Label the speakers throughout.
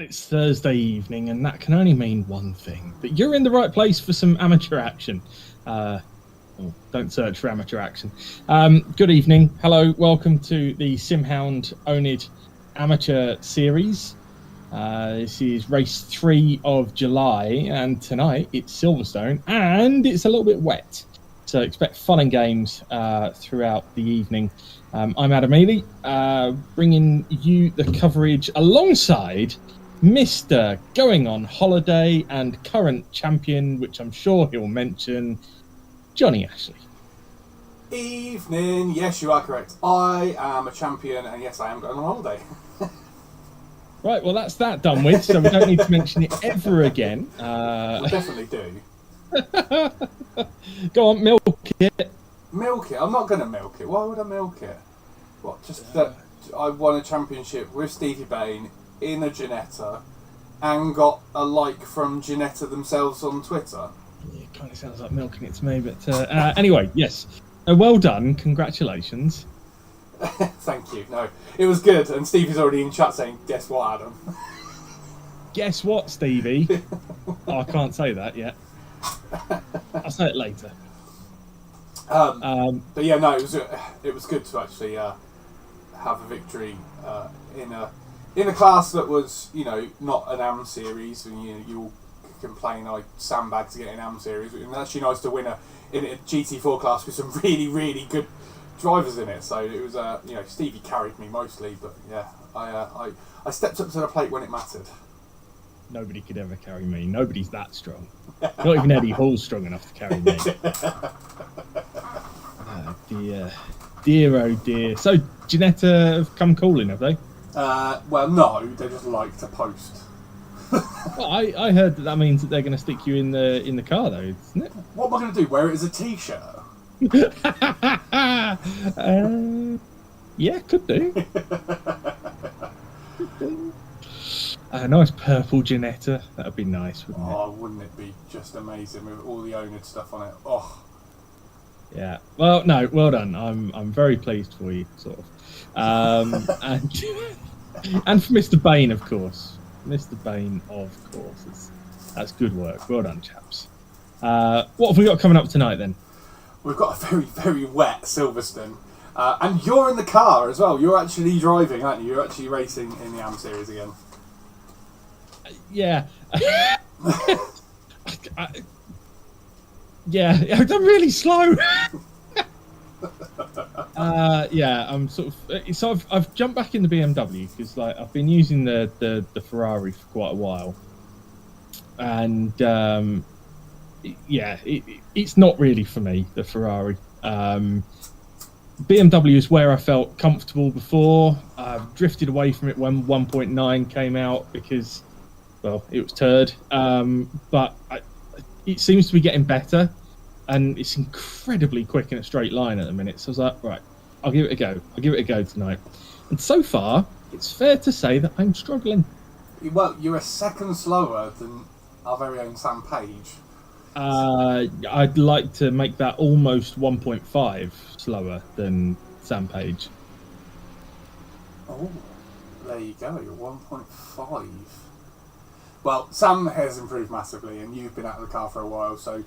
Speaker 1: it's Thursday evening, and that can only mean one thing. That you're in the right place for some amateur action. Don't search for amateur action. Good evening. Hello. Welcome to the SimHound oNiD Amateur Series. This is race 3 of July, and tonight it's Silverstone, and it's a little bit wet. So expect fun and games throughout the evening. I'm Adam Ely, bringing you the coverage alongside Mr. Going on Holiday and current champion, which I'm sure he'll mention, Johnny Ashley.
Speaker 2: Evening. Yes, you are correct. I am a champion, and yes, I am going on holiday.
Speaker 1: Right, well, that's that done with, so we don't need to mention it ever again.
Speaker 2: We'll definitely do.
Speaker 1: Go on, milk it.
Speaker 2: Milk it? I'm not going to milk it. Why would I milk it? What, just that I won a championship with Stevie Bain in a Ginetta and got a like from Ginetta themselves on Twitter?
Speaker 1: Yeah, it kind of sounds like milking it to me, but anyway, yes. Well done, congratulations.
Speaker 2: Thank you. No, it was good, and Stevie's already in chat saying, "Guess what, Adam?"
Speaker 1: Guess what, Stevie? Oh, I can't say that yet. I'll say it later.
Speaker 2: But yeah, no, it was good to actually have a victory in a class that was, you know, not an AM series, and you all complain I sandbagged to get an AM series, and it's actually nice to win in a GT4 class with some really, really good drivers in it. So it was, you know, Stevie carried me mostly, but yeah, I stepped up to the plate when it mattered.
Speaker 1: Nobody could ever carry me. Nobody's that strong. Not even Eddie Hall's strong enough to carry me. Oh dear. Dear, oh dear. So, Ginetta have come calling, have they?
Speaker 2: Well, no, they just like to post.
Speaker 1: Well, I heard that means that they're going to stick you in the car, though, isn't it?
Speaker 2: What am I going to do? Wear it as a t-shirt?
Speaker 1: Yeah, could do. Could do. A nice purple Ginetta. That would be nice, wouldn't it?
Speaker 2: Oh, wouldn't it be just amazing with all the oNiD stuff on it? Oh.
Speaker 1: Yeah. Well, no. Well done. I'm very pleased for you, sort of. And for Mr. Bain, of course. Mr. Bain, of course. That's good work. Well done, chaps. What have we got coming up tonight, then?
Speaker 2: We've got a very, very wet Silverstone. And you're in the car as well. You're actually driving, aren't you? You're actually racing in the AM series again.
Speaker 1: Yeah. Yeah, I'm really slow. Yeah, I'm sort of. So I've jumped back in the BMW because like I've been using the Ferrari for quite a while, and yeah, it's not really for me, the Ferrari. BMW is where I felt comfortable before. I've drifted away from it when 1.9 came out because, well, it was turd. But it seems to be getting better, and it's incredibly quick in a straight line at the minute. So I was like, right, I'll give it a go. I'll give it a go tonight. And so far, it's fair to say that I'm struggling.
Speaker 2: Well, you're a second slower than our very own Sam Page.
Speaker 1: I'd like to make that almost 1.5 slower than Sam Page.
Speaker 2: Oh, there you go. You're 1.5. Well, Sam has improved massively, and you've been out of the car for a while, so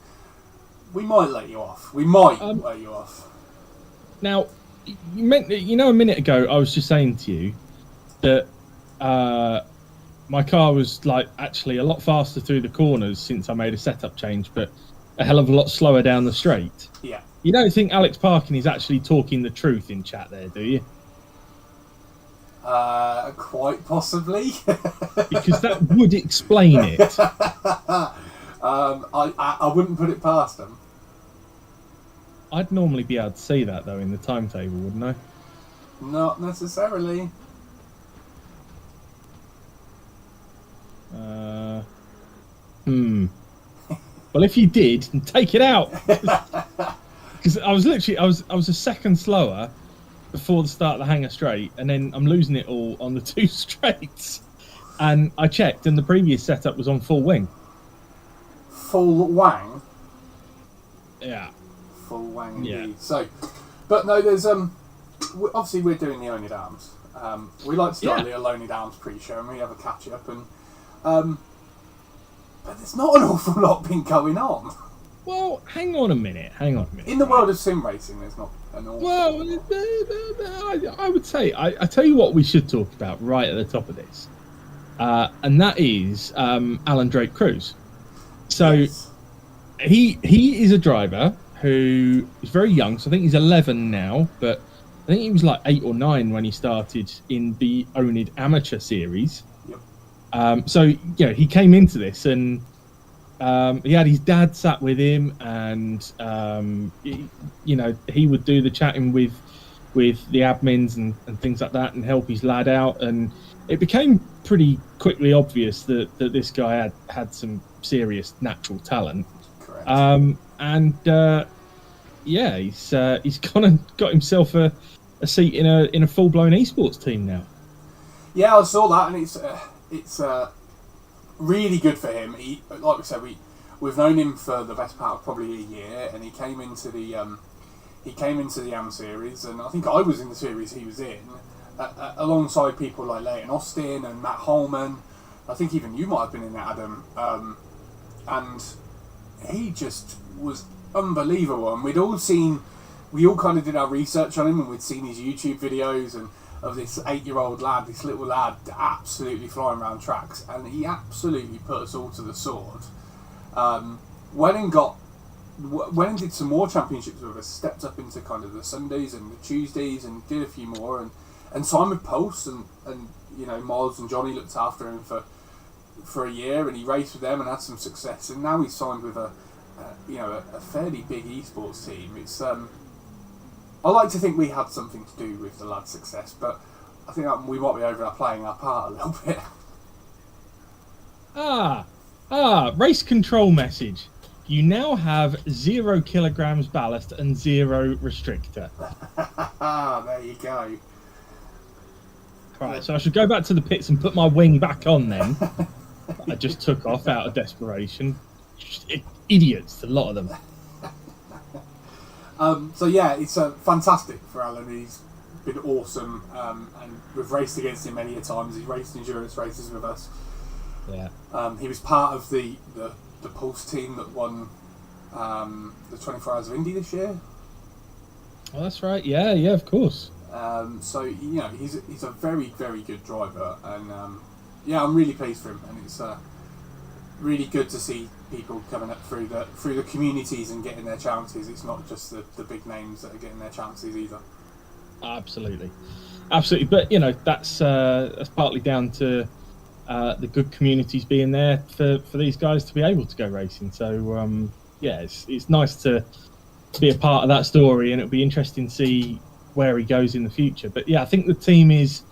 Speaker 2: we might let you off. We might let you off.
Speaker 1: Now, you know, a minute ago, I was just saying to you that my car was like actually a lot faster through the corners since I made a setup change, but a hell of a lot slower down the straight.
Speaker 2: Yeah.
Speaker 1: You don't think Alex Parkin is actually talking the truth in chat there, do you?
Speaker 2: Quite possibly.
Speaker 1: Because that would explain it.
Speaker 2: I wouldn't put it past him.
Speaker 1: I'd normally be able to see that though in the timetable, wouldn't I?
Speaker 2: Not necessarily.
Speaker 1: Well, if you did, then take it out. Because I was a second slower before the start of the hangar straight, and then I'm losing it all on the two straights. And I checked, and the previous setup was on full wing.
Speaker 2: Full wang?
Speaker 1: Yeah.
Speaker 2: Full wang indeed.
Speaker 1: Yeah.
Speaker 2: So, but no, there's obviously we're doing the oNiD Arms. We like to start the oNiD Arms pre-show, and we have a catch up, and But there's not an awful lot been going on.
Speaker 1: Well, hang on a minute.
Speaker 2: In the world of sim racing, there's not an awful lot.
Speaker 1: Well, I would say, I tell you what we should talk about right at the top of this. And that is Alan Drake Cruz. So
Speaker 2: Yes.
Speaker 1: he is a driver who is very young. So I think he's 11 now, but I think he was like 8 or 9 when he started in the oNiD Amateur Series.
Speaker 2: Yep.
Speaker 1: So he came into this and he had his dad sat with him, and he would do the chatting with the admins and things like that, and help his lad out. And it became pretty quickly obvious that this guy had some serious natural talent.
Speaker 2: Correct.
Speaker 1: He's kind of got himself a seat in a full blown esports team now.
Speaker 2: Yeah, I saw that, and it's really good for him. He, like we said, we've known him for the best part of probably a year, and he came into the AM series, and I think I was in the series he was in, alongside people like Leighton Austin and Matt Holman. I think even you might have been in that, Adam. And he just was unbelievable, and we all kind of did our research on him, and we'd seen his YouTube videos and of this 8-year-old lad, this little lad, absolutely flying around tracks, and he absolutely put us all to the sword. Went and did some more championships with us, stepped up into kind of the Sundays and the Tuesdays, and did a few more, and signed with Pulse, and Miles and Johnny looked after him for a year, and he raced with them and had some success, and now he's signed with a fairly big esports team. It's I like to think we had something to do with the lad's success, but I think we might be playing our part a little bit.
Speaker 1: Race control message. You now have 0 kilograms ballast and 0 restrictor.
Speaker 2: There you go.
Speaker 1: Right, so I should go back to the pits and put my wing back on then. I just took off out of desperation. Idiots, a lot of them.
Speaker 2: So yeah, it's fantastic for Alan. He's been awesome, and we've raced against him many a times. He's raced endurance races with us.
Speaker 1: Yeah.
Speaker 2: He was part of the Pulse team that won the 24 Hours of Indy this year.
Speaker 1: Oh, that's right. Yeah, of course.
Speaker 2: So he's a very, very good driver, and I'm really pleased for him, and it's really good to see people coming up through the communities and getting their chances. It's not just the big names that are getting their chances either.
Speaker 1: Absolutely. But that's partly down to the good communities being there for these guys to be able to go racing. So it's nice to be a part of that story, and it'll be interesting to see where he goes in the future. But yeah, I think the team is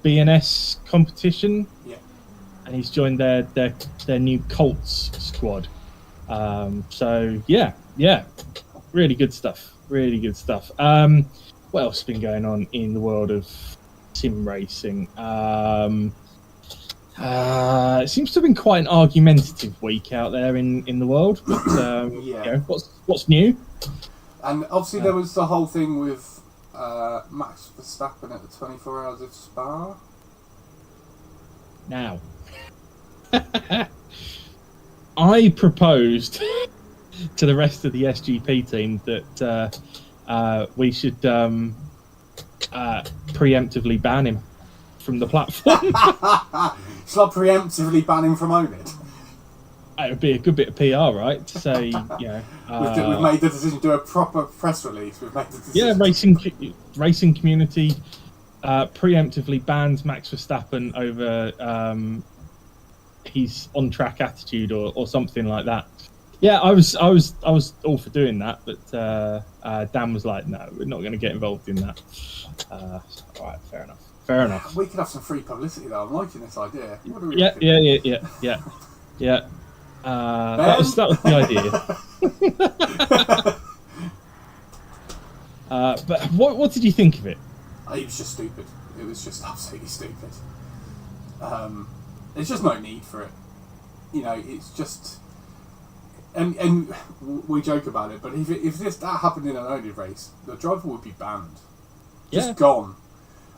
Speaker 1: BNS Competition.
Speaker 2: Yeah.
Speaker 1: And he's joined their new Colts squad. So yeah, really good stuff. What else has been going on in the world of sim racing? It seems to have been quite an argumentative week out there in the world. But what's new?
Speaker 2: And obviously there was the whole thing with Max Verstappen at the 24 Hours of Spa.
Speaker 1: Now, I proposed to the rest of the SGP team that we should preemptively ban him from the platform.
Speaker 2: Shall I preemptively ban him from oNiD?
Speaker 1: It would be a good bit of PR, right? To say,
Speaker 2: we've made the decision to do a proper press release. We've made the decision.
Speaker 1: Yeah, racing community preemptively bans Max Verstappen over his on-track attitude or something like that. Yeah, I was all for doing that, but Dan was like, "No, we're not going to get involved in that." All right, fair enough.
Speaker 2: We could have some free publicity though. I'm liking this idea. What do we
Speaker 1: Yeah. That was the idea. But what did you think of it?
Speaker 2: It was just stupid. It was just absolutely stupid. There's just no need for it. It's just, and we joke about it, but if that happened in an oNiD race, the driver would be banned, just gone.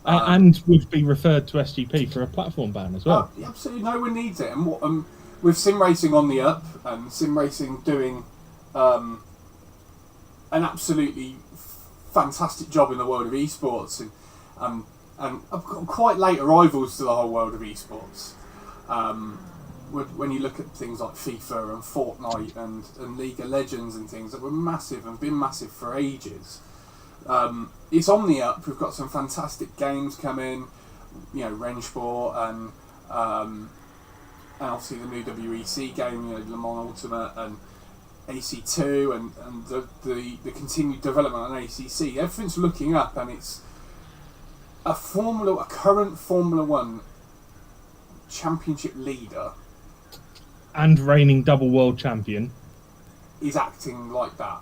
Speaker 1: And would be referred to SGP for a platform ban as well.
Speaker 2: Absolutely, no one needs it. And with sim racing on the up and sim racing doing an absolutely fantastic job in the world of esports, and quite late arrivals to the whole world of esports. When you look at things like FIFA and Fortnite and League of Legends and things that were massive and been massive for ages, it's on the up. We've got some fantastic games coming, Rennsport and obviously the new WEC game, Le Mans Ultimate and AC2 and the continued development on ACC. Everything's looking up, and it's a current Formula One championship leader
Speaker 1: and reigning double world champion
Speaker 2: is acting like that.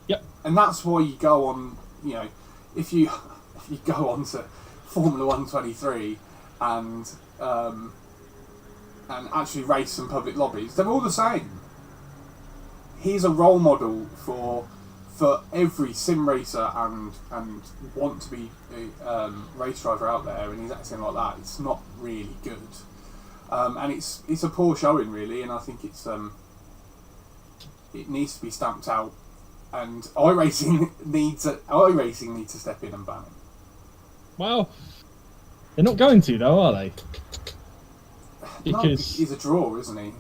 Speaker 1: Yep.
Speaker 2: And that's why you go on, if you go on to Formula 123 and actually race some public lobbies, they're all the same. He's a role model for every sim racer and want to be a race driver out there, and he's acting like that. It's not really good, and it's a poor showing really, and I think it needs to be stamped out, and iRacing needs to step in and ban him.
Speaker 1: Well, they're not going to though, are they?
Speaker 2: Because he's a draw, isn't he?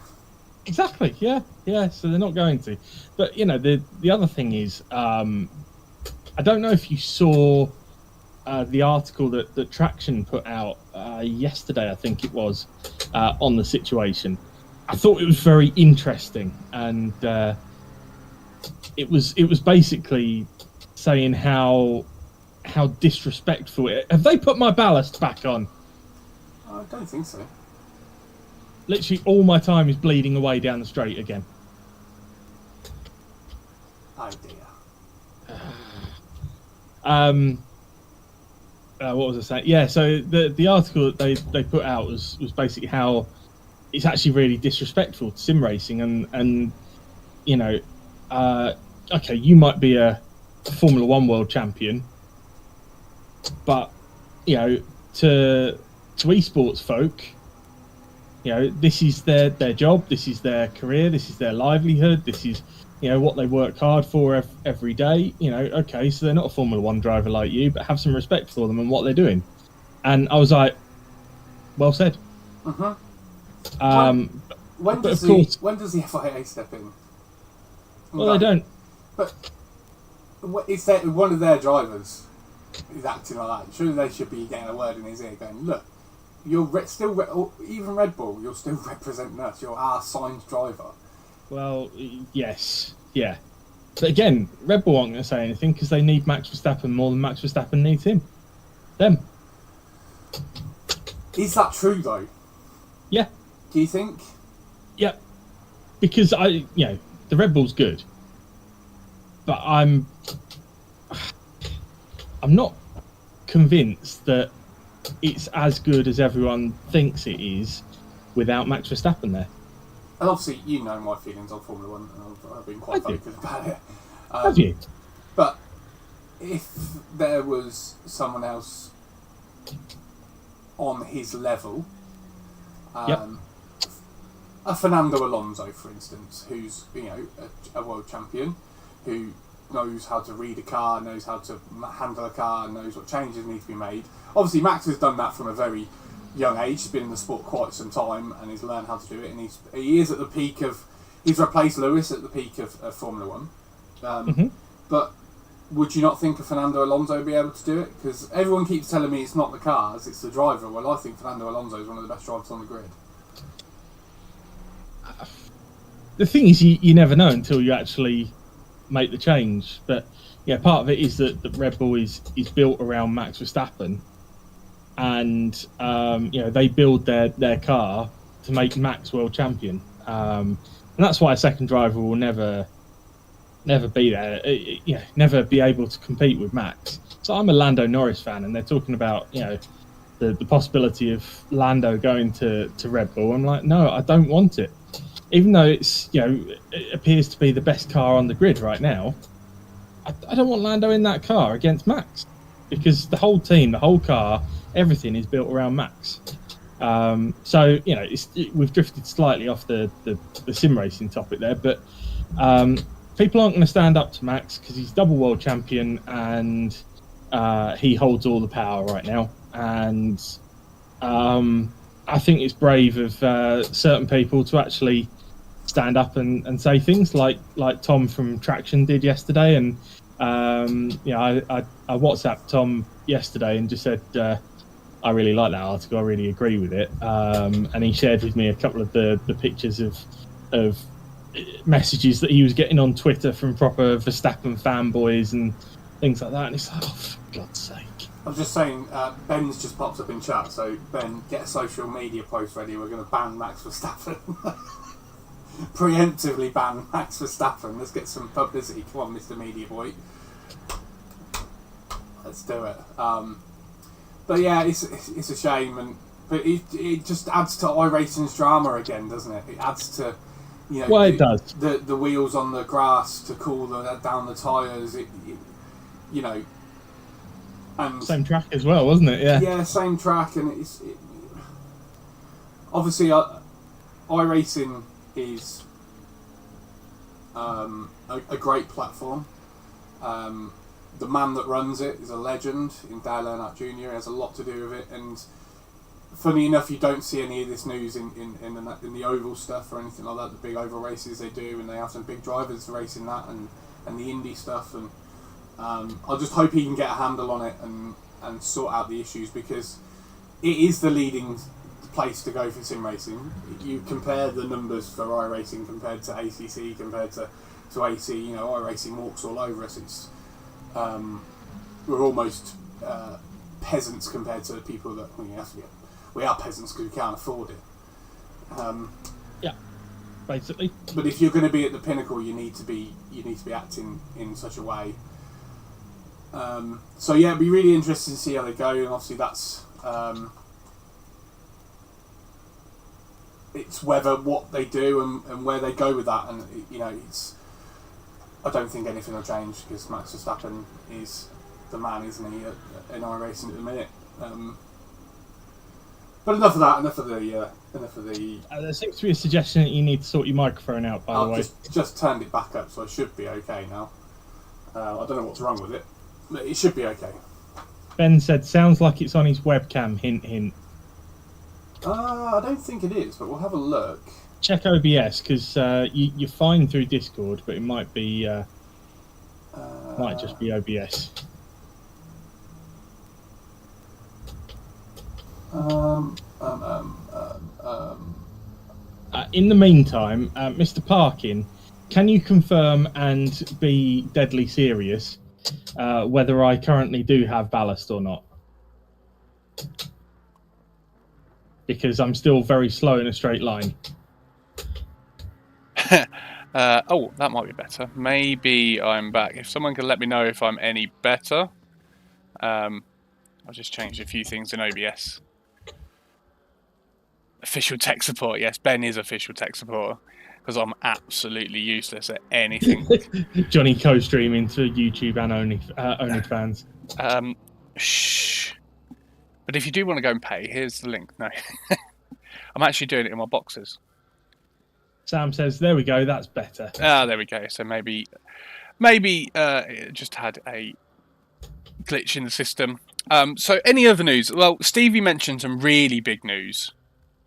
Speaker 1: Exactly. Yeah. So they're not going to. But the other thing is, I don't know if you saw the article that Traction put out yesterday. I think it was on the situation. I thought it was very interesting, and it was basically saying how disrespectful. Have they put my ballast back on?
Speaker 2: I don't think so.
Speaker 1: Literally all my time is bleeding away down the straight again.
Speaker 2: Oh dear.
Speaker 1: What was I saying? Yeah, so the article that they put out was basically how it's actually really disrespectful to sim racing, and okay, you might be a Formula One world champion, but to esports folk, this is their job, this is their career, this is their livelihood, this is what they work hard for every day. Okay, so they're not a Formula One driver like you, but have some respect for them and what they're doing. And I was like, well said.
Speaker 2: When does the FIA step in?
Speaker 1: Well, they don't.
Speaker 2: But it's one of their drivers is acting like that. Surely they should be getting a word in his ear, going, "Look, you're even Red Bull. You're still representing us. You're our signed driver."
Speaker 1: Well, yes, yeah. But again, Red Bull aren't going to say anything because they need Max Verstappen more than Max Verstappen needs them.
Speaker 2: Is that true though?
Speaker 1: Yeah.
Speaker 2: Do you think?
Speaker 1: Yeah. Because the Red Bull's good, but I'm not convinced that it's as good as everyone thinks it is without Max Verstappen there.
Speaker 2: And obviously, you know my feelings on Formula One, and I've been quite vocal about it.
Speaker 1: Have you?
Speaker 2: But if there was someone else on his level, a Fernando Alonso, for instance, who's a world champion, who knows how to read a car, knows how to handle a car, knows what changes need to be made. Obviously, Max has done that from a very young age. He's been in the sport quite some time, and he's learned how to do it. And he is at the peak of. He's replaced Lewis at the peak of Formula One. But would you not think a Fernando Alonso would be able to do it? Because everyone keeps telling me it's not the cars, it's the driver. Well, I think Fernando Alonso is one of the best drivers on the grid.
Speaker 1: The thing is, you never know until you actually make the change. But yeah, part of it is that Red Bull is built around Max Verstappen, and they build their car to make Max world champion, and that's why a second driver will never be there. Never be able to compete with Max. So I'm a Lando Norris fan, and they're talking about the possibility of Lando going to Red Bull. I'm like, no, I don't want it. Even though it's it appears to be the best car on the grid right now, I don't want Lando in that car against Max. because the whole team, the whole car, everything is built around Max. So we've drifted slightly off the sim racing topic there, but people aren't going to stand up to Max because he's double world champion and he holds all the power right now. And I think it's brave of certain people to actually stand up and say things like Tom from Traction did yesterday. And I WhatsApped Tom yesterday and just said, I really like that article. I really agree with it. And he shared with me a couple of the pictures of messages that he was getting on Twitter from proper Verstappen fanboys and things like that. And it's like, oh, for God's sake.
Speaker 2: I was just saying, Ben's just popped up in chat, so Ben, get a social media post ready. We're going to ban Max Verstappen. Preemptively ban Max Verstappen. Let's get some publicity. Come on, Mr. Media Boy. Let's do it. But yeah, it's a shame, but it just adds to iRacing's drama again, doesn't it? It adds to,
Speaker 1: well, it does.
Speaker 2: The wheels on the grass to cool down the tyres. And
Speaker 1: same track as well, wasn't it?
Speaker 2: Yeah, same track, and obviously iRacing is a great platform. The man that runs it is a legend in Dale Earnhardt Jr. He has a lot to do with it, and funny enough, you don't see any of this news in the oval stuff or anything like that. The big oval races they do, and they have some big drivers racing that, and the Indy stuff, and I just hope he can get a handle on it and sort out the issues, because it is the leading place to go for sim racing. You compare the numbers for iRacing compared to ACC, compared to AC, iRacing walks all over us. It's we're almost peasants compared to the people that we are peasants because we can't afford it.
Speaker 1: Yeah, basically.
Speaker 2: But if you're going to be at the pinnacle, you need to be acting in such a way. So yeah, it'd be really interesting to see how they go, and obviously that's it's whether what they do and where they go with that, and it's. I don't think anything will change because Max Verstappen is the man, isn't he, in iRacing at the minute. But enough of that. Enough of the.
Speaker 1: There seems to be a suggestion that you need to sort your microphone out. By the way,
Speaker 2: just turned it back up, so I should be okay now. I don't know what's wrong with it, but it should be okay.
Speaker 1: Ben said, "Sounds like it's on his webcam." Hint, hint.
Speaker 2: I don't think it is, but we'll have a look.
Speaker 1: Check OBS because you're fine through Discord, but it might be might just be OBS. In the meantime, Mr. Parkin, can you confirm and be deadly serious whether I currently do have ballast or not? Because I'm still very slow in a straight line.
Speaker 3: Oh, that might be better. Maybe I'm back. If someone can let me know if I'm any better. I'll just change a few things in OBS. Official tech support. Yes, Ben is official tech support because I'm absolutely useless at anything.
Speaker 1: Johnny co-streaming to YouTube and OnlyFans.
Speaker 3: Shh. But if you do want to go and pay, here's the link. No, I'm actually doing it in my boxes.
Speaker 1: Sam says, "There we go. That's better."
Speaker 3: Ah, there we go. So maybe it just had a glitch in the system. So any other news? Well, Stevie mentioned some really big news.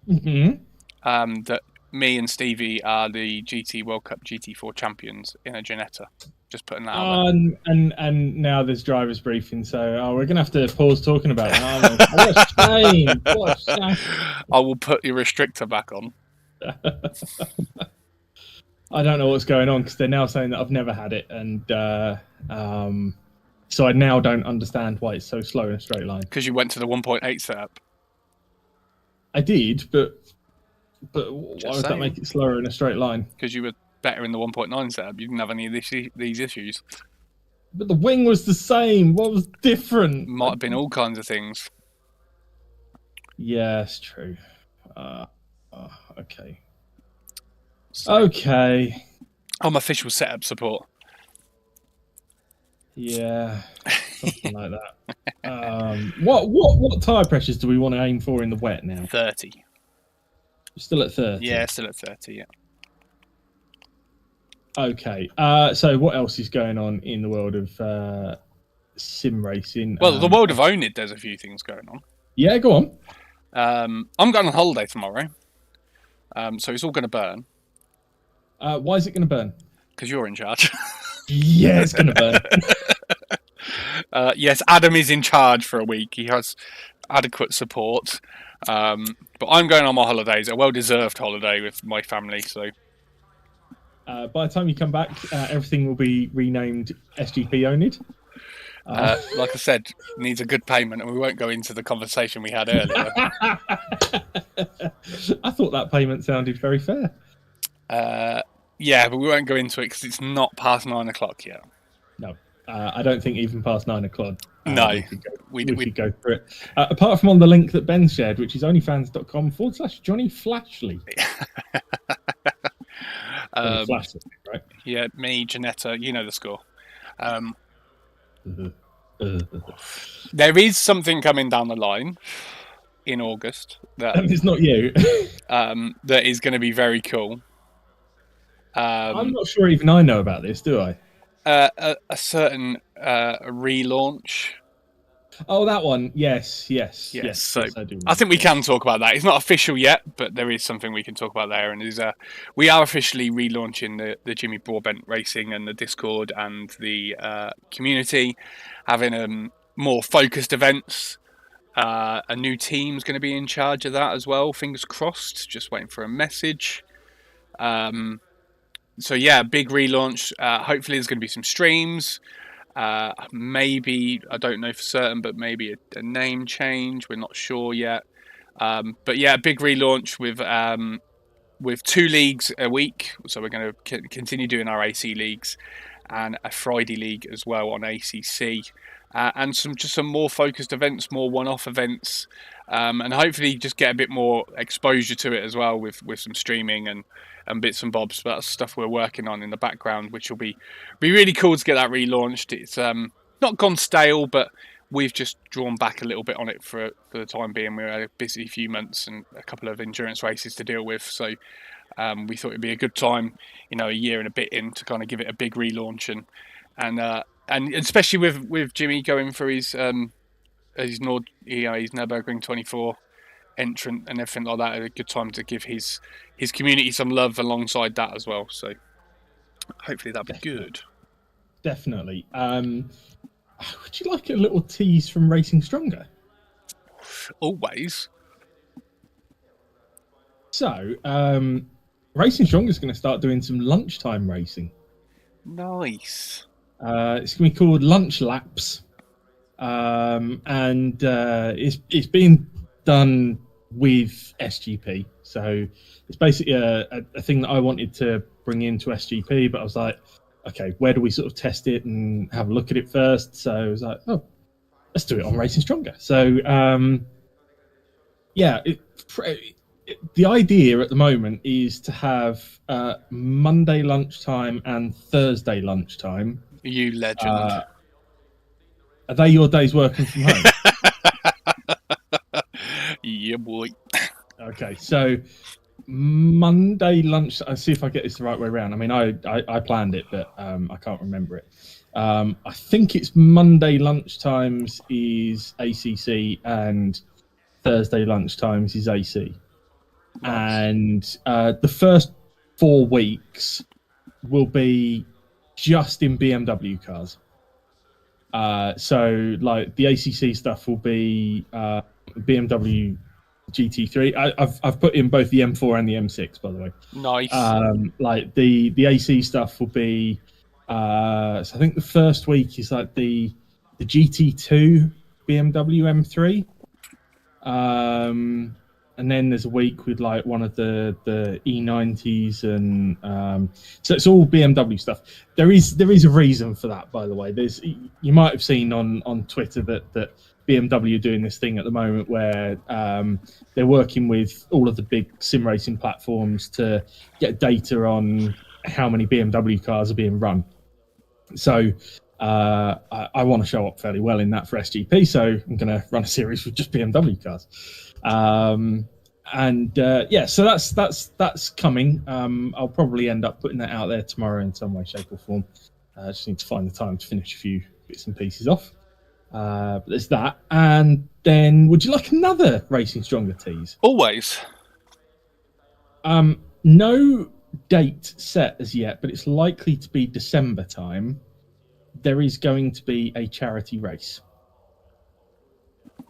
Speaker 1: Mm-hmm.
Speaker 3: That me and Stevie are the GT World Cup GT4 champions in a Ginetta. Just putting that out there.
Speaker 1: And now there's driver's briefing, so we're gonna have to pause talking about that. What a shame! What a shame!
Speaker 3: I will put your restrictor back on.
Speaker 1: I don't know what's going on because they're now saying that I've never had it, and so I now don't understand why it's so slow in a straight line.
Speaker 3: Because you went to the 1.8 setup.
Speaker 1: I did, but why would that make it slower in a straight line?
Speaker 3: Because you were better in the 1.9 setup. You didn't have any of these issues.
Speaker 1: But the wing was the same. What was different?
Speaker 3: Might have been all kinds of things.
Speaker 1: Yeah, it's true. Okay.
Speaker 3: So,
Speaker 1: okay.
Speaker 3: I'm official setup support.
Speaker 1: Yeah, something like that. What tyre pressures do we want to aim for in the wet now?
Speaker 3: 30.
Speaker 1: Still at 30.
Speaker 3: Yeah, still at 30. Yeah.
Speaker 1: Okay. So what else is going on in the world of sim racing?
Speaker 3: Well, the world of oNiD, there's a few things going on.
Speaker 1: Yeah, go on.
Speaker 3: I'm going on holiday tomorrow, so it's all going to burn.
Speaker 1: Why is it going to burn?
Speaker 3: Because you're in charge.
Speaker 1: Yeah, it's going to burn.
Speaker 3: Yes, Adam is in charge for a week. He has adequate support. But I'm going on my holidays, a well-deserved holiday with my family. So
Speaker 1: by the time you come back, everything will be renamed SGP oNiD.
Speaker 3: like I said, needs a good payment, and we won't go into the conversation we had earlier.
Speaker 1: I thought that payment sounded very fair.
Speaker 3: Yeah, but we won't go into it because it's not past 9 o'clock yet.
Speaker 1: No, I don't think even past 9 o'clock.
Speaker 3: No,
Speaker 1: we could go through it. Apart from on the link that Ben shared, which is onlyfans.com/Johnny Flashley. Flashley, right?
Speaker 3: Yeah, me, Janetta, you know the score. There is something coming down the line in August that
Speaker 1: it's not you.
Speaker 3: that is going to be very cool.
Speaker 1: I'm not sure even I know about this, do I?
Speaker 3: A certain relaunch.
Speaker 1: Oh, that one. Yes.
Speaker 3: So
Speaker 1: I do.
Speaker 3: I think we can talk about that. It's not official yet, but there is something we can talk about there. And we are officially relaunching the Jimmy Broadbent Racing and the Discord and the community, having more focused events. A new team's going to be in charge of that as well. Fingers crossed. Just waiting for a message. So yeah, big relaunch. Hopefully there's going to be some streams. Maybe, I don't know for certain, but maybe a name change. We're not sure yet. But yeah, big relaunch with 2 leagues a week. So we're going to continue doing our AC leagues and a Friday league as well on ACC. And some more focused events, more one-off events, and hopefully just get a bit more exposure to it as well with some streaming and bits and bobs. But that's stuff we're working on in the background, which will be really cool to get that relaunched. It's not gone stale, but we've just drawn back a little bit on it for the time being. We had a busy few months and a couple of endurance races to deal with, so we thought it'd be a good time, a year and a bit in, to kind of give it a big relaunch and especially with Jimmy going for his Nürburgring 24 entrant and everything like that, a good time to give his community some love alongside that as well. So hopefully that'll be good.
Speaker 1: Definitely. Would you like a little tease from Racing Stronger?
Speaker 3: Always.
Speaker 1: So, Racing Stronger is going to start doing some lunchtime racing.
Speaker 3: Nice.
Speaker 1: It's going to be called Lunch Laps, and it's being done with SGP. So it's basically a thing that I wanted to bring into SGP, but I was like, okay, where do we sort of test it and have a look at it first? So I was like, oh, let's do it on Racing Stronger. So the idea at the moment is to have Monday lunchtime and Thursday lunchtime.
Speaker 3: You legend.
Speaker 1: Are they your days working from home?
Speaker 3: Yeah, boy.
Speaker 1: Okay, so Monday lunch. I'll see if I get this the right way around. I mean, I planned it, but I can't remember it. I think it's Monday lunchtimes is ACC and Thursday lunchtimes is AC. Nice. And the first 4 weeks will be just in BMW cars. So like the ACC stuff will be BMW GT3. I've put in both the M4 and the M6, by the way.
Speaker 3: Nice.
Speaker 1: Like the AC stuff will be so I think the first week is like the GT2 BMW M3. And then there's a week with like one of the E90s, and so it's all BMW stuff. There is a reason for that, by the way. You might have seen on Twitter that BMW are doing this thing at the moment where they're working with all of the big sim racing platforms to get data on how many BMW cars are being run. So I want to show up fairly well in that for SGP, so I'm going to run a series with just BMW cars. So that's coming. I'll probably end up putting that out there tomorrow in some way, shape, or form. I just need to find the time to finish a few bits and pieces off. But there's that. And then, would you like another Racing Stronger tease?
Speaker 3: Always.
Speaker 1: No date set as yet, but it's likely to be December time. There is going to be a charity race.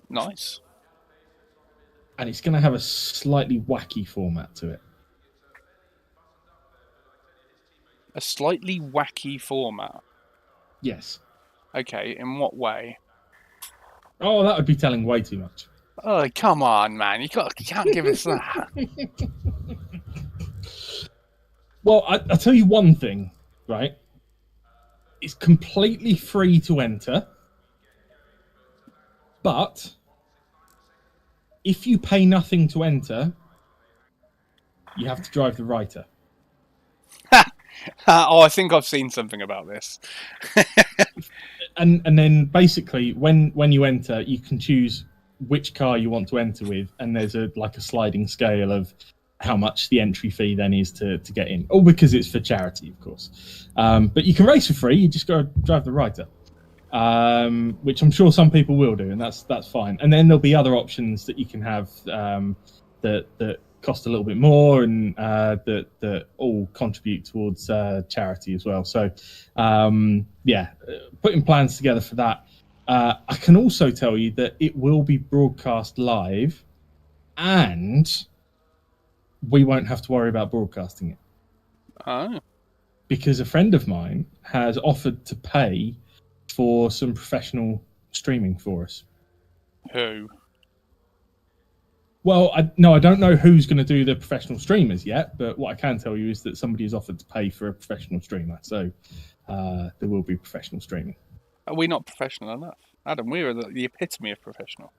Speaker 3: Nice.
Speaker 1: And it's going to have a slightly wacky format to it.
Speaker 3: A slightly wacky format?
Speaker 1: Yes.
Speaker 3: Okay, in what way?
Speaker 1: Oh, that would be telling way too much.
Speaker 3: Oh, come on, man. You can't give us that.
Speaker 1: Well, I'll tell you one thing, right? It's completely free to enter. But if you pay nothing to enter, you have to drive the writer.
Speaker 3: I think I've seen something about this.
Speaker 1: and then basically, when you enter, you can choose which car you want to enter with, and there's a sliding scale of how much the entry fee then is to get in. All because it's for charity, of course. But you can race for free. You just got to drive the writer, which I'm sure some people will do, and that's fine. And then there'll be other options that you can have that cost a little bit more, and that all contribute towards charity as well. So, putting plans together for that. I can also tell you that it will be broadcast live, and we won't have to worry about broadcasting it.
Speaker 3: Oh.
Speaker 1: Because a friend of mine has offered to pay for some professional streaming for us.
Speaker 3: Who?
Speaker 1: Well, I don't know who's going to do the professional streamers yet, but what I can tell you is that somebody has offered to pay for a professional streamer, so there will be professional streaming.
Speaker 3: Are we not professional enough? Adam, we are the epitome of professional.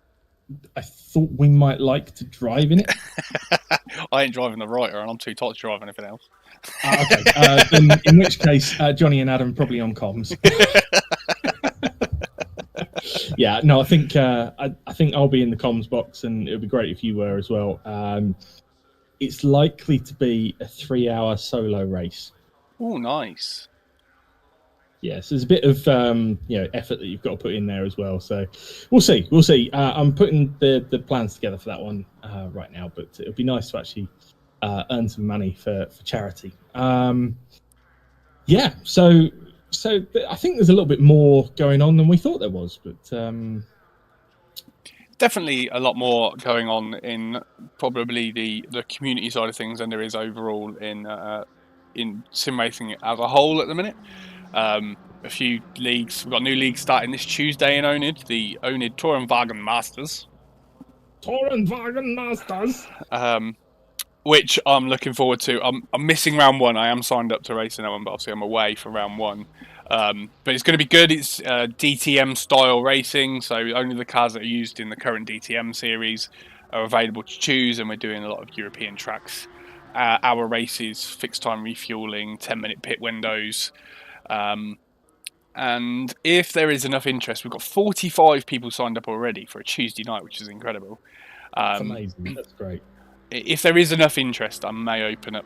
Speaker 1: I thought we might like to drive in it.
Speaker 3: I ain't driving the writer, and I'm too tight to drive anything else.
Speaker 1: Okay. Then in which case, Johnny and Adam probably on comms. Yeah, no, I think I'll be in the comms box, and it would be great if you were as well. It's likely to be a 3-hour solo race.
Speaker 3: Oh, nice.
Speaker 1: Yes, there's a bit of effort that you've got to put in there as well. So we'll see. I'm putting the plans together for that one right now, but it'll be nice to actually earn some money for charity. So I think there's a little bit more going on than we thought there was, but
Speaker 3: definitely a lot more going on in probably the community side of things than there is overall in sim racing as a whole at the minute. A few leagues. We've got a new league starting this Tuesday in oNiD, the oNiD Tourenwagen Masters. Which I'm looking forward to. I'm missing round one. I am signed up to race in that one, but obviously I'm away for round one. But it's going to be good. It's DTM style racing, so only the cars that are used in the current DTM series are available to choose, and we're doing a lot of European tracks. Our races, fixed time refueling, 10-minute pit windows. And if there is enough interest, we've got 45 people signed up already for a Tuesday night, which is incredible.
Speaker 1: That's amazing. That's great.
Speaker 3: If there is enough interest, I may open up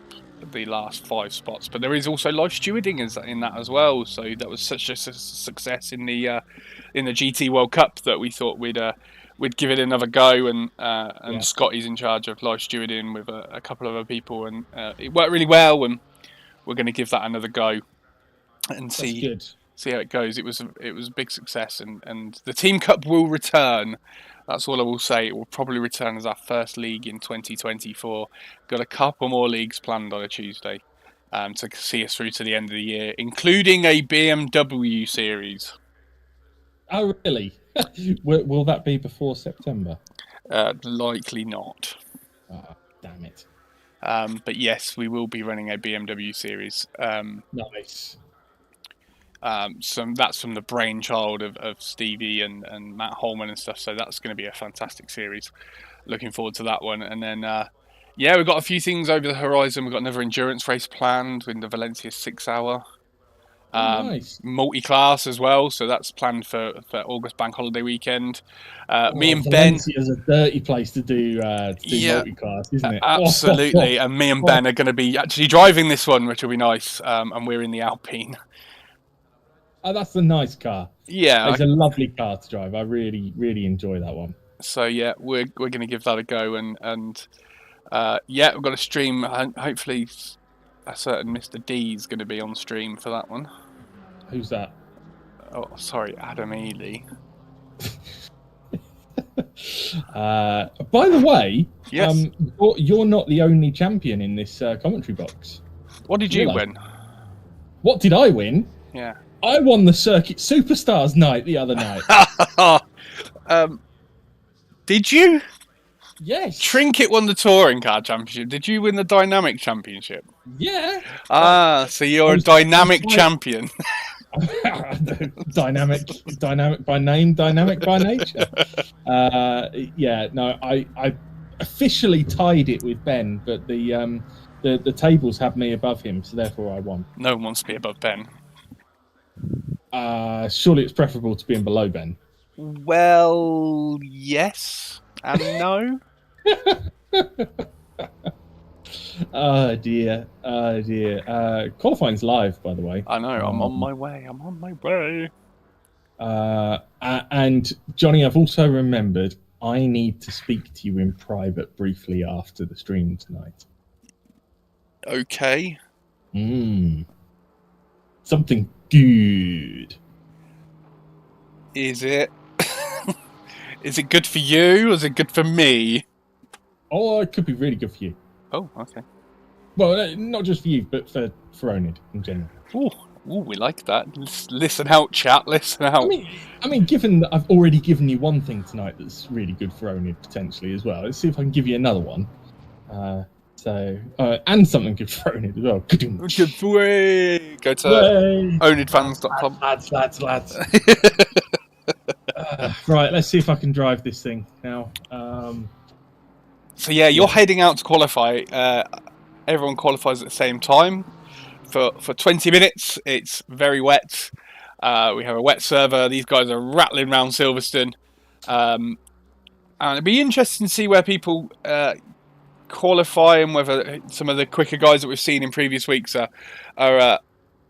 Speaker 3: the last 5 spots. But there is also live stewarding in that as well. So that was such a success in the GT World Cup that we thought we'd give it another go. And Scotty's in charge of live stewarding with a couple of other people, and it worked really well. And we're going to give that another go and see how it goes. It was a big success, and the Team Cup will return. That's all I will say. It will probably return as our first league in 2024. Got a couple more leagues planned on a Tuesday to see us through to the end of the year, including a BMW series.
Speaker 1: Oh, really? Will that be before September?
Speaker 3: Likely not.
Speaker 1: Oh, damn it.
Speaker 3: But yes, we will be running a BMW series.
Speaker 1: Nice.
Speaker 3: That's from the brainchild of Stevie and Matt Holman and stuff, so that's going to be a fantastic series. Looking forward to that one. And then we've got a few things over the horizon. We've got another endurance race planned in the Valencia 6 hour.
Speaker 1: Nice.
Speaker 3: Multi-class as well, so that's planned for August bank holiday weekend. Me and Ben.
Speaker 1: Valencia's a dirty place to do
Speaker 3: Yeah,
Speaker 1: multi-class, isn't it?
Speaker 3: absolutely. And me and Ben are going to be actually driving this one, which will be nice. And we're in the Alpine.
Speaker 1: Oh, that's a nice car.
Speaker 3: Yeah,
Speaker 1: It's a lovely car to drive. I really, really enjoy that one.
Speaker 3: so yeah, we're going to give that a go, and yeah, we've got a stream. Hopefully, a certain Mr. D is going to be on stream for that one.
Speaker 1: Who's that?
Speaker 3: Oh, sorry, Adam Ely.
Speaker 1: By the way,
Speaker 3: Yes.
Speaker 1: You're not the only champion in this commentary box.
Speaker 3: What did you win?
Speaker 1: What did I win?
Speaker 3: Yeah.
Speaker 1: I won the Circuit Superstars night the other night.
Speaker 3: Did you?
Speaker 1: Yes.
Speaker 3: Trinket won the Touring Car Championship. Did you win the Dynamic Championship?
Speaker 1: Yeah.
Speaker 3: So you're a dynamic champion.
Speaker 1: dynamic by name, dynamic by nature. Yeah, no, I officially tied it with Ben, but the tables have me above him, so therefore I won.
Speaker 3: No one wants to be above Ben.
Speaker 1: Surely it's preferable to being below Ben.
Speaker 3: Well, yes and no.
Speaker 1: Oh dear. Qualifying's live, by the way.
Speaker 3: I know. I'm on my way.
Speaker 1: And Johnny, I've also remembered I need to speak to you in private briefly after the stream tonight.
Speaker 3: Okay.
Speaker 1: Something good.
Speaker 3: Is it? Is it good for you or is it good for me?
Speaker 1: Oh, it could be really good for you.
Speaker 3: Oh, okay.
Speaker 1: Well, not just for you, but for oNiD in general.
Speaker 3: Ooh, we like that. Listen out, chat. Listen out.
Speaker 1: I mean, given that I've already given you one thing tonight that's really good for oNiD potentially as well, let's see if I can give you another one. And something good for oNiD as well.
Speaker 3: Good way. Go to oNiDfans.com.
Speaker 1: Lads. Right, let's see if I can drive this thing now.
Speaker 3: So yeah, you're heading out to qualify. Everyone qualifies at the same time for 20 minutes. It's very wet. We have a wet server. These guys are rattling around Silverstone. And it'd be interesting to see where people qualify and whether some of the quicker guys that we've seen in previous weeks are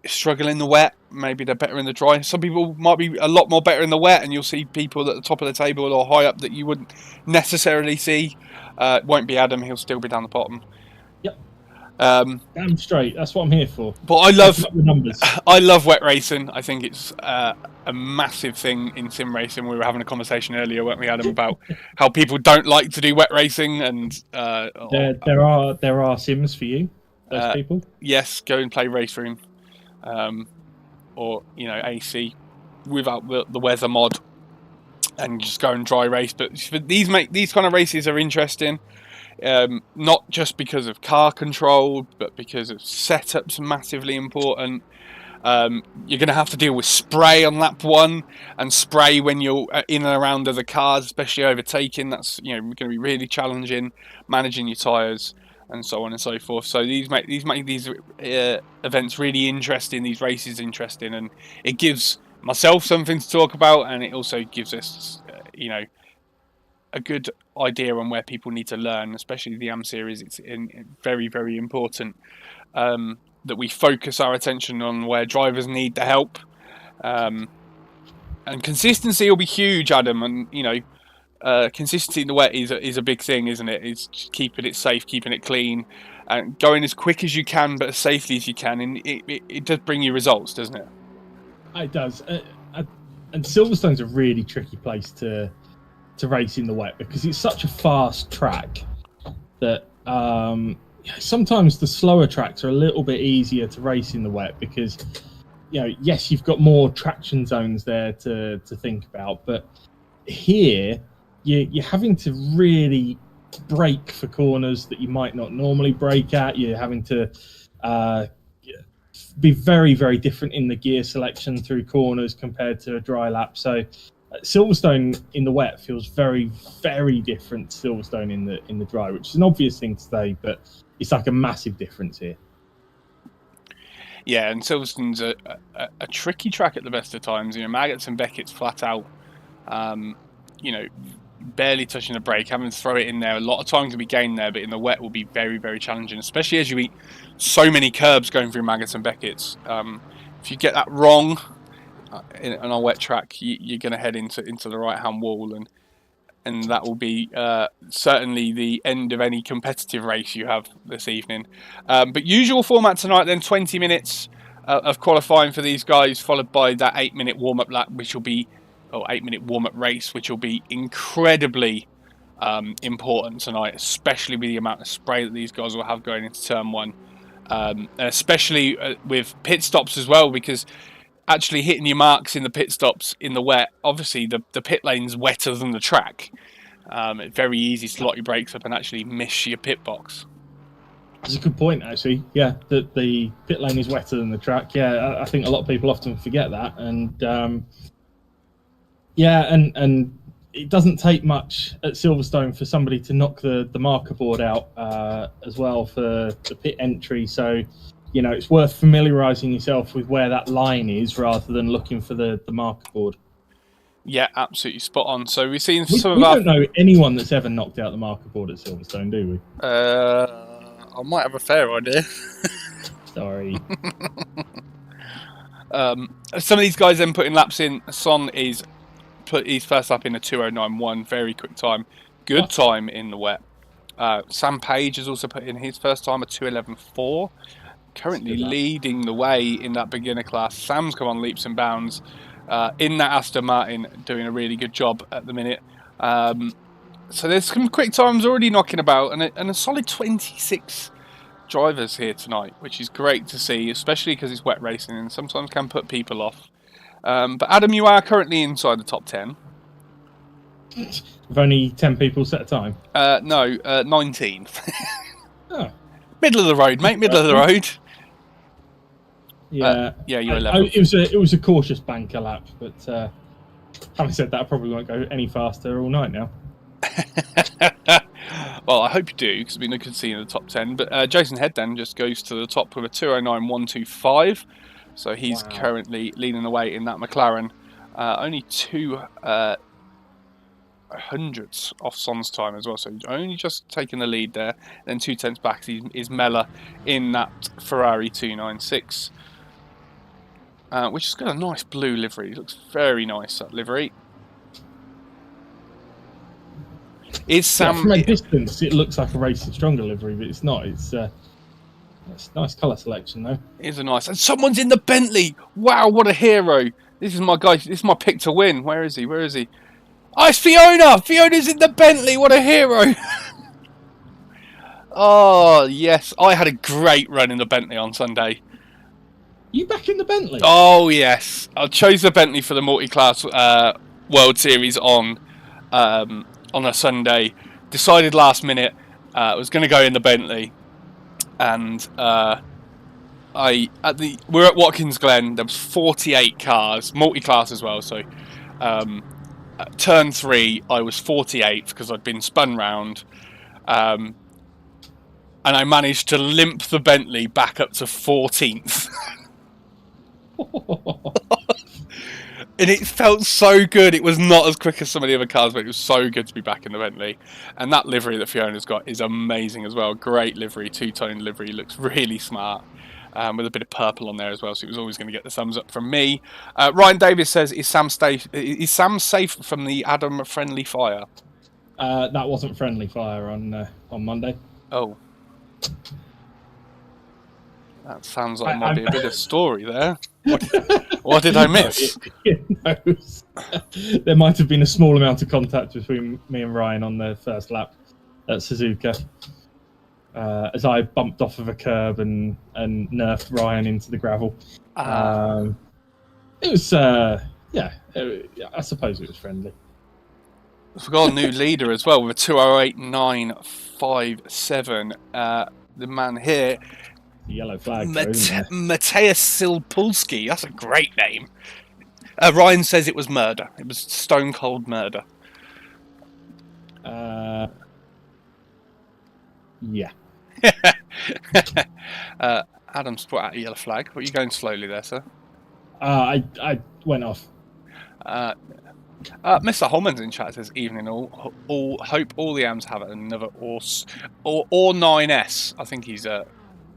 Speaker 3: struggling in the wet. Maybe they're better in the dry. Some people might be a lot more better in the wet, and you'll see people at the top of the table or high up that you wouldn't necessarily see. It won't be Adam. He'll still be down the bottom.
Speaker 1: Yep. Damn straight. That's what I'm here for.
Speaker 3: But I love wet racing. I think it's a massive thing in sim racing. We were having a conversation earlier, weren't we, Adam, about how people don't like to do wet racing, and
Speaker 1: there are sims for you. Those people. Yes,
Speaker 3: go and play Raceroom, or AC without the weather mod, and just go and dry race. But these kind of races are interesting. Not just because of car control, but because of setups massively important. You're going to have to deal with spray on lap 1 and spray when you're in and around other cars, especially overtaking. That's going to be really challenging, managing your tyres and so on and so forth. So these make these events really interesting, these races interesting, and it gives myself something to talk about, and it also gives us a good idea on where people need to learn, especially the AM series. It's very, very important that we focus our attention on where drivers need the help, and consistency will be huge, Adam. And consistency in the wet is a big thing, isn't it? It's just keeping it safe, keeping it clean, and going as quick as you can but as safely as you can, and it does bring you results, doesn't it?
Speaker 1: It does. And Silverstone's a really tricky place to race in the wet because it's such a fast track that sometimes the slower tracks are a little bit easier to race in the wet because yes, you've got more traction zones there to think about, but here you're having to really brake for corners that you might not normally brake at. You're having to be very, very different in the gear selection through corners compared to a dry lap. So Silverstone in the wet feels very, very different to Silverstone in the dry, which is an obvious thing to say, but it's like a massive difference here.
Speaker 3: Yeah, and Silverstone's a tricky track at the best of times. Maggots and Beckett's flat out, barely touching the brake, having to throw it in there. A lot of time can be gained there, but in the wet will be very, very challenging, especially as you eat so many curbs going through Maggots and Beckett's. If you get that wrong on a wet track, you're going to head into the right-hand wall, and that will be certainly the end of any competitive race you have this evening. But usual format tonight, then 20 minutes of qualifying for these guys, followed by that 8-minute warm-up lap, which will be, 8-minute warm-up race, which will be incredibly important tonight, especially with the amount of spray that these guys will have going into turn one, especially with pit stops as well, because actually hitting your marks in the pit stops in the wet, obviously the pit lane's wetter than the track. It's very easy to lock your brakes up and actually miss your pit box.
Speaker 1: That's a good point, actually. Yeah, the pit lane is wetter than the track. Yeah, I think a lot of people often forget that. And and it doesn't take much at Silverstone for somebody to knock the marker board out as well for the pit entry. So, it's worth familiarising yourself with where that line is rather than looking for the marker board.
Speaker 3: Yeah, absolutely spot on. So we've seen
Speaker 1: We don't know anyone that's ever knocked out the marker board at Silverstone, do we?
Speaker 3: I might have a fair idea.
Speaker 1: Sorry.
Speaker 3: Some of these guys then putting laps in. Son is put his first lap in a 2:09.1, very quick time. Good time in the wet. Sam Page has also put in his first time a 2:11.4. Currently leading the way in that beginner class. Sam's come on leaps and bounds in that Aston Martin, doing a really good job at the minute. So there's some quick times already knocking about, and a solid 26 drivers here tonight, which is great to see, especially because it's wet racing and sometimes can put people off. But Adam, you are currently inside the top 10.
Speaker 1: With only 10 people set a time?
Speaker 3: No, 19.
Speaker 1: Oh.
Speaker 3: Middle of the road, mate, middle of the road.
Speaker 1: Yeah,
Speaker 3: you're 11.
Speaker 1: It was a cautious banker lap, but having said that, I probably won't go any faster all night now.
Speaker 3: Well, I hope you do, because we could see in the top 10. But Jason Head then just goes to the top with a 2:09.125, so he's currently leading the way in that McLaren. Only 2 hundredths off Son's time as well, so only just taking the lead there. Then 2/10 back is Mella in that Ferrari 296. Which has got a nice blue livery. It looks very nice, that livery.
Speaker 1: From a distance, it looks like a Racing Stronger livery, but it's not. It's a nice colour selection, though.
Speaker 3: It is a nice. And someone's in the Bentley! Wow, what a hero! This is my guy. This is my pick to win. Where is he? Oh, it's Fiona! Fiona's in the Bentley! What a hero! Oh, yes. I had a great run in the Bentley on Sunday.
Speaker 1: You back in the Bentley?
Speaker 3: Oh, yes. I chose the Bentley for the multi-class World Series on a Sunday. Decided last minute I was going to go in the Bentley. And we're at Watkins Glen. There was 48 cars, multi-class as well. So turn 3, I was 48th because I'd been spun round. And I managed to limp the Bentley back up to 14th. And it felt so good. It was not as quick as some of the other cars, but it was so good to be back in the Bentley. And that livery that Fiona's got is amazing as well. Great livery, two-tone livery. Looks really smart, with a bit of purple on there as well. So he was always going to get the thumbs up from me. Ryan Davis says, "Is Sam safe from the Adam friendly fire?"
Speaker 1: That wasn't friendly fire on Monday.
Speaker 3: Oh. That sounds like might be a bit of story there. What did I miss?
Speaker 1: There might have been a small amount of contact between me and Ryan on the first lap at Suzuka, as I bumped off of a curb and nerfed Ryan into the gravel. It was, I suppose it was friendly.
Speaker 3: We've got a new leader as well with a 2:08.957. The man here,
Speaker 1: The yellow flag.
Speaker 3: Mateusz Silpulski. That's a great name. Ryan says it was murder. It was stone cold murder.
Speaker 1: Yeah.
Speaker 3: Adam's put out a yellow flag. What are you going slowly there, sir?
Speaker 1: I went off.
Speaker 3: Mr. Holman's in chat says, evening all. Hope all the AMs have another or 9S. I think he's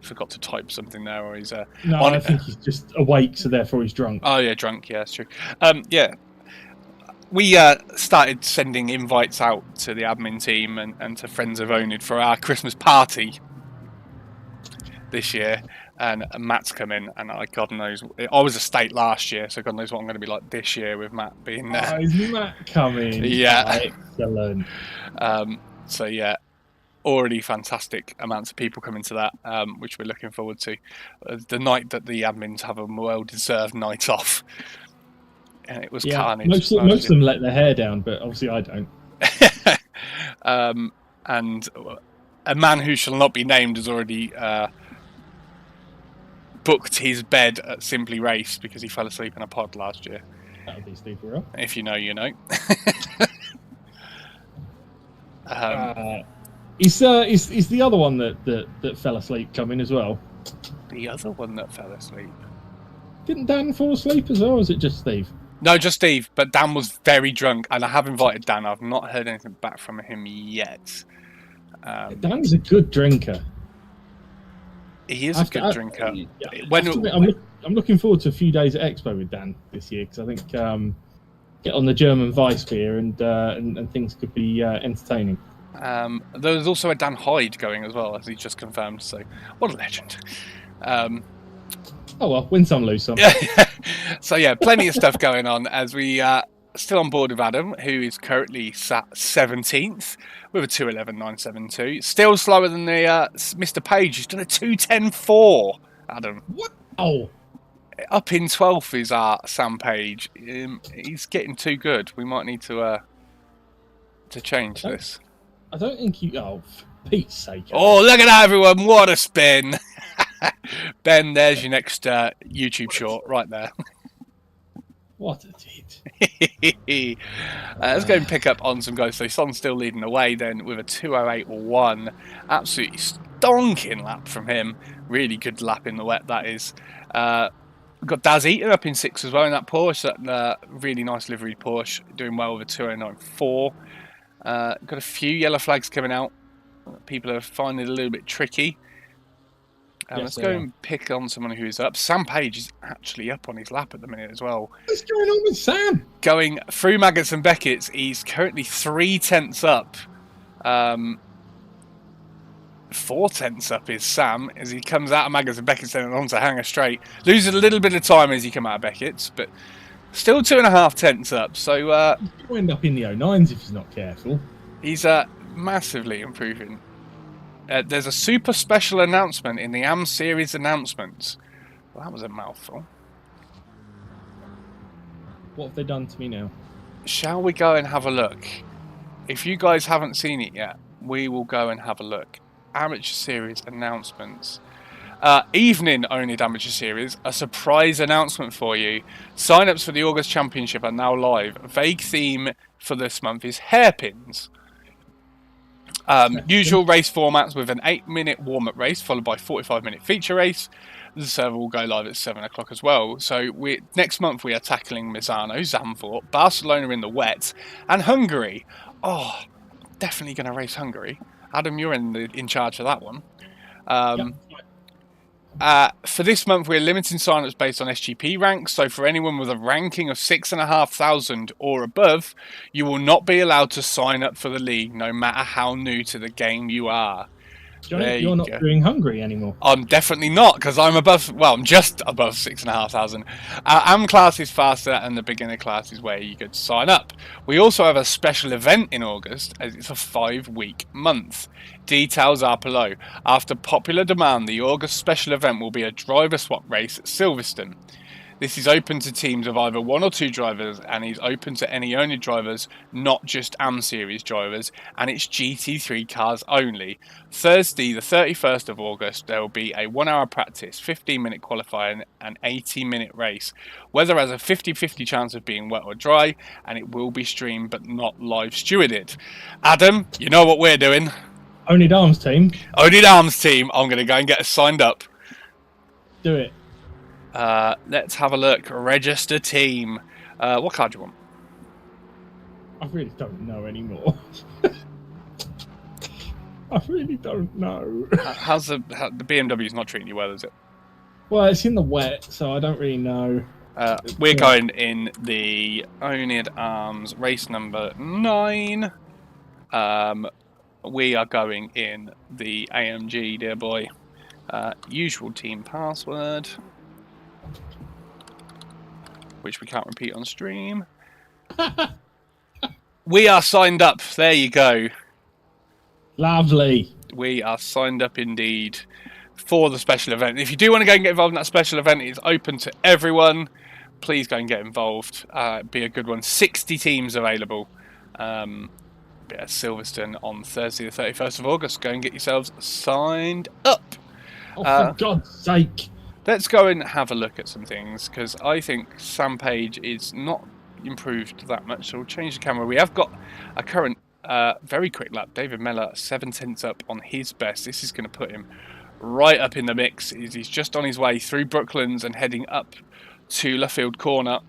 Speaker 3: forgot to type something there, or he's
Speaker 1: No, I think he's just awake, so therefore he's drunk.
Speaker 3: Oh yeah, drunk. Yeah, that's true. Yeah, we started sending invites out to the admin team and to friends of oNiD for our Christmas party this year. And Matt's come in, and God knows, I was a state last year, so God knows what I'm going to be like this year with Matt being there.
Speaker 1: Oh, is Matt coming?
Speaker 3: Yeah.
Speaker 1: Excellent.
Speaker 3: So yeah, already fantastic amounts of people coming to that, which we're looking forward to. The night that the admins have a well-deserved night off. And it was carnage.
Speaker 1: Most of them let their hair down, but obviously I don't.
Speaker 3: And a man who shall not be named has already booked his bed at Simply Race because he fell asleep in a pod last year.
Speaker 1: That would be Steve Burrell.
Speaker 3: If you know, you know.
Speaker 1: Is the other one that fell asleep coming as well?
Speaker 3: The other one that fell asleep?
Speaker 1: Didn't Dan fall asleep as well, or was it just Steve?
Speaker 3: No, just Steve, but Dan was very drunk, and I have invited Dan. I've not heard anything back from him yet.
Speaker 1: Dan's a good drinker.
Speaker 3: He is a good drinker.
Speaker 1: I'm looking forward to a few days at Expo with Dan this year, because I think get on the German Weiss beer and things could be entertaining.
Speaker 3: There was also a Dan Hyde going as well, as he just confirmed. So, what a legend!
Speaker 1: Oh well, win some, lose some.
Speaker 3: So yeah, plenty of stuff going on as we still on board with Adam, who is currently sat 17th with a 2:11.972. Still slower than the Mr. Page. He's done a 2:10.4. Adam.
Speaker 1: What? Oh.
Speaker 3: Up in 12th is our Sam Page. He's getting too good. We might need to change this.
Speaker 1: I don't think you. Oh, for Pete's sake!
Speaker 3: Oh, look at that, everyone! What a spin! Ben, there's your next YouTube short right there.
Speaker 1: What a tit.
Speaker 3: Let's go and pick up on some guys. So Son's still leading the way then with a 2:08.1. Absolutely stonking lap from him. Really good lap in the wet, that is. We've got Daz Eaton up in 6th as well in that Porsche. That really nice liveried Porsche. Doing well with a 2:09.4. Got a few yellow flags coming out. People are finding it a little bit tricky. Let's go and pick on someone who is up. Sam Page is actually up on his lap at the minute as well.
Speaker 1: What's going on with Sam?
Speaker 3: Going through Maggots and Beckett's, he's currently 3/10 up. 4/10 up is Sam as he comes out of Maggots and Beckett's and on to Hanger Straight. Loses a little bit of time as he come out of Beckett's, but still 2.5 up. So
Speaker 1: he'll end up in the 09s if he's not careful.
Speaker 3: He's massively improving. There's a super special announcement in the AM Series announcements. Well, that was a mouthful.
Speaker 1: What have they done to me now?
Speaker 3: Shall we go and have a look? If you guys haven't seen it yet, we will go and have a look. Amateur Series announcements. Evening oNiD Amateur Series, a surprise announcement for you. Sign-ups for the August Championship are now live. Vague theme for this month is hairpins. Usual race formats with an 8-minute warm-up race followed by 45-minute feature race. The server will go live at 7 o'clock as well. So next month we are tackling Misano, Zandvoort, Barcelona in the wet, and Hungary. Oh, definitely going to race Hungary. Adam, you're in charge of that one. For this month, we're limiting signups based on SGP ranks. So for anyone with a ranking of 6,500 or above, you will not be allowed to sign up for the league, no matter how new to the game you are.
Speaker 1: You're not doing Hungary anymore.
Speaker 3: I'm definitely not, because I'm above. Well, I'm just above 6,500. Our AM class is faster, and the beginner class is where you could sign up. We also have a special event in August, as it's a 5-week month. Details are below. After popular demand, the August special event will be a driver swap race at Silverstone. This is open to teams of either 1 or 2 drivers and is open to any oNiD drivers, not just AM Series drivers, and it's GT3 cars only. Thursday, the 31st of August, there will be a 1-hour practice, 15-minute qualifying, and 80-minute race. Weather has a 50-50 chance of being wet or dry, and it will be streamed but not live stewarded. Adam, you know what we're doing.
Speaker 1: oNiD Arms team.
Speaker 3: oNiD Arms team, I'm going to go and get us signed up.
Speaker 1: Do it.
Speaker 3: Let's have a look. Register team. What car do you want?
Speaker 1: I really don't know anymore. I really don't know.
Speaker 3: How's the BMW's not treating you well, is it?
Speaker 1: Well, it's in the wet, so I don't really know.
Speaker 3: We're going in the oNiD Arms race number 9. We are going in the AMG, dear boy. Usual team password, which we can't repeat on stream. We are signed up. There you go.
Speaker 1: Lovely.
Speaker 3: We are signed up indeed for the special event. If you do want to go and get involved in that special event, it's open to everyone. Please go and get involved. Be a good one. 60 teams available. At Silverstone on Thursday the 31st of August. Go and get yourselves signed up.
Speaker 1: Oh, for God's sake.
Speaker 3: Let's go and have a look at some things, because I think Sam Page is not improved that much. So we'll change the camera. We have got a current very quick lap. David Mellor 7/10 up on his best. This is going to put him right up in the mix. He's just on his way through Brooklands and heading up to Luffield Corner.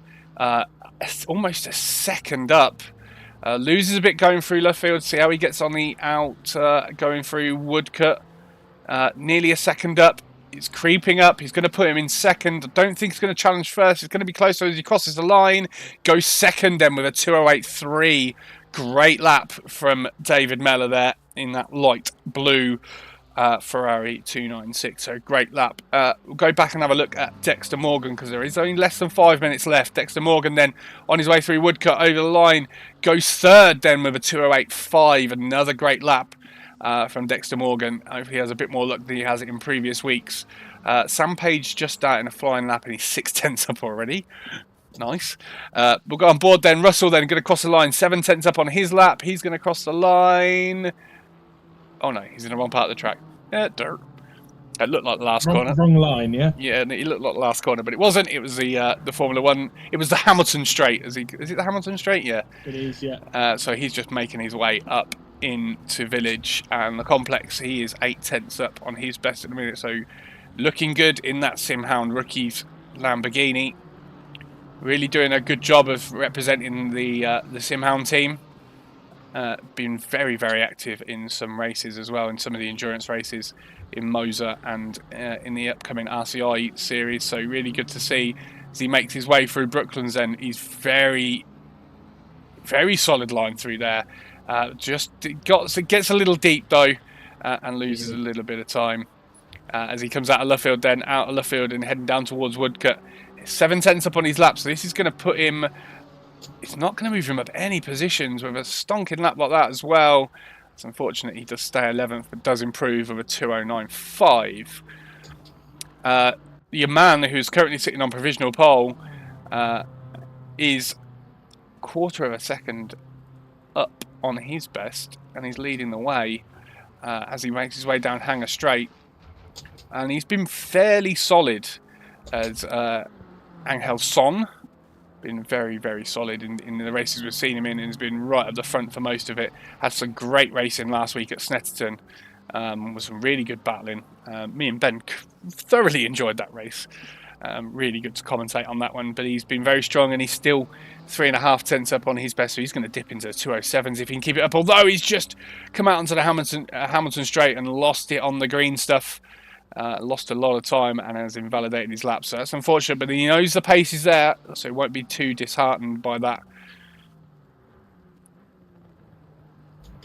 Speaker 3: Almost a second up. Loses a bit going through Luffield. See how he gets on the out, going through Woodcut. Nearly a second up. He's creeping up. He's going to put him in second. I don't think he's going to challenge first. He's going to be close as he crosses the line. Goes second then with a 2:08.3. Great lap from David Mellor there in that light blue Ferrari 296. So great lap. We'll go back and have a look at Dexter Morgan, because there is only less than 5 minutes left. Dexter Morgan then on his way through Woodcut over the line. Goes third then with a 2:08.5. Another great lap from Dexter Morgan. Hopefully he has a bit more luck than he has in previous weeks. Sam Page just out in a flying lap and he's 6/10 up already. Nice. We'll go on board then. Russell then going to cross the line. 7/10 up on his lap. He's going to cross the line. Oh no, he's in the wrong part of the track. Dirt. It looked like the last corner.
Speaker 1: Wrong line, yeah?
Speaker 3: Yeah, it looked like the last corner, but it wasn't. It was the Formula 1. It was the Hamilton Straight. Is it the Hamilton Straight? Yeah.
Speaker 1: It is, yeah.
Speaker 3: So he's just making his way up into Village and the complex. He is 8/10 up on his best at the minute. So looking good in that SimHound rookies Lamborghini. Really doing a good job of representing the SimHound team. Been very, very active in some races as well, in some of the endurance races in Moser and in the upcoming RCI series. So really good to see as he makes his way through Brooklands. Then he's very, very solid line through there. Gets a little deep though, and loses a little bit of time as he comes out of Luffield. Then out of Luffield and heading down towards Woodcut. 7/10 up on his lap, so this is going to put him. It's not going to move him up any positions with a stonking lap like that as well. It's unfortunate he does stay 11th, but does improve with a 2:09.5. Your man, who's currently sitting on provisional pole, is 1/4 of a second up on his best, and he's leading the way as he makes his way down Hanger Straight. And he's been fairly solid as Angel Son. Been very, very solid in the races we've seen him in, and has been right at the front for most of it. Had some great racing last week at Snetterton, with some really good battling. Me and Ben thoroughly enjoyed that race. Really good to commentate on that one, but he's been very strong, and he's still 3.5 up on his best, so he's going to dip into the 2:07s if he can keep it up, although he's just come out onto the Hamilton Straight and lost it on the green stuff. Lost a lot of time and has invalidated his lap, so that's unfortunate, but he knows the pace is there, so he won't be too disheartened by that.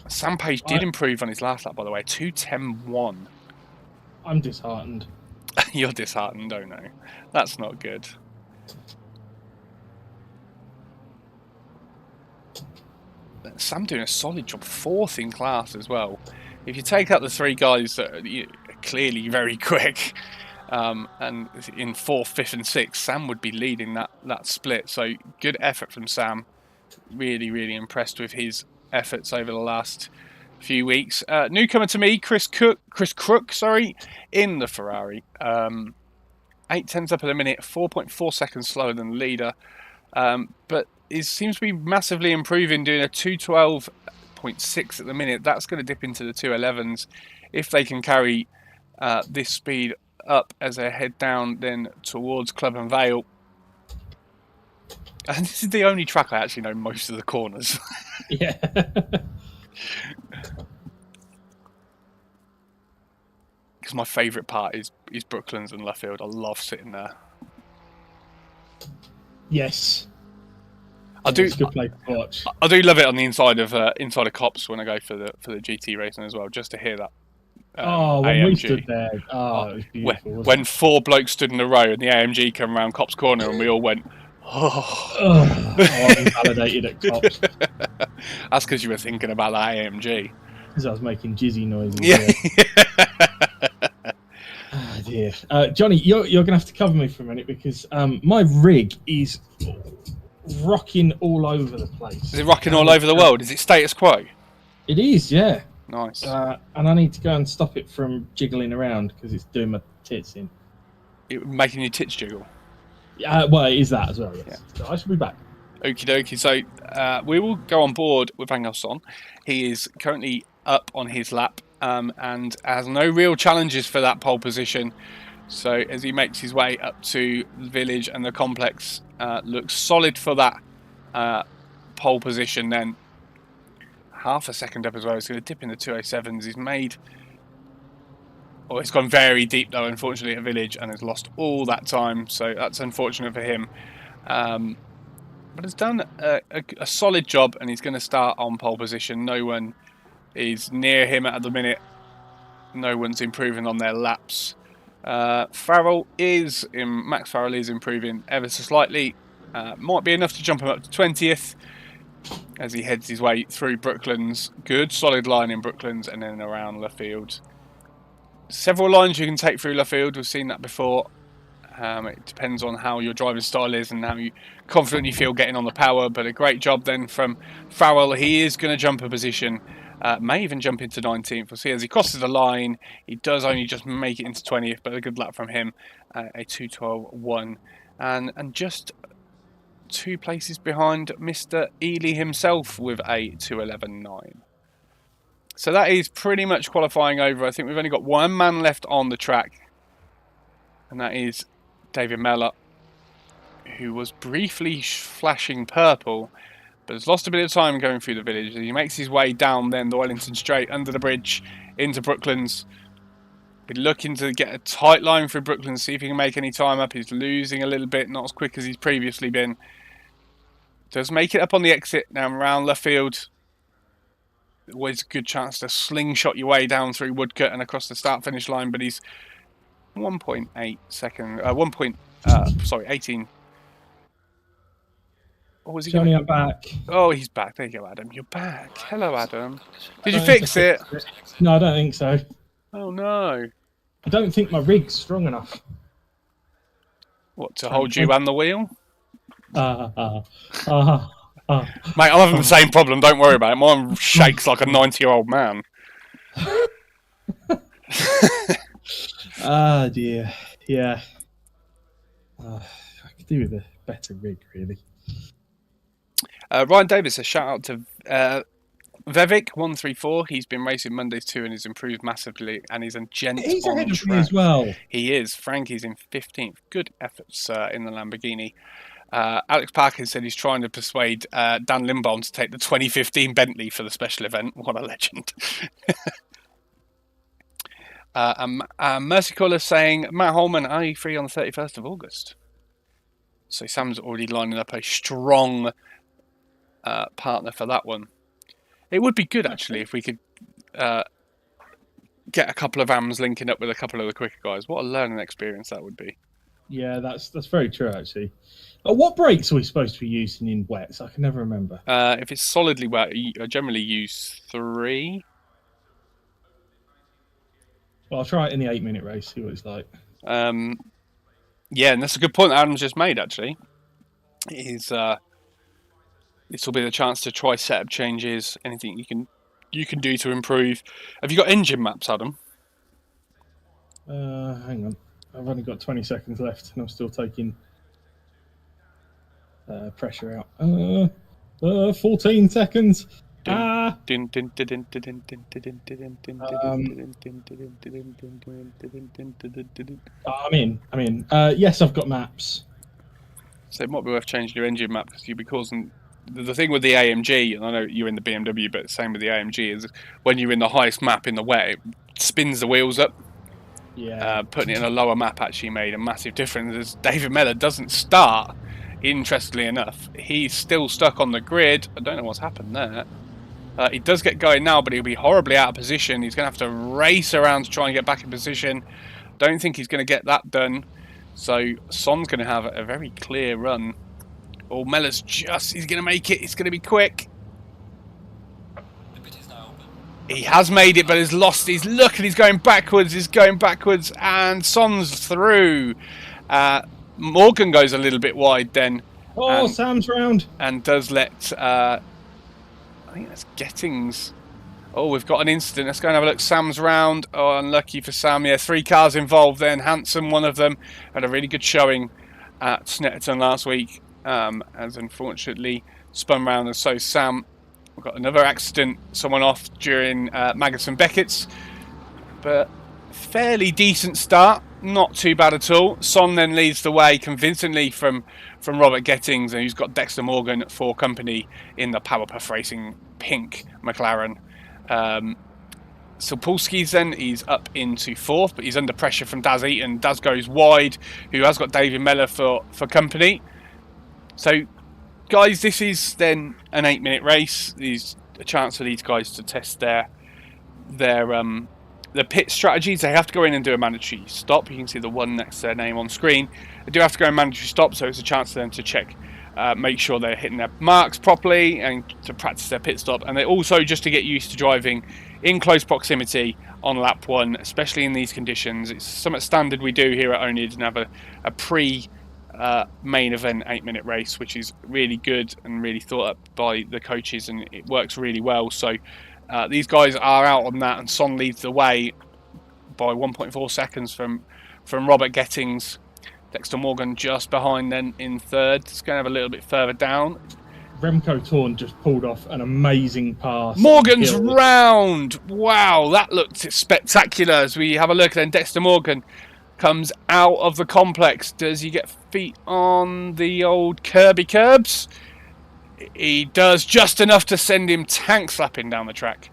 Speaker 3: Sam Page did improve on his last lap, by the way, 2:10.1.
Speaker 1: I'm disheartened.
Speaker 3: You're disheartened, don't know. That's not good. Sam doing a solid job, 4th in class as well. If you take out the 3 guys that are clearly very quick, and in 4th, 5th and 6th, Sam would be leading that split. So good effort from Sam. Really, really impressed with his efforts over the last few weeks. Newcomer to me, Chris Crook, in the Ferrari. 8/10 up at the minute, 4.4 seconds slower than the leader, but it seems to be massively improving, doing a 2:12.6 at the minute. That's going to dip into the 2:11s if they can carry this speed up as they head down then towards Cleven Vale. And this is the only track I actually know most of the corners.
Speaker 1: Yeah.
Speaker 3: Because my favourite part is Brooklands and Luffield. I love sitting there.
Speaker 1: Yes.
Speaker 3: I do.
Speaker 1: It's a good place to watch.
Speaker 3: I do love it on the inside of Cops when I go for the GT racing as well, just to hear that.
Speaker 1: When
Speaker 3: AMG.
Speaker 1: we stood there, it was beautiful.
Speaker 3: When 4 blokes stood in a row and the AMG came around Cops Corner and we all went,
Speaker 1: I'm validated at Cops.
Speaker 3: That's because you were thinking about that AMG.
Speaker 1: Because I was making jizzy noises.
Speaker 3: Yeah.
Speaker 1: Oh dear. Johnny, you're going to have to cover me for a minute because my rig is rocking all over the place.
Speaker 3: Is it rocking all over the world? Is it status quo?
Speaker 1: It is, yeah.
Speaker 3: Nice.
Speaker 1: And I need to go and stop it from jiggling around because it's doing my tits in.
Speaker 3: Making your tits jiggle?
Speaker 1: Well, it is that as well, yes.
Speaker 3: Yeah.
Speaker 1: So I should be back.
Speaker 3: Okie dokie. So we will go on board with Angelsson. He is currently up on his lap and has no real challenges for that pole position. So as he makes his way up to the village and the complex, looks solid for that pole position then. Half a second up as well. He's going to dip in the 207s. He's made... Oh, he's gone very deep though, unfortunately, at village and has lost all that time. So that's unfortunate for him. But has done a solid job and he's going to start on pole position. No one is near him at the minute. No one's improving on their laps. Max Farrell is improving ever so slightly. Might be enough to jump him up to 20th as he heads his way through Brooklands. Good solid line in Brooklands and then around Luffield. Several lines you can take through Luffield. We've seen that before. It depends on how your driving style is and how confident you feel getting on the power. But a great job then from Farrell. He is going to jump a position. May even jump into 19th. We'll see as he crosses the line. He does only just make it into 20th, but a good lap from him. A 2:12.1. And just 2 places behind Mr. Ely himself with a 2:11.9. So that is pretty much qualifying over. I think we've only got 1 man left on the track. And that is David Mellor, who was briefly flashing purple, but has lost a bit of time going through the village. He makes his way down then the Wellington Straight under the bridge into Brooklands. Been looking to get a tight line through Brooklands, see if he can make any time up. He's losing a little bit, not as quick as he's previously been. Does make it up on the exit now around Luffield. Always a good chance to slingshot your way down through Woodcote and across the start-finish line, but he's 1.8 second, 18. What was he?
Speaker 1: Johnny, I'm back.
Speaker 3: Oh, he's back. There you go, Adam. You're back. Hello, Adam. Did you fix it?
Speaker 1: No, I don't think so.
Speaker 3: Oh no.
Speaker 1: I don't think my rig's strong enough.
Speaker 3: What, to hold you and the wheel?
Speaker 1: Mate,
Speaker 3: I'm having the same problem. Don't worry about it. Mine shakes like a 90-year-old man.
Speaker 1: Ah, dear. Yeah. I could do with a better rig, really.
Speaker 3: Ryan Davis, a shout out to Vevik134. He's been racing Mondays too and he's improved massively and he's a gent
Speaker 1: He's
Speaker 3: on
Speaker 1: ahead of
Speaker 3: track.
Speaker 1: me as well.
Speaker 3: He is. Frankie's in 15th. Good efforts in the Lamborghini. Alex Parker said he's trying to persuade Dan Lindbaum to take the 2015 Bentley for the special event. What a legend. Mercy Caller saying, Matt Holman, are you free on the 31st of August? So Sam's already lining up a strong partner for that one. It would be good, actually, if we could get a couple of AMs linking up with a couple of the quicker guys. What a learning experience that would be.
Speaker 1: Yeah, that's very true, actually. What brakes are we supposed to be using in wets? I can never remember.
Speaker 3: If it's solidly wet, I generally use 3.
Speaker 1: Well, I'll try it in the 8-minute race, see what it's like.
Speaker 3: Yeah, and that's a good point that Adam's just made, actually. This will be the chance to try setup changes, anything you can do to improve. Have you got engine maps, Adam?
Speaker 1: Hang on. I've only got 20 seconds left, and I'm still taking pressure out. 14 seconds. I'm in. Yes, I've got maps.
Speaker 3: So it might be worth changing your engine map because you'll be causing. The thing with the AMG, and I know you're in the BMW, but the same with the AMG, is when you're in the highest map in the wet, it spins the wheels up.
Speaker 1: Yeah.
Speaker 3: Putting it in a lower map actually made a massive difference. As David Mellor doesn't start, interestingly enough, he's still stuck on the grid. I don't know what's happened there. He does get going now, but he'll be horribly out of position. He's going to have to race around to try and get back in position. Don't think he's going to get that done. So Son's going to have a very clear run. Oh, Mellor's he's going to make it. It's going to be quick. He has made it, but has lost his look, and he's going backwards. And Son's through. Morgan goes a little bit wide then.
Speaker 1: Oh, Sam's round.
Speaker 3: And does let... I think that's Gettings. Oh, we've got an incident. Let's go and have a look. Sam's round. Oh, unlucky for Sam. Yeah, 3 cars involved then. Hanson, one of them, had a really good showing at Snetterton last week. As unfortunately spun round, and so Sam. We've got another accident. Someone off during Magnussen Beckett's. But fairly decent start. Not too bad at all. Son then leads the way convincingly from Robert Gettings, and who's got Dexter Morgan for company in the Powerpuff Racing pink McLaren. Sapolsky's then, he's up into 4th, but he's under pressure from Daz Eaton. Daz goes wide, who has got David Mellor for company. So, guys, this is then an 8-minute race. There's a chance for these guys to test their pit strategies. They have to go in and do a mandatory stop. You can see the one next to their name on screen. They do have to go in mandatory stop, so it's a chance for them to check, make sure they're hitting their marks properly and to practice their pit stop. And they also just to get used to driving in close proximity on lap 1, especially in these conditions. It's somewhat standard we do here at oNiD and have a main event 8-minute race, which is really good and really thought up by the coaches, and it works really well. So these guys are out on that, and Son leads the way by 1.4 seconds from Robert Gettings. Dexter Morgan just behind then in 3rd. It's going to have a little bit further down.
Speaker 1: Remco Torn just pulled off an amazing pass.
Speaker 3: Morgan's round! Wow, that looked spectacular. As we have a look, then Dexter Morgan comes out of the complex. Does he get feet on the old Kirby curbs? He does, just enough to send him tank slapping down the track.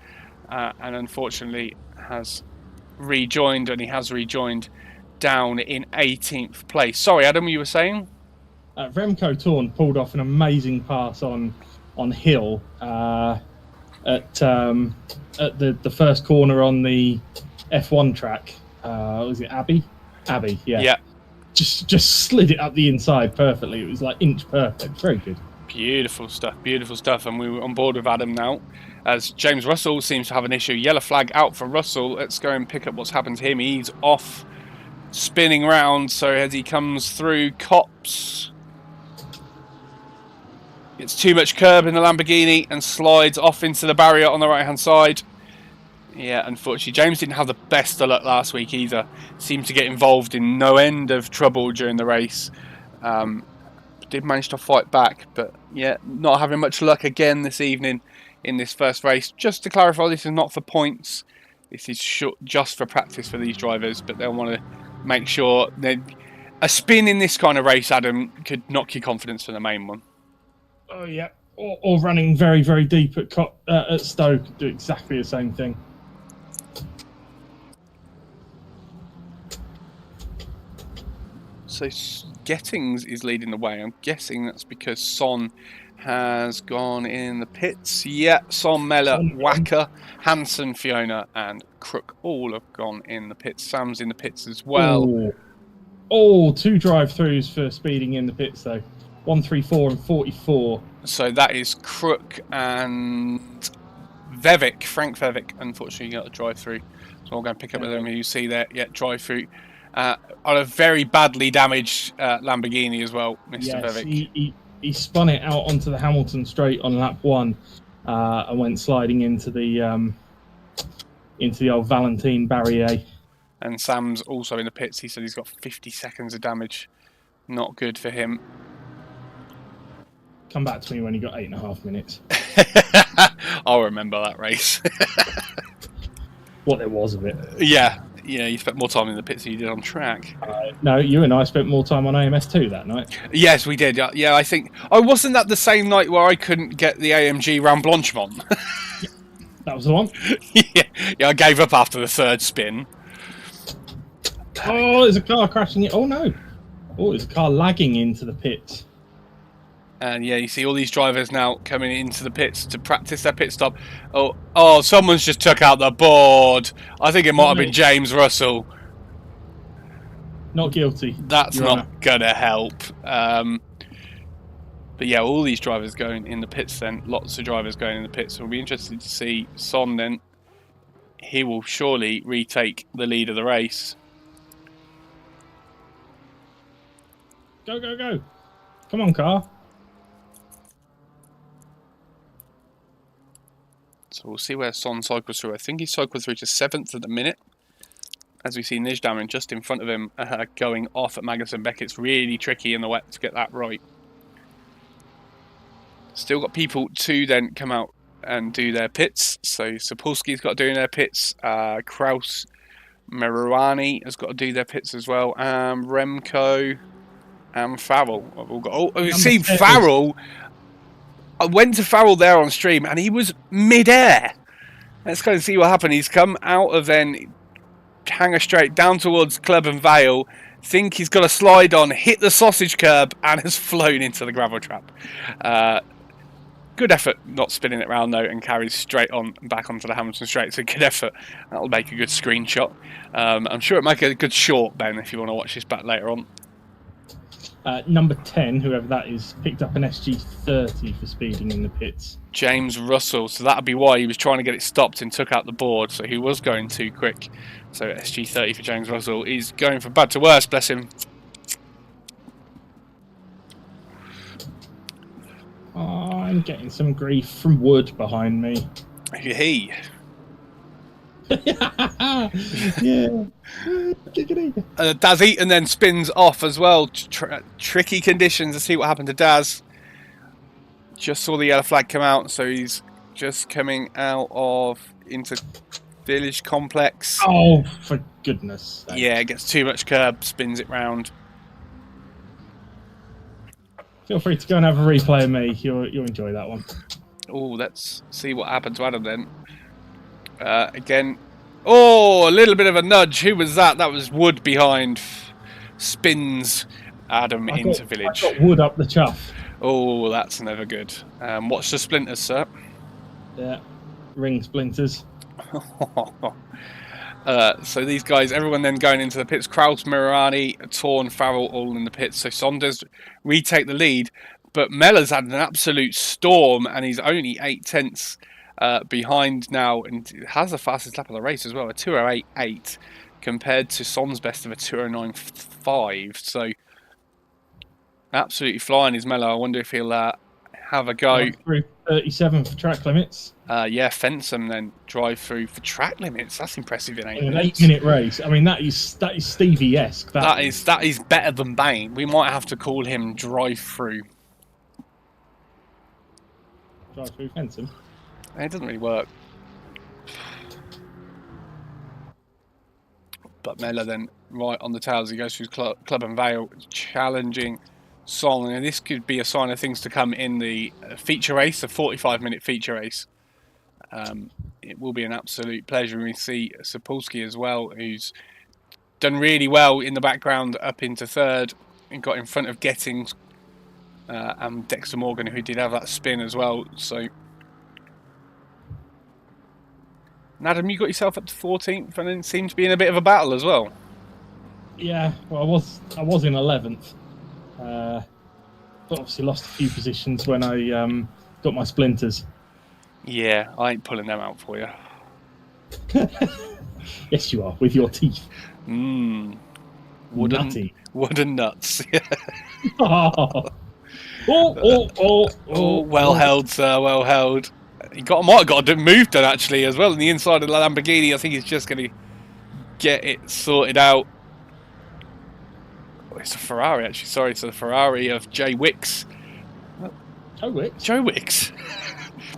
Speaker 3: And unfortunately has rejoined, and he has rejoined down in 18th place. Sorry, Adam, you were saying?
Speaker 1: Remco Torn pulled off an amazing pass on Hill at the first corner on the F1 track. Was it Abbey? Abbey, yeah.
Speaker 3: Yeah.
Speaker 1: Just slid it up the inside perfectly. It was like inch perfect. Very good.
Speaker 3: Beautiful stuff. And we were on board with Adam now, as James Russell seems to have an issue. Yellow flag out for Russell. Let's go and pick up what's happened to him. He's off, spinning round. So as he comes through Copse, it's too much curb in the Lamborghini and slides off into the barrier on the right hand side. Yeah, unfortunately, James didn't have the best of luck last week either. Seemed to get involved in no end of trouble during the race. Did manage to fight back, but yeah, not having much luck again this evening in this first race. Just to clarify, this is not for points. This is just for practice for these drivers, but they'll want to make sure that a spin in this kind of race, Adam, could knock your confidence for the main one.
Speaker 1: Oh yeah, or running very, very deep at Stoke, do exactly the same thing.
Speaker 3: So Gettings is leading the way. I'm guessing that's because Son has gone in the pits. Yeah, Son, Mellor, Wacker, Hanson, Fiona and Crook all have gone in the pits. Sam's in the pits as well.
Speaker 1: Oh, 2 drive-throughs for speeding in the pits though. 134 and 44. So
Speaker 3: that is Crook and Vevic. Frank Vevic, unfortunately, got a drive-through. So we'll go and pick up with them. You see there, yeah, drive-through. On a very badly damaged Lamborghini as well, Mr. Vevic.
Speaker 1: He spun it out onto the Hamilton straight on lap 1 and went sliding into the old Valentine barrier.
Speaker 3: And Sam's also in the pits. He said he's got 50 seconds of damage. Not good for him.
Speaker 1: Come back to me when you got 8.5 minutes.
Speaker 3: I'll remember that race.
Speaker 1: What there was of it.
Speaker 3: Yeah, you spent more time in the pits than you did on track.
Speaker 1: No, you and I spent more time on AMS2 that night.
Speaker 3: Yes, we did. Yeah, I think. Oh, wasn't that the same night where I couldn't get the AMG round Blanchemont?
Speaker 1: That was the one.
Speaker 3: yeah, I gave up after the third spin.
Speaker 1: Oh, there's a car crashing it. Oh no. Oh, there's a car lagging into the pits.
Speaker 3: And yeah, you see all these drivers now coming into the pits to practice their pit stop. Oh, someone's just took out the board. I think it might have been James Russell.
Speaker 1: Not guilty.
Speaker 3: That's not going to help. But yeah, all these drivers going in the pits then. Lots of drivers going in the pits. So we'll be interested to see Son then. He will surely retake the lead of the race.
Speaker 1: Go, go, go. Come on, car.
Speaker 3: So we'll see where Son cycles through. I think he cycled through to 7th at the minute. As we see Nijdamen just in front of him going off at Magnussen Beckett's really tricky in the wet to get that right. Still got people to then come out and do their pits. So Sapolsky's got to do their pits. Kraus, Meruani has got to do their pits as well. Remco and Farrell. We've seen Farrell. I went to Farrell there on stream and he was mid-air. Let's go and see what happened. He's come out of then hanger straight down towards Club and Vale. Think he's got a slide on, hit the sausage curb and has flown into the gravel trap. Good effort not spinning it round though and carries straight on back onto the Hamilton straight. So good effort. That'll make a good screenshot. I'm sure it'll make a good short, Ben, if you want to watch this back later on.
Speaker 1: Number 10, whoever that is, picked up an SG30 for speeding in the pits.
Speaker 3: James Russell, so that'll be why he was trying to get it stopped and took out the board, so he was going too quick. So SG30 for James Russell. He's going from bad to worse, bless him.
Speaker 1: Oh, I'm getting some grief from Wood behind me.
Speaker 3: Hey.
Speaker 1: Yeah.
Speaker 3: Daz Eaton then spins off as well. Tricky conditions to see what happened to Daz. Just saw the yellow flag come out, so he's just coming out of into Village Complex.
Speaker 1: Oh, for goodness sake.
Speaker 3: Yeah, it gets too much curb, spins it round.
Speaker 1: Feel free to go and have a replay of me. You'll enjoy that one.
Speaker 3: Oh, let's see what happened to Adam then. Again, oh, a little bit of a nudge. Who was that? That was Wood behind. Spins Adam into Village.
Speaker 1: I got Wood up the chuff.
Speaker 3: Oh, that's never good. Watch the splinters, sir.
Speaker 1: Yeah, ring splinters.
Speaker 3: So these guys, everyone then going into the pits. Kraus, Mirani, Torn, Farrell, all in the pits. So Saunders retake the lead, but Mellor's had an absolute storm, and he's only 8 tenths behind now, and has the fastest lap of the race as well, a 2:08.8 compared to Son's best of a 2:09.5. So absolutely flying is Mellor. I wonder if he'll have a go.
Speaker 1: Through 37 for track limits.
Speaker 3: Yeah, fence and then drive through for track limits. That's impressive in 8
Speaker 1: an
Speaker 3: minutes.
Speaker 1: 8-minute race. I mean, that is Stevie-esque.
Speaker 3: That is better than Bane. We might have to call him drive through.
Speaker 1: Drive through fencing.
Speaker 3: It doesn't really work. But Mellor then right on the tails. He goes through Club and Vale, challenging Son. And this could be a sign of things to come in the feature race, a 45-minute feature race. It will be an absolute pleasure. And we see Sapolsky as well, who's done really well in the background up into third and got in front of Gettings and Dexter Morgan, who did have that spin as well. So, Adam, you got yourself up to 14th and then seemed to be in a bit of a battle as well.
Speaker 1: Yeah, well, I was in 11th. But obviously lost a few positions when I got my splinters.
Speaker 3: Yeah, I ain't pulling them out for you.
Speaker 1: Yes, you are, with your teeth.
Speaker 3: Wooden nuts. Well held, sir. Well held. He might have got a move done actually as well in the inside of the Lamborghini. I think he's just going to get it sorted out. Oh, it's a Ferrari actually. Sorry, it's a Ferrari of Jay Wicks.
Speaker 1: Joe Wicks.
Speaker 3: Joe Wicks.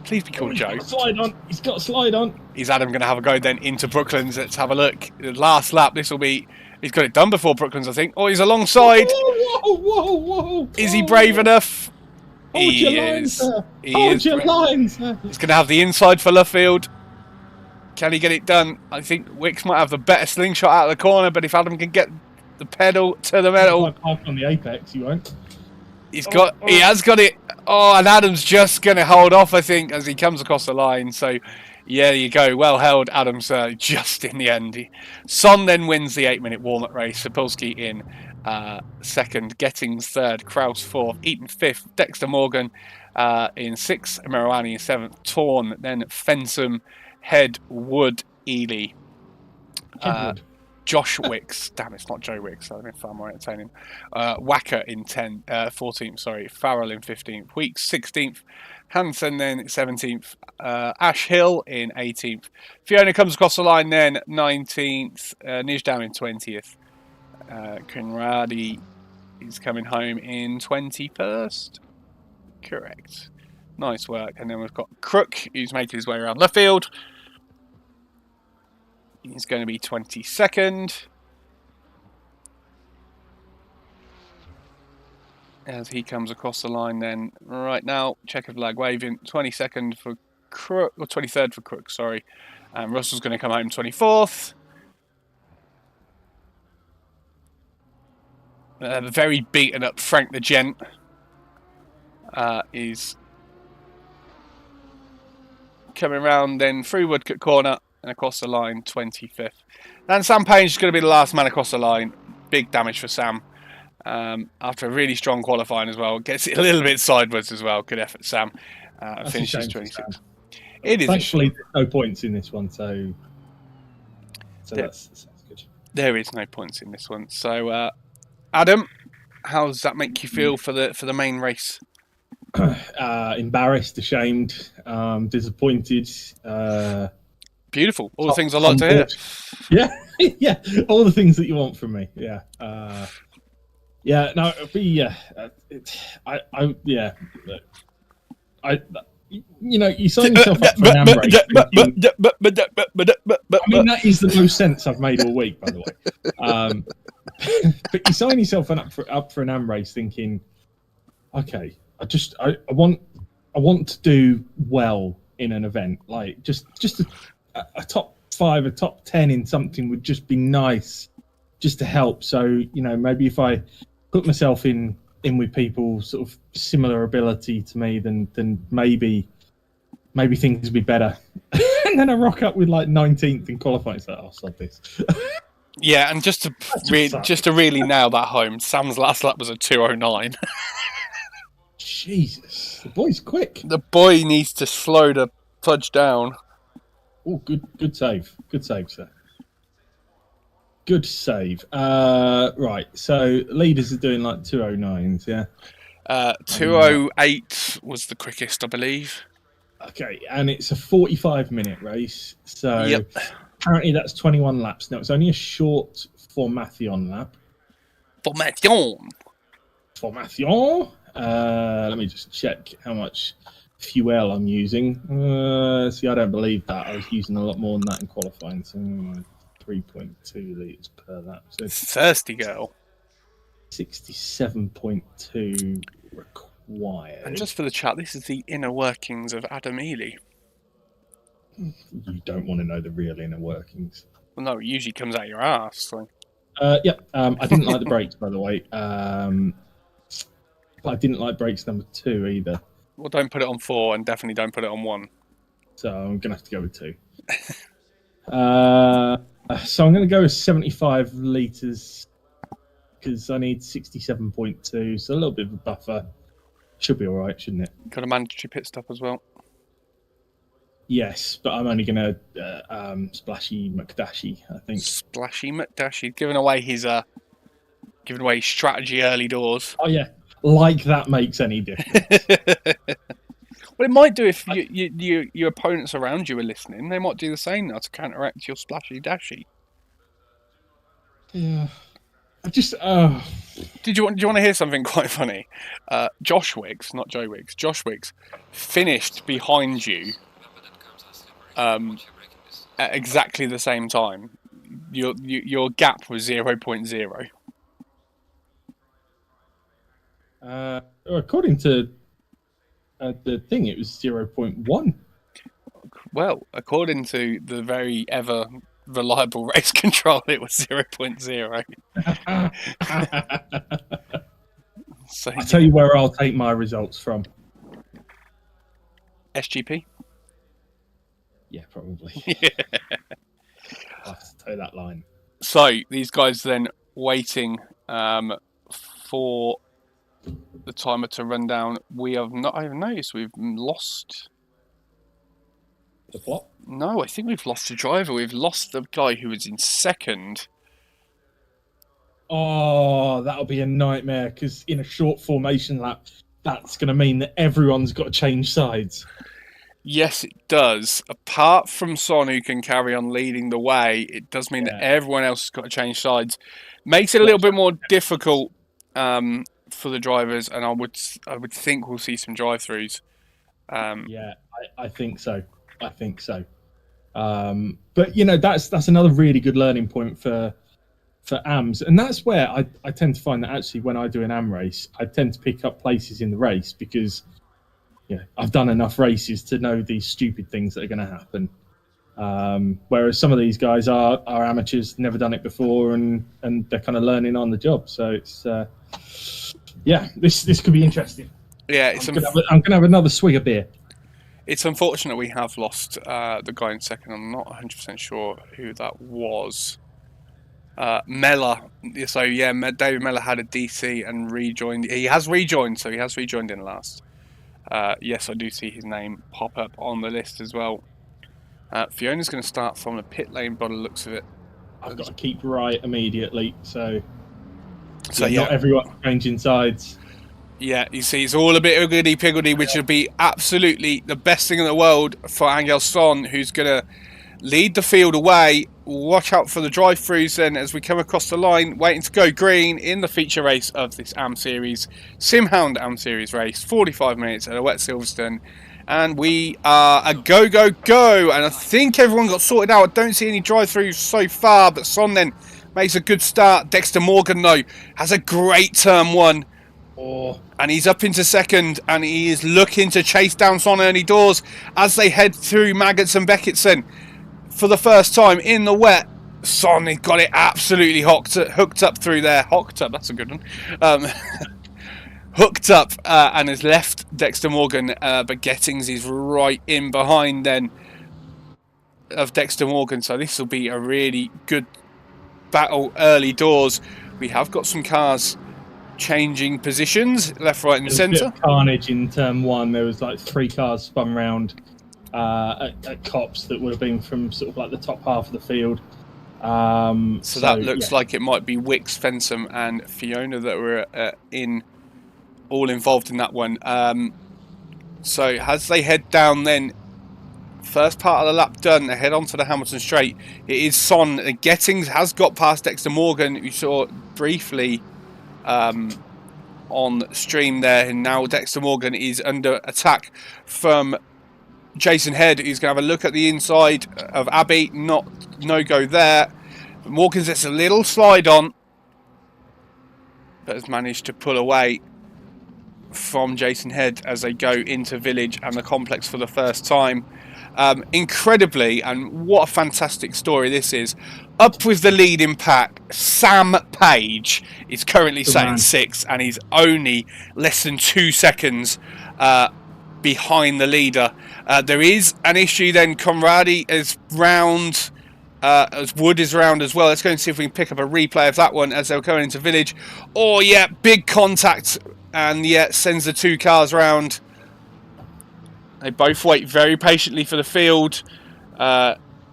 Speaker 3: Please be called Joe.
Speaker 1: Slide on. He's got a slide on.
Speaker 3: Is Adam going to have a go then into Brooklands? Let's have a look. The last lap. This will be. He's got it done before Brooklands, I think. Oh, he's alongside.
Speaker 1: Whoa.
Speaker 3: Is he brave enough?
Speaker 1: Hold your lines, sir. Hold your lines, sir.
Speaker 3: He's going to have the inside for Luffield. Can he get it done? I think Wicks might have the better slingshot out of the corner, but if Adam can get the pedal to the metal.
Speaker 1: Park on the apex, you won't.
Speaker 3: He has got it. Oh, and Adam's just going to hold off, I think, as he comes across the line. So, yeah, there you go. Well held, Adams, just in the end. Son then wins the 8-minute warm-up race. Sapolsky in second, Gettings third, Kraus fourth, Eaton fifth, Dexter Morgan in sixth, Merouani in seventh, Torn, then Fensom, Head, Wood, Ely. Josh Wicks, damn, it's not Joe Wicks, that would have been far more entertaining. Wacker in 14th, sorry, Farrell in 15th, Weeks 16th, Hansen then 17th, Ash Hill in 18th. Fiona comes across the line then 19th, Nijdown in 20th. Conradi is coming home in 21st. Correct. Nice work. And then we've got Crook, who's making his way around left field. He's going to be 22nd. As he comes across the line then right now, checker flag waving, 22nd for Crook, or 23rd for Crook, sorry. And Russell's going to come home 24th. Very beaten up Frank the Gent is coming around then through Woodcote Corner and across the line, 25th. And Sam Payne is going to be the last man across the line. Big damage for Sam. After a really strong qualifying as well. Gets it a little bit sideways as well. Good effort, Sam. Finishes 26th. It is.
Speaker 1: Thankfully, there's no points in this one, so that's good.
Speaker 3: There is no points in this one. So, Adam, how does that make you feel for the main race?
Speaker 1: Embarrassed, ashamed, disappointed.
Speaker 3: Beautiful. All the things I like to hear.
Speaker 1: Yeah, yeah. All the things that you want from me. Yeah. Yeah. No, it'll be. You know, you sign yourself up for an AM race. I mean, that is the most sense I've made all week, by the way. But you sign yourself up for an AM race, thinking, okay, I want to do well in an event, like just a top 5, a top 10 in something would just be nice, just to help. So, you know, maybe if I put myself in with people sort of similar ability to me, then maybe things would be better. And then I rock up with like 19th in qualifying. It's like, oh, sod this.
Speaker 3: Yeah, and just to really nail that home, Sam's last lap was a 2:09.
Speaker 1: Jesus, the boy's quick.
Speaker 3: The boy needs to slow the fudge down.
Speaker 1: Oh, good save, sir. Good save. Right, so leaders are doing like 2:09s, yeah.
Speaker 3: 2:08 was the quickest, I believe.
Speaker 1: Okay, and it's a 45-minute race, so
Speaker 3: yep.
Speaker 1: Apparently that's 21 laps. Now it's only a short Formation lap.
Speaker 3: Formation.
Speaker 1: Let me just check how much fuel I'm using. See, I don't believe that. I was using a lot more than that in qualifying. So 3.2 litres per lap. So
Speaker 3: thirsty girl.
Speaker 1: 67.2 required.
Speaker 3: And just for the chat, this is the inner workings of Adam Ely.
Speaker 1: You don't want to know the real inner workings.
Speaker 3: Well, no, it usually comes out your ass. So.
Speaker 1: Yep. I didn't like the brakes, by the way. But I didn't like brakes number 2 either.
Speaker 3: Well, don't put it on 4 and definitely don't put it on 1.
Speaker 1: So I'm going to have to go with 2. So I'm going to go with 75 litres because I need 67.2. So a little bit of a buffer. Should be all right, shouldn't it?
Speaker 3: Got a mandatory pit stop as well.
Speaker 1: Yes, but I'm only going to Splashy McDashy, I think.
Speaker 3: Splashy McDashy. Giving away his strategy early doors.
Speaker 1: Oh, yeah. Like that makes any difference.
Speaker 3: Well, it might do if your opponents around you are listening. They might do the same now to counteract your Splashy Dashy.
Speaker 1: Yeah. I just
Speaker 3: Do you want to hear something quite funny? Josh Wiggs, not Joe Wiggs. Josh Wiggs finished behind you at exactly the same time. Your gap was 0.0.
Speaker 1: According to the thing, it was 0.1.
Speaker 3: Well, according to the very ever reliable race control, it was 0.0. So
Speaker 1: I'll tell you where I'll take my results from.
Speaker 3: SGP?
Speaker 1: Yeah, probably.
Speaker 3: Yeah.
Speaker 1: I'll have to toe that line.
Speaker 3: So these guys then waiting for the timer to run down. I've noticed we've lost
Speaker 1: The plot?
Speaker 3: No, I think we've lost a driver. We've lost the guy who was in second.
Speaker 1: Oh, that'll be a nightmare, because in a short formation lap, that's going to mean that everyone's got to change sides.
Speaker 3: Yes, it does. Apart from Son, who can carry on leading the way, it does mean that everyone else has got to change sides. Makes it a little bit more difficult for the drivers, and I would think we'll see some drive-throughs.
Speaker 1: Yeah, I think so. I think so. But that's another really good learning point for AMs, and that's where I tend to find that actually when I do an AM race, I tend to pick up places in the race because I've done enough races to know these stupid things that are going to happen. Whereas some of these guys are amateurs, never done it before, and they're kind of learning on the job. So it's this could be interesting.
Speaker 3: Yeah,
Speaker 1: I'm gonna have another swig of beer.
Speaker 3: It's unfortunate we have lost the guy in second. I'm not 100% sure who that was. Mellor. So yeah, David Mellor had a DC and rejoined. He has rejoined, so he has rejoined in last. Yes, I do see his name pop up on the list as well. Fiona's going to start from the pit lane by the looks of it.
Speaker 1: I've got to keep right immediately, so
Speaker 3: yeah,
Speaker 1: not everyone changing sides.
Speaker 3: Yeah, you see, it's all a bit higgledy-piggledy, which would be absolutely the best thing in the world for Angel Son, who's going to lead the field away. Watch out for the drive-throughs then as we come across the line, waiting to go green in the feature race of this AM Series, SimHound AM Series race, 45 minutes at a wet Silverstone. And we are a go, go, go. And I think everyone got sorted out. I don't see any drive-throughs so far, but Son then makes a good start. Dexter Morgan, though, has a great turn one. And he's up into second, and he is looking to chase down Son Ernie Dawes as they head through Maggots and Becketson for the first time in the wet. Son, he got it absolutely hooked up through there. Hooked up, that's a good one. Hooked up and has left Dexter Morgan, but Gettings is right in behind then of Dexter Morgan. So this will be a really good battle early doors. We have got some cars changing positions left, right and centre.
Speaker 1: Carnage in turn one. There was like 3 cars spun round at cops that would have been from sort of like the top half of the field.
Speaker 3: So that looks like it might be Wicks, Fensom and Fiona that were all involved in that one. So as they head down then, first part of the lap done, they head onto the Hamilton Straight. It is Son. Gettings has got past Dexter Morgan, who saw briefly on stream there, and now Dexter Morgan is under attack from Jason Head, who's going to have a look at the inside of Abbey. No go there. But Morgan gets a little slide on, but has managed to pull away from Jason Head as they go into Village and the complex for the first time. Incredibly, and what a fantastic story this is. Up with the lead in pack, Sam Page is currently sat in 6th, and he's only less than 2 seconds behind the leader. There is an issue then. Conradi is round, as Wood is round as well. Let's go and see if we can pick up a replay of that one as they're going into Village. Oh yeah, big contact, and yeah, sends the 2 cars round. They both wait very patiently for the field.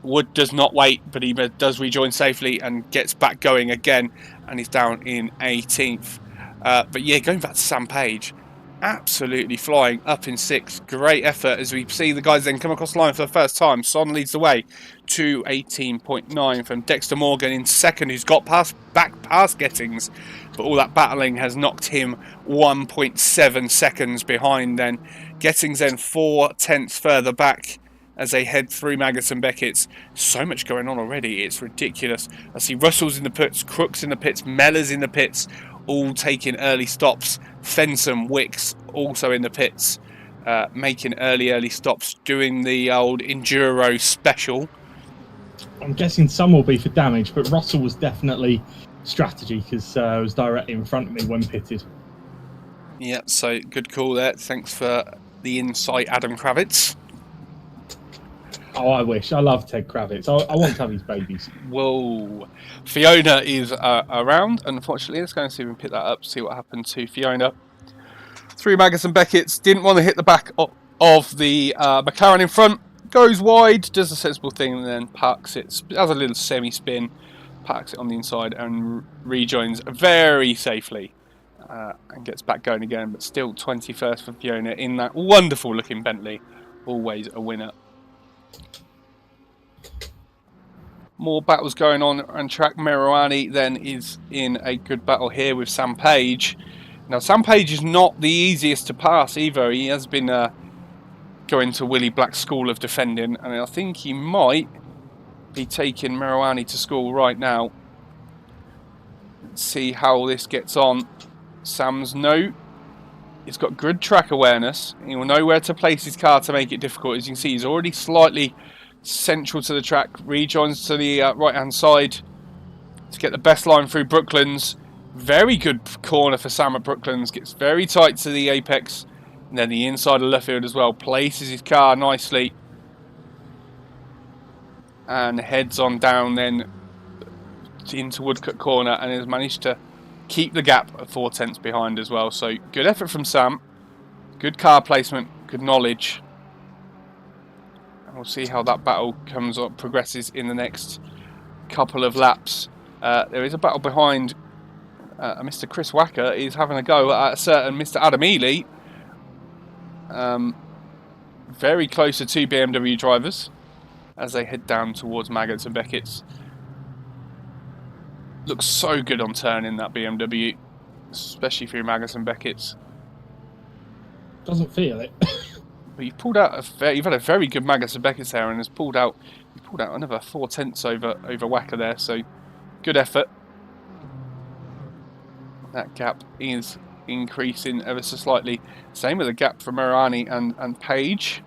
Speaker 3: Wood does not wait, but he does rejoin safely and gets back going again, and he's down in 18th. But yeah, going back to Sam Page, absolutely flying up in 6th. Great effort as we see the guys then come across the line for the first time. Son leads the way to 18.9 from Dexter Morgan in 2nd, who's got back past Gettings, but all that battling has knocked him 1.7 seconds behind. Then Gettings then 4/10 further back as they head through Maggotts and Beckett's. So much going on already, it's ridiculous. I see Russell's in the pits, Crook's in the pits, Mellor's in the pits, all taking early stops. Fensom, Wicks also in the pits, making early stops, doing the old Enduro special.
Speaker 1: I'm guessing some will be for damage, but Russell was definitely strategy because it was directly in front of me when pitted.
Speaker 3: Yeah, so good call there. Thanks for the insight, Adam Kravitz.
Speaker 1: Oh, I wish. I love Ted Kravitz. I want to have his babies.
Speaker 3: Whoa. Fiona is around. Unfortunately, let's go and see if we can pick that up, see what happened to Fiona. Through Maggotts and Beckett's. Didn't want to hit the back of the McLaren in front. Goes wide, does a sensible thing, and then parks it. Has a little semi-spin, parks it on the inside, and rejoins very safely. And gets back going again, but still 21st for Fiona in that wonderful looking Bentley. Always a winner. More battles going on track. Merouani then is in a good battle here with Sam Page. Now Sam Page is not the easiest to pass either. He has been going to Willie Black's school of defending, and I think he might be taking Merouani to school right now. Let's see how this gets on. Sam's he's got good track awareness. He will know where to place his car to make it difficult. As you can see, he's already slightly central to the track, rejoins to the right hand side to get the best line through Brooklands. Very good corner for Sam at Brooklands, gets very tight to the apex, and then the inside of Luffield as well, places his car nicely and heads on down then into Woodcut corner, and has managed to keep the gap at 4/10 behind as well. So good effort from Sam, good car placement, good knowledge. We'll see how that battle progresses in the next couple of laps. There is a battle behind. Mr. Chris Wacker is having a go at a certain Mr. Adam Ely. Very close to two BMW drivers as they head down towards Maggotts and Beckett's. Looks so good on turning, that BMW, especially through Maggotts and Beckett's.
Speaker 1: Doesn't feel it.
Speaker 3: But you've pulled out you've had a very good Maggotts and Beckett's there, and you pulled out another 4/10 over Wacker there. So good effort. That gap is increasing ever so slightly. Same with the gap for Merouani and Page.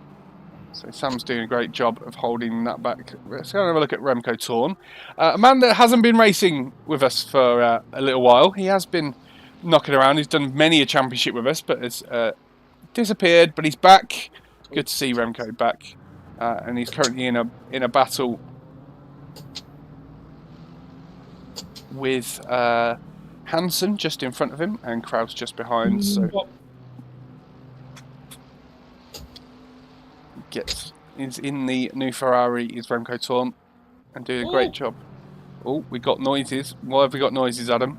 Speaker 3: So Sam's doing a great job of holding that back. Let's go and have a look at Remco Torn. A man that hasn't been racing with us for a little while. He has been knocking around. He's done many a championship with us, but has disappeared. But he's back. Good to see Remco back. And he's currently in a battle with Hansen just in front of him and Kraus just behind. So is in the new Ferrari is Remco Torn and doing a great job. Oh, we got noises. Why have we got noises, Adam?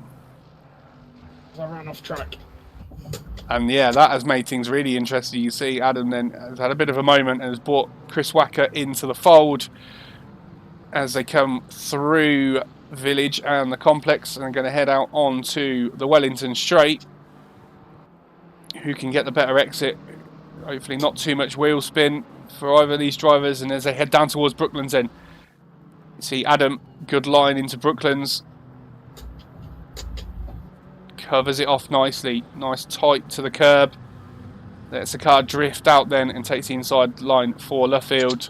Speaker 1: I ran off track.
Speaker 3: And yeah, that has made things really interesting. You see Adam then has had a bit of a moment and has brought Chris Wacker into the fold as they come through Village and the complex and are going to head out onto the Wellington Straight. Who can get the better exit? Hopefully not too much wheel spin for either of these drivers. And as they head down towards Brooklands then, you see Adam, good line into Brooklands. Covers it off nicely. Nice tight to the curb. Lets the car drift out then and takes the inside line for Luffield.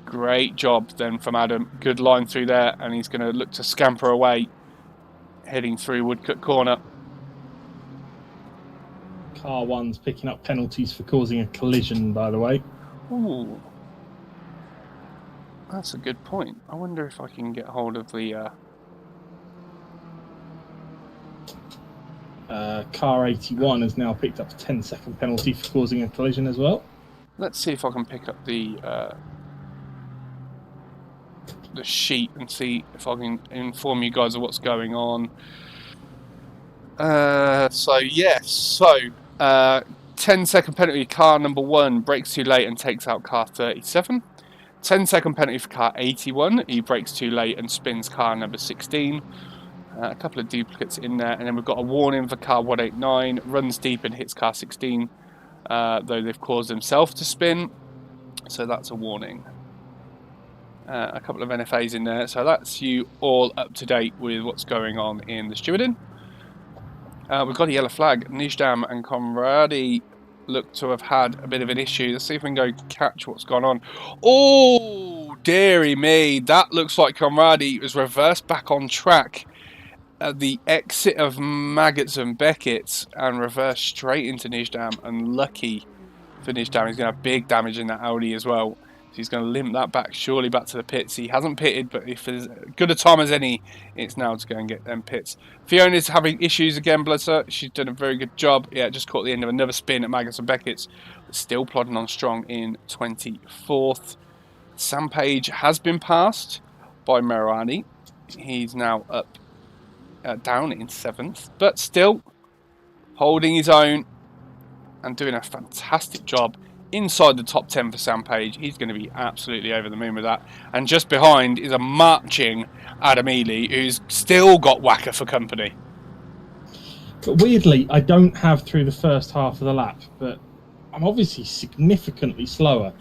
Speaker 3: Great job then from Adam. Good line through there, and he's going to look to scamper away, heading through Woodcut corner.
Speaker 1: Car 1's picking up penalties for causing a collision, by the way.
Speaker 3: Ooh. That's a good point. I wonder if I can get hold of the...
Speaker 1: Car 81 has now picked up a 10-second penalty for causing a collision as well.
Speaker 3: Let's see if I can pick up the sheet and see if I can inform you guys of what's going on. 10-second penalty, car number 1 brakes too late and takes out car 37. 10-second penalty for car 81, he brakes too late and spins car number 16. A couple of duplicates in there, and then we've got a warning for car 189, runs deep and hits car 16, though they've caused themselves to spin, so that's a warning. A couple of NFAs in there, so that's you all up to date with what's going on in the stewarding. We've got a yellow flag. Nijdam and Conradi look to have had a bit of an issue. Let's see if we can go catch what's gone on. Oh, dearie me. That looks like Conradi was reversed back on track at the exit of Maggots and Beckett and reversed straight into Nijdam. And lucky for Nijdam, he's going to have big damage in that Audi as well. So he's going to limp that back, surely back to the pits. He hasn't pitted, but if there's as good a time as any, it's now to go and get them pits. Fiona's having issues again, bless her. She's done a very good job. Yeah, just caught the end of another spin at Maggots and Beckett's. But still plodding on strong in 24th. Sam Page has been passed by Merani. He's now up, down in 7th, but still holding his own and doing a fantastic job inside the top 10 for Sam Page. He's going to be absolutely over the moon with that. And just behind is a marching Adam Ely, who's still got Wacker for company.
Speaker 1: But weirdly, I don't have through the first half of the lap, but I'm obviously significantly slower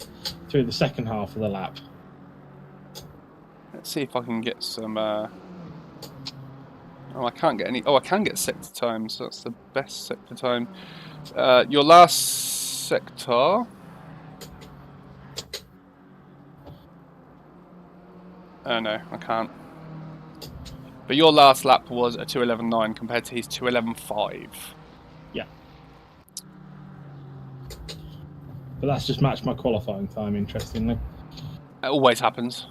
Speaker 1: through the second half of the lap.
Speaker 3: Let's see if I can get some... Oh, I can't get any... Oh, I can get sector times. So that's the best sector time. Your last sector... Oh no, I can't. But your last lap was a 2:11.9 compared to his 2:11.5.
Speaker 1: Yeah. But that's just matched my qualifying time, interestingly.
Speaker 3: It always happens.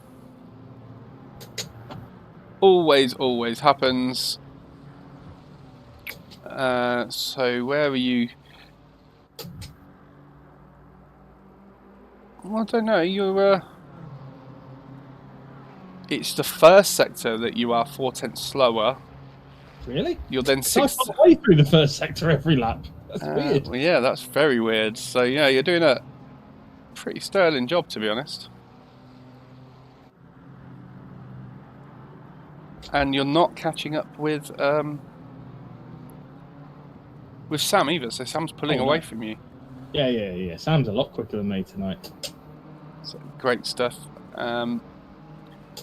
Speaker 3: Always happens. So where were you? Well, I don't know. You it's the first sector that you are 4/10 slower.
Speaker 1: Really?
Speaker 3: You're then 6.
Speaker 1: I'm way through the first sector every lap. That's weird.
Speaker 3: Well, yeah, that's very weird. So yeah, you're doing a pretty sterling job, to be honest. And you're not catching up with Sam either. So Sam's pulling away from you.
Speaker 1: Yeah. Sam's a lot quicker than me tonight.
Speaker 3: So great stuff.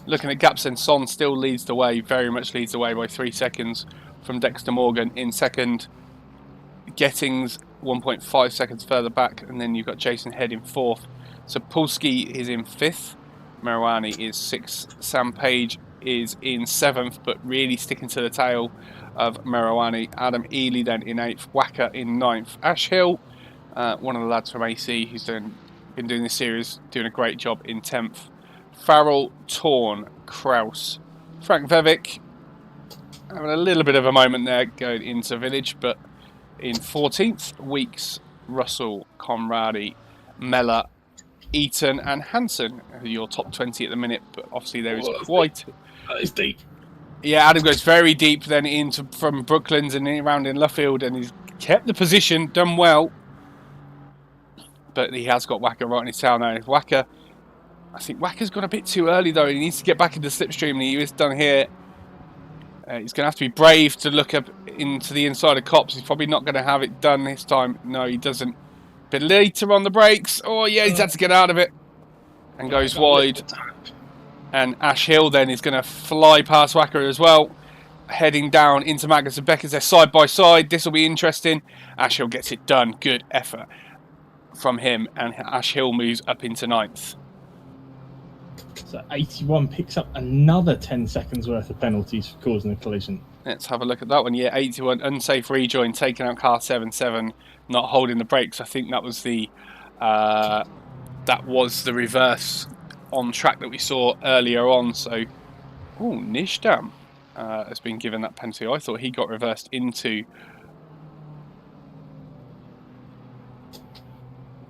Speaker 3: Looking at gaps, then Son still leads the way, very much leads the way by 3 seconds from Dexter Morgan in second. Gettings 1.5 seconds further back, and then you've got Jason Head in 4th. So Pulski is in 5th, Marouani is 6th, Sam Page is in 7th, but really sticking to the tail of Marouani. Adam Ely then in 8th, Wacker in 9th. Ash Hill, one of the lads from AC who's been doing this series, doing a great job in 10th. Farrell, Torn, Kraus, Frank Vevic having a little bit of a moment there going into Village, but in 14th, Weeks, Russell, Conradi, Mella, Eaton and Hansen, who are your top 20 at the minute, but obviously there is quite...
Speaker 1: That is deep.
Speaker 3: Yeah, Adam goes very deep then into from Brooklands and around in Luffield, and he's kept the position, done well, but he has got Wacker right in his tail now. Wacker, I think Wacker's gone a bit too early though. He needs to get back into slipstream, and he is done here. He's going to have to be brave to look up into the inside of Cops. He's probably not going to have it done this time. No, he doesn't. But later on the brakes, oh yeah, he's had to get out of it and goes wide. And Ash Hill then is going to fly past Wacker as well, heading down into Magnus and Beckers. They're side by side. This will be interesting. Ash Hill gets it done. Good effort from him, and Ash Hill moves up into 9th.
Speaker 1: So 81 picks up another 10 seconds worth of penalties for causing a collision.
Speaker 3: Let's have a look at that one. Yeah, 81 unsafe rejoin, taking out car 7-7, not holding the brakes. I think that was the reverse on track that we saw earlier on. So, Nijdam has been given that penalty. I thought he got reversed into.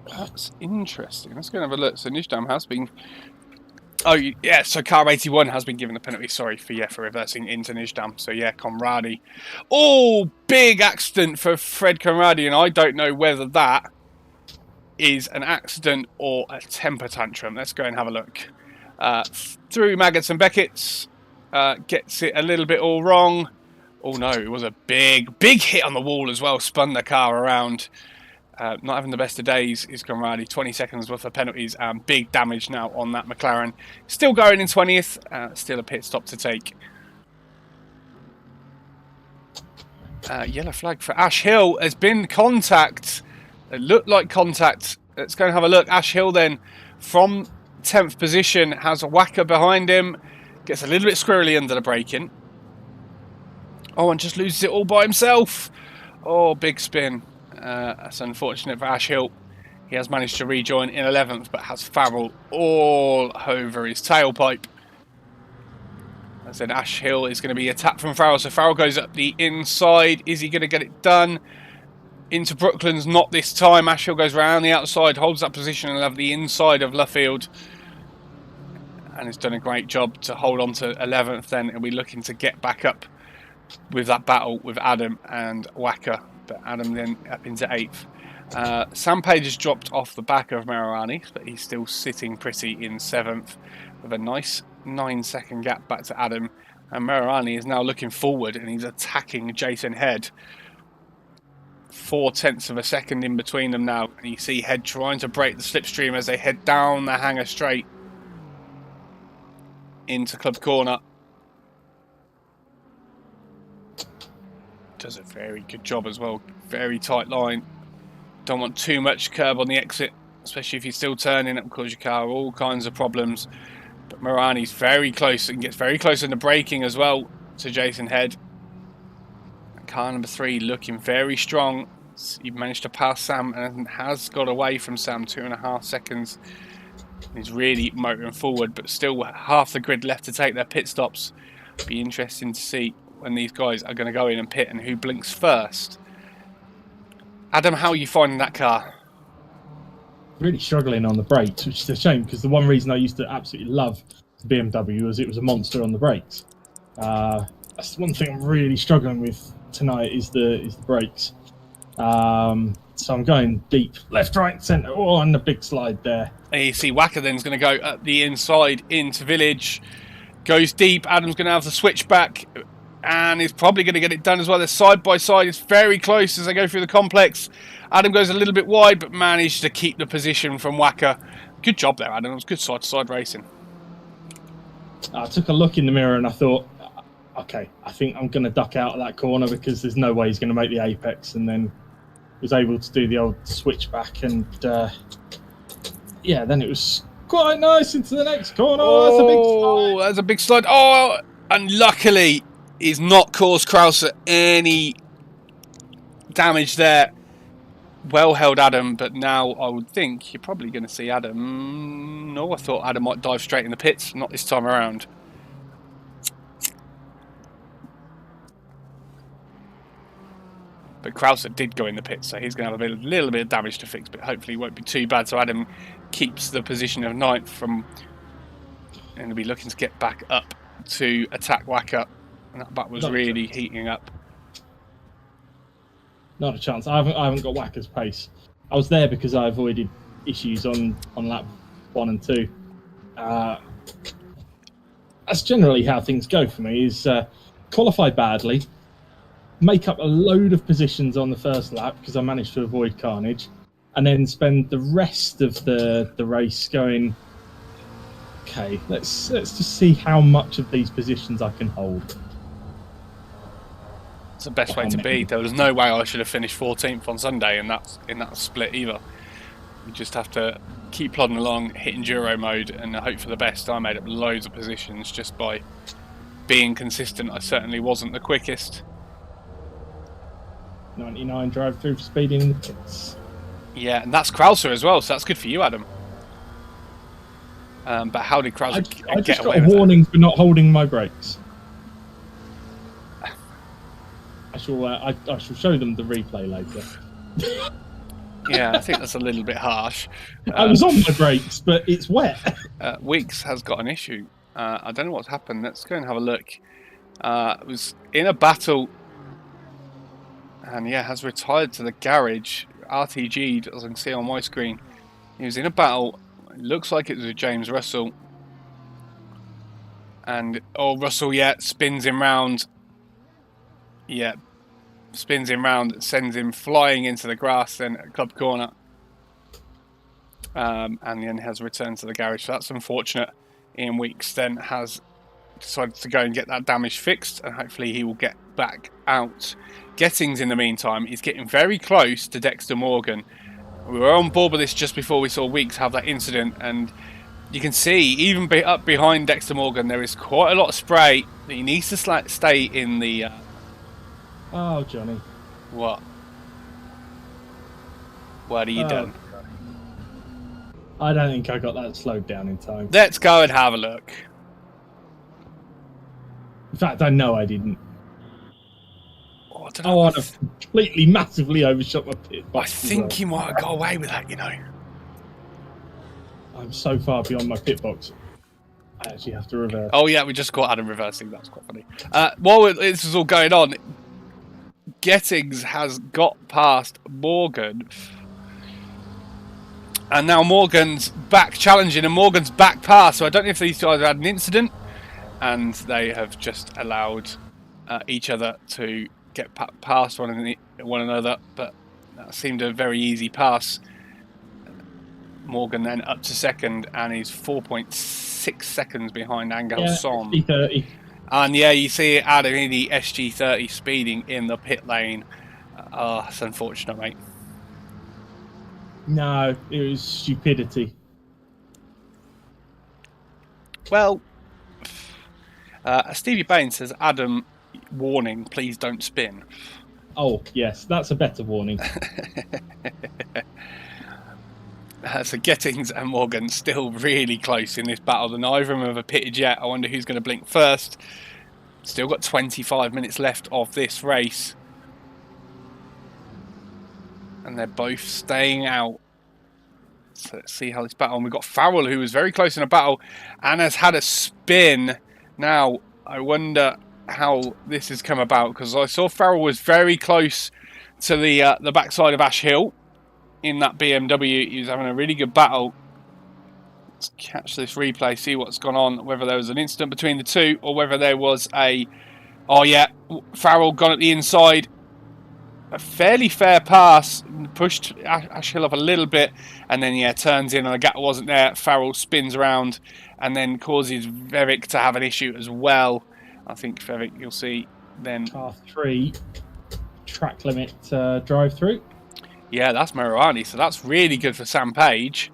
Speaker 3: That's interesting. Let's go and have a look. So Nijdam has been Oh, yeah, so car 81 has been given the penalty, sorry, for reversing into Nijdam. So, yeah, Conradi. Oh, big accident for Fred Conradi, and I don't know whether that is an accident or a temper tantrum. Let's go and have a look. Through Maggots and Beckett's, gets it a little bit all wrong. Oh, no, it was a big hit on the wall as well, spun the car around. Not having the best of days is Conradi. 20 seconds worth of penalties and big damage now on that McLaren. Still going in 20th. Still a pit stop to take. Yellow flag for Ash Hill. Has been contact. It looked like contact. Let's go and have a look. Ash Hill then from 10th position has a whacker behind him. Gets a little bit squirrely under the braking. Oh, and just loses it all by himself. Oh, big spin. That's unfortunate for Ash Hill. He has managed to rejoin in 11th, but has Farrell all over his tailpipe. I said Ash Hill is going to be attacked from Farrell, so Farrell goes up the inside. Is he going to get it done? Into Brooklands, not this time. Ash Hill goes round the outside, holds that position and have the inside of Luffield. And has done a great job to hold on to 11th then, and we're looking to get back up with that battle with Adam and Wacker. But Adam then up into 8th. Sam Page has dropped off the back of Marirani, but he's still sitting pretty in 7th with a nice 9-second gap back to Adam. And Marirani is now looking forward and he's attacking Jason Head. 0.4 of a second in between them now. And you see Head trying to break the slipstream as they head down the hanger straight into Club Corner. Does a very good job as well. Very tight line. Don't want too much curb on the exit, especially if you're still turning. It will cause your car all kinds of problems. But Marani's very close and gets very close in the braking as well to Jason Head. Car number 3 looking very strong. He managed to pass Sam and has got away from Sam 2.5 seconds. He's really motoring forward, but still half the grid left to take their pit stops. Be interesting to see when these guys are going to go in and pit and who blinks first. Adam, how are you finding that car?
Speaker 1: Really struggling on the brakes, which is a shame because the one reason I used to absolutely love the BMW was it was a monster on the brakes. That's one thing I'm really struggling with tonight is the brakes. So I'm going deep, left, right, centre. Oh, and the big slide there.
Speaker 3: And you see Wacker then is going to go up the inside into Village. Goes deep. Adam's going to have the switchback. And he's probably going to get it done as well. They're side by side. It's very close as they go through the complex. Adam goes a little bit wide, but managed to keep the position from Wacker. Good job there, Adam. It was good side-to-side racing.
Speaker 1: I took a look in the mirror and I thought, okay, I think I'm going to duck out of that corner because there's no way he's going to make the apex. And then was able to do the old switchback. And, yeah, then it was quite nice into the next corner.
Speaker 3: Oh, that's a big slide. Oh, and luckily he's not caused Krauser any damage there. Well held Adam, but now I would think you're probably going to see Adam. No, I thought Adam might dive straight in the pits. Not this time around. But Krauser did go in the pits, so he's going to have a little bit of damage to fix, but hopefully it won't be too bad. So Adam keeps the position of 9th from, and he'll be looking to get back up to attack Wacker. And that back was really heating up.
Speaker 1: Not a chance. I haven't got Wacker's pace. I was there because I avoided issues on lap 1 and 2. That's generally how things go for me. Is qualify badly, make up a load of positions on the first lap because I managed to avoid carnage, and then spend the rest of the race going, okay, let's just see how much of these positions I can hold.
Speaker 3: It's the best way to be. There was no way I should have finished 14th on Sunday in that split either. You just have to keep plodding along, hit enduro mode, and hope for the best. I made up loads of positions just by being consistent. I certainly wasn't the quickest.
Speaker 1: 99 drive through for speeding in the pits.
Speaker 3: Yeah, and that's Krauser as well, so that's good for you, Adam. But how did Krauser get away with that?
Speaker 1: I just got a warning for not holding my brakes. I shall show them the replay later.
Speaker 3: Yeah, I think that's a little bit harsh.
Speaker 1: I was on my brakes, but it's wet.
Speaker 3: Weeks has got an issue. I don't know what's happened. Let's go and have a look. It was in a battle, and yeah, has retired to the garage. RTG'd, as I can see on my screen. He was in a battle. It looks like it was with James Russell. And, oh, Russell, yeah, spins him round. Yeah, spins him round, sends him flying into the grass then at club corner. And then has returned to the garage. So that's unfortunate. Ian Weeks then has decided to go and get that damage fixed, and hopefully he will get back out. Gettings, in the meantime, is getting very close to Dexter Morgan. We were on board with this just before we saw Weeks have that incident, and you can see, even up behind Dexter Morgan, there is quite a lot of spray that he needs to stay in the...
Speaker 1: Oh, Johnny.
Speaker 3: What? What have you done?
Speaker 1: I don't think I got that slowed down in time.
Speaker 3: Let's go and have a look.
Speaker 1: In fact, I know I didn't.
Speaker 3: Oh,
Speaker 1: I'd have completely, massively overshot my pit.
Speaker 3: I think you might have got away with that, you know.
Speaker 1: I'm so far beyond my pit box. I actually have to reverse.
Speaker 3: Oh, yeah, we just caught Adam reversing. That's quite funny. While this is all going on, Gettings has got past Morgan. And now Morgan's back challenging, and Morgan's back past. So I don't know if these two either had an incident and they have just allowed each other to get past one another, but that seemed a very easy pass. Morgan then up to second, and he's 4.6 seconds behind Angel Son.
Speaker 1: SG30.
Speaker 3: And yeah, you see Adam in the SG30 speeding in the pit lane. It's unfortunate, mate.
Speaker 1: No, it was stupidity.
Speaker 3: Well, Stevie Bain says, Adam, warning, please don't spin.
Speaker 1: Oh, yes, that's a better warning.
Speaker 3: So Gettings and Morgan still really close in this battle. Neither of them have pitted yet. I wonder who's going to blink first. Still got 25 minutes left of this race. And they're both staying out. So let's see how this battle... And we've got Farrell, who was very close in a battle and has had a spin. Now, I wonder how this has come about, because I saw Farrell was very close to the backside of Ash Hill in that BMW. He was having a really good battle. Let's catch this replay, see what's gone on, whether there was an incident between the two or whether there was a... Oh, yeah, Farrell gone at the inside. A fairly fair pass, pushed Ash Hill up a little bit, and then, yeah, turns in and the gap wasn't there. Farrell spins around and then causes Veric to have an issue as well. I think Veric, you'll see then...
Speaker 1: Car 3, track limit drive-through.
Speaker 3: Yeah, that's Mariani, so that's really good for Sam Page,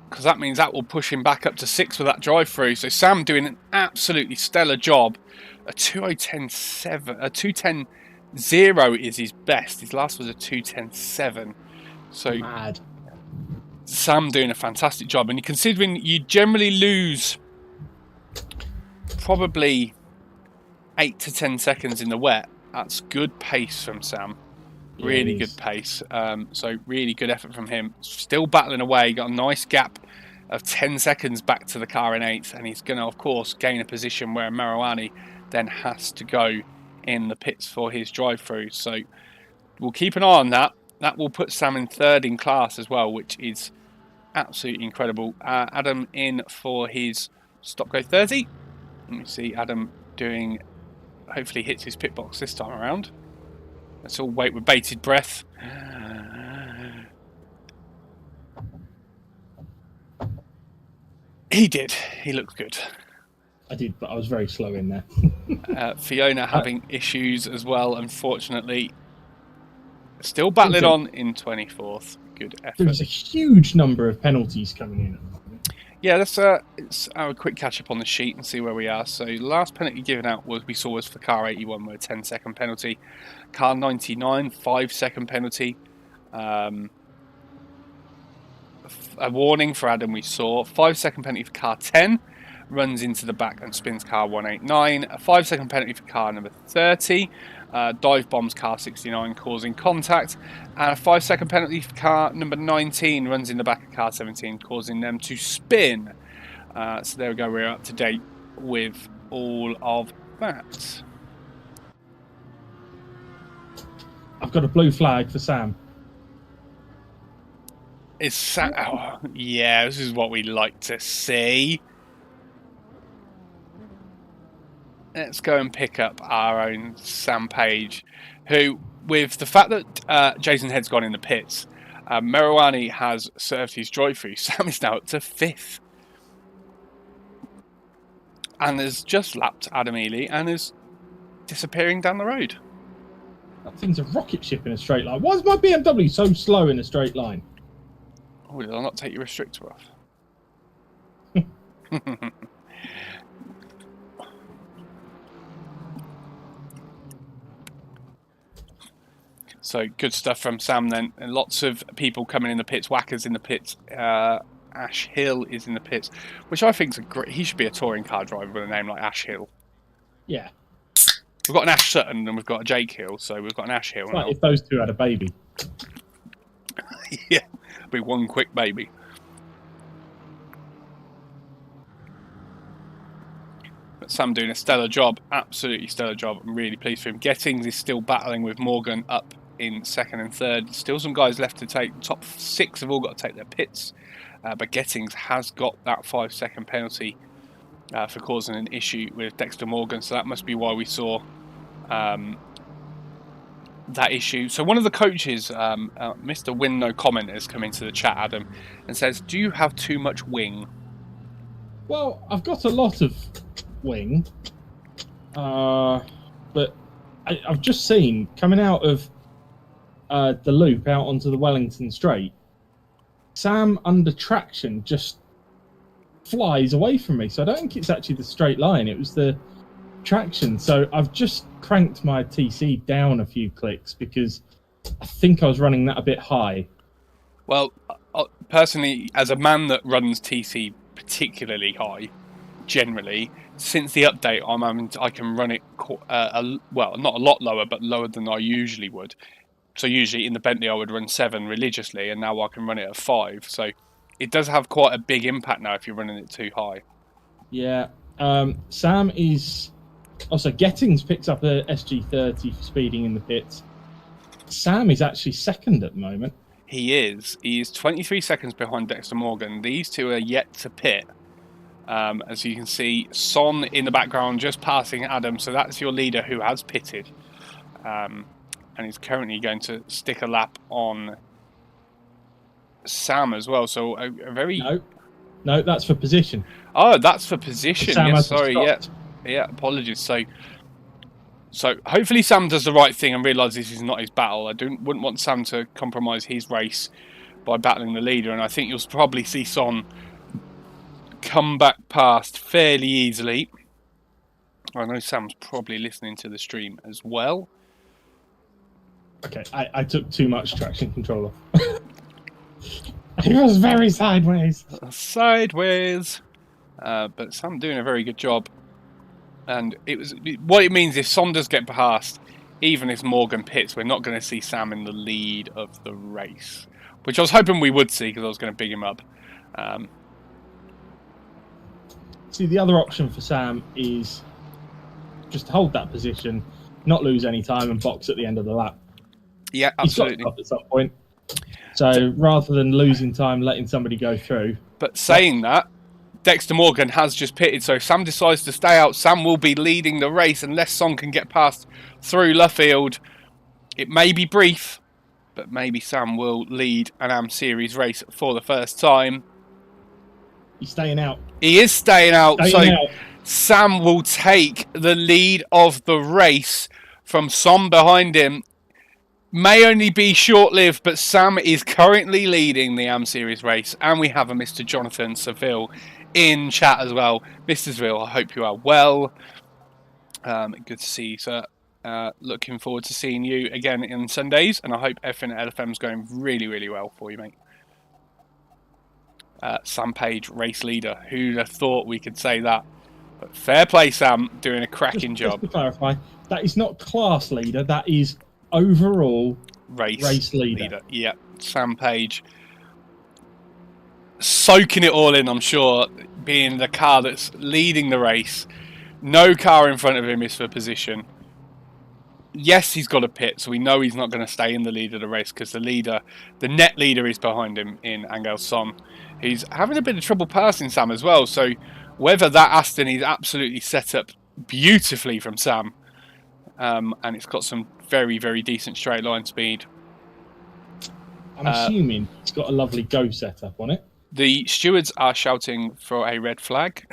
Speaker 3: because that means that will push him back up to 6 with that drive-through. So Sam doing an absolutely stellar job. A 2:10.7, a 2:10.0 is his best. His last was a 2:10.7. So
Speaker 1: mad.
Speaker 3: Sam doing a fantastic job. And considering you generally lose probably 8 to 10 seconds in the wet, that's good pace from Sam. Really good pace. So really good effort from him. Still battling away. Got a nice gap of 10 seconds back to the car in 8th. And he's going to, of course, gain a position where Mariani then has to go in the pits for his drive-through. So we'll keep an eye on that. That will put Sam in 3rd in class as well, which is absolutely incredible. Adam in for his stop go 30. Let me see Adam doing... Hopefully hits his pit box this time around. Let's all wait with bated breath. He did. He looked good.
Speaker 1: I did, but I was very slow in there.
Speaker 3: Fiona having issues as well, unfortunately. Still battling on in 24th. Good effort.
Speaker 1: There's a huge number of penalties coming in at the moment.
Speaker 3: Yeah, let's have a quick catch up on the sheet and see where we are. So the last penalty given out was for car 81 with a 10-second penalty. Car 99, 5-second penalty. A warning for Adam we saw. 5-second penalty for car 10. runs into the back and spins car 189. A 5-second penalty for car number 30. Dive bombs car 69, causing contact. And a 5-second penalty for car number 19, runs in the back of car 17, causing them to spin. So there we go, we're up to date with all of that.
Speaker 1: I've got a blue flag for Sam.
Speaker 3: Is Sam? Oh, yeah, this is what we like to see. Let's go and pick up our own Sam Page, who, with the fact that Jason Head's gone in the pits, Merouani has served his drive-through. Sam is now up to 5th. And has just lapped Adam Ely and is disappearing down the road.
Speaker 1: That thing's a rocket ship in a straight line. Why is my BMW so slow in a straight line?
Speaker 3: Oh, did I not take your restrictor off? So good stuff from Sam then. And lots of people coming in the pits. Wacker's in the pits. Ash Hill is in the pits, which I think is a great. He should be a touring car driver with a name like Ash Hill.
Speaker 1: Yeah.
Speaker 3: We've got an Ash Sutton and we've got a Jake Hill, so we've got an Ash Hill.
Speaker 1: It's like if those two had a baby.
Speaker 3: Yeah, be one quick baby. But Sam doing a stellar job, absolutely stellar job. I'm really pleased for him. Gettings is still battling with Morgan up in 2nd and 3rd. Still some guys left to take. Top 6 have all got to take their pits. But Gettings has got that 5-second penalty for causing an issue with Dexter Morgan. So that must be why we saw that issue. So one of the coaches, Mr. Win No Comment, has come into the chat, Adam, and says, do you have too much wing?
Speaker 1: Well, I've got a lot of wing. But I've just seen, coming out of the loop out onto the Wellington Straight, Sam under traction just flies away from me. So I don't think it's actually the straight line. It was the traction. So I've just cranked my TC down a few clicks because I think I was running that a bit high.
Speaker 3: Well, personally, as a man that runs TC particularly high, generally, since the update, I can run it, well, not a lot lower, but lower than I usually would. So usually in the Bentley I would run 7 religiously, and now I can run it at 5. So it does have quite a big impact now if you're running it too high.
Speaker 1: Yeah. Sam is... Also, Gettings picks up a SG30 for speeding in the pits. Sam is actually 2nd at the moment.
Speaker 3: He is. He is 23 seconds behind Dexter Morgan. These two are yet to pit. As you can see, Son in the background just passing Adam. So that's your leader who has pitted. And he's currently going to stick a lap on Sam as well. So a very...
Speaker 1: No, that's for position.
Speaker 3: Oh, that's for position.
Speaker 1: Sam
Speaker 3: yes, sorry. Yeah, apologies. So hopefully Sam does the right thing and realises this is not his battle. I wouldn't want Sam to compromise his race by battling the leader. And I think you'll probably see Son come back past fairly easily. I know Sam's probably listening to the stream as well.
Speaker 1: Okay, I took too much traction control off. It was very sideways.
Speaker 3: Sideways. But Sam doing a very good job. And what it means if Son does get past, even if Morgan pits, we're not going to see Sam in the lead of the race. Which I was hoping we would see because I was going to big him up.
Speaker 1: See, the other option for Sam is just to hold that position, not lose any time, and box at the end of the lap.
Speaker 3: Yeah, absolutely.
Speaker 1: He's got to stop at some point. So rather than losing time, letting somebody go through.
Speaker 3: But saying that, Dexter Morgan has just pitted, so if Sam decides to stay out, Sam will be leading the race unless Son can get past through Luffield. It may be brief, but maybe Sam will lead an AM Series race for the first time.
Speaker 1: He's staying out.
Speaker 3: He is staying out, Sam will take the lead of the race from Son behind him. May only be short-lived, but Sam is currently leading the AM Series race, and we have a Mr. Jonathan Seville in chat as well. Mr. Seville, I hope you are well. Good to see you, sir. Looking forward to seeing you again on Sundays, and I hope everything at LFM is going really, really well for you, mate. Sam Page, race leader. Who'd have thought we could say that? But fair play, Sam, doing a cracking job.
Speaker 1: Just to clarify, that is not class leader, that is overall race leader.
Speaker 3: Yeah, Sam Page soaking it all in, I'm sure, being the car that's leading the race. No car in front of him is for position. Yes, he's got a pit, so we know he's not going to stay in the lead of the race because the net leader is behind him in Angel Son. He's having a bit of trouble passing Sam as well, so whether that Aston is absolutely set up beautifully from Sam, and it's got some very, very decent straight line speed.
Speaker 1: I'm assuming it's got a lovely go setup on it.
Speaker 3: The stewards are shouting for a red flag.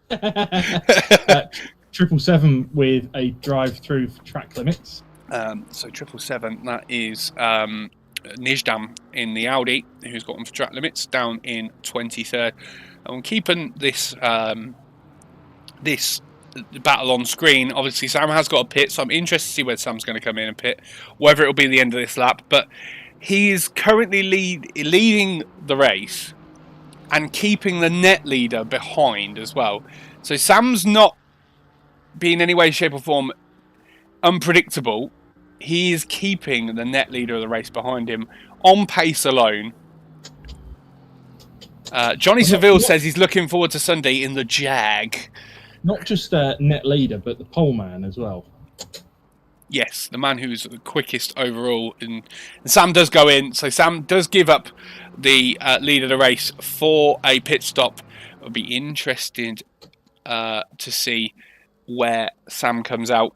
Speaker 1: 777 with a drive-through for track limits.
Speaker 3: So 777, that is Nijdam in the Audi, who's got them for track limits, down in 23rd. And keeping this this battle on screen, obviously Sam has got a pit, so I'm interested to see where Sam's going to come in and pit, whether it'll be the end of this lap. But he is currently leading the race and keeping the net leader behind as well. So Sam's not being in any way, shape or form unpredictable. He is keeping the net leader of the race behind him on pace alone. Johnny Seville says he's looking forward to Sunday in the Jag.
Speaker 1: Not just net leader, but the pole man as well.
Speaker 3: Yes, the man who's the quickest overall. And Sam does go in, so Sam does give up the lead of the race for a pit stop. It'll be interesting to see where Sam comes out.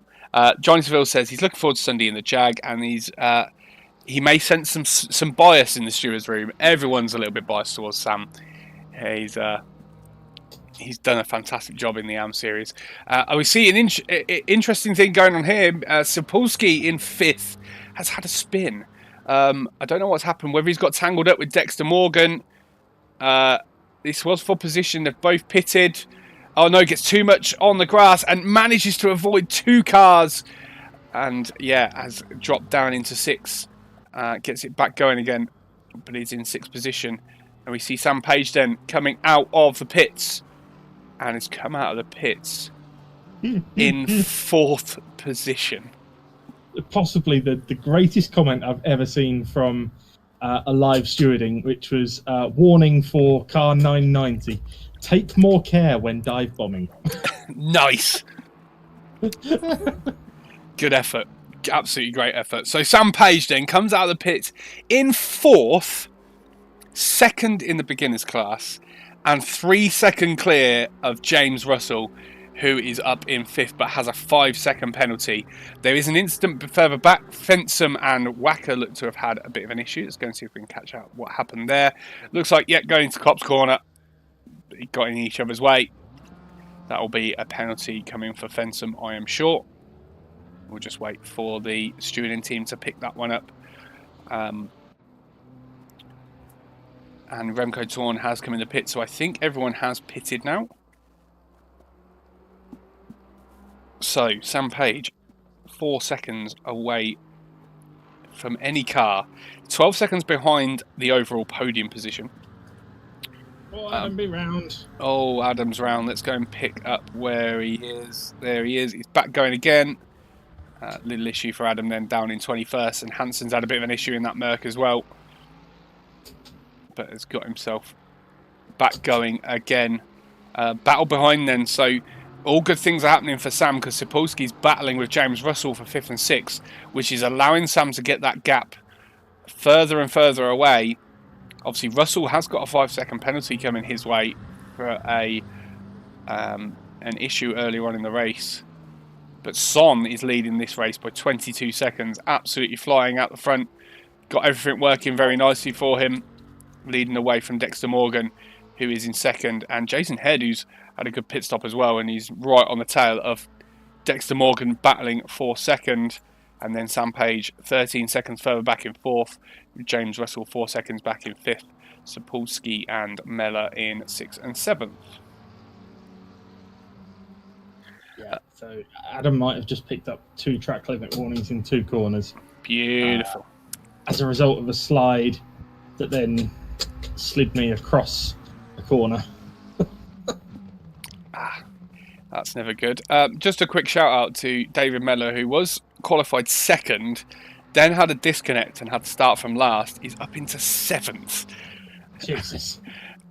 Speaker 3: Johnny Seville says he's looking forward to Sunday in the Jag, and he may sense some bias in the stewards' room. Everyone's a little bit biased towards Sam. He's done a fantastic job in the AM series. We see an interesting thing going on here. Sapolsky in 5th has had a spin. I don't know what's happened, whether he's got tangled up with Dexter Morgan. This was for position. They've both pitted. Oh no, gets too much on the grass and manages to avoid 2 cars. And yeah, has dropped down into 6. Gets it back going again, but he's in 6th position. And we see Sam Page then coming out of the pits. And has come out of the pits in 4th position.
Speaker 1: Possibly the greatest comment I've ever seen from a live stewarding, which was warning for car 990. Take more care when dive bombing.
Speaker 3: Nice. Good effort. Absolutely great effort. So Sam Page then comes out of the pits in 4th, 2nd in the beginners class, and 3 second clear of James Russell, who is up in 5th but has a 5-second penalty. There is an incident further back. Fensom and Wacker look to have had a bit of an issue. Let's go and see if we can catch out what happened there. Looks like, yeah, going to Cop's corner. He got in each other's way. That will be a penalty coming for Fensom, I am sure. We'll just wait for the stewarding team to pick that one up. And Remco Torn has come in the pit, so I think everyone has pitted now. So, Sam Page, 4 seconds away from any car. 12 seconds behind the overall podium position.
Speaker 1: Oh, Adam be round.
Speaker 3: Oh, Adam's round. Let's go and pick up where he is. There he is. He's back going again. Little issue for Adam then, down in 21st. And Hansen's had a bit of an issue in that Merc as well. But has got himself back going again. Battle behind then, so all good things are happening for Sam because Sapolsky's battling with James Russell for 5th and 6th, which is allowing Sam to get that gap further and further away. Obviously, Russell has got a 5-second penalty coming his way for an issue earlier on in the race. But Son is leading this race by 22 seconds, absolutely flying out the front. Got everything working very nicely for him, leading away from Dexter Morgan, who is in 2nd, and Jason Head, who's had a good pit stop as well, and he's right on the tail of Dexter Morgan battling for 2nd, and then Sam Page 13 seconds further back in 4th, James Russell 4 seconds back in 5th, Sapolsky and Mella in 6th and 7th.
Speaker 1: Yeah, so Adam might have just picked up 2 track limit warnings in 2 corners.
Speaker 3: Beautiful.
Speaker 1: As a result of a slide that then slid me across the corner.
Speaker 3: That's never good. Just a quick shout out to David Mellor, who was qualified second, then had a disconnect and had to start from last. He's up into 7th.
Speaker 1: Jesus.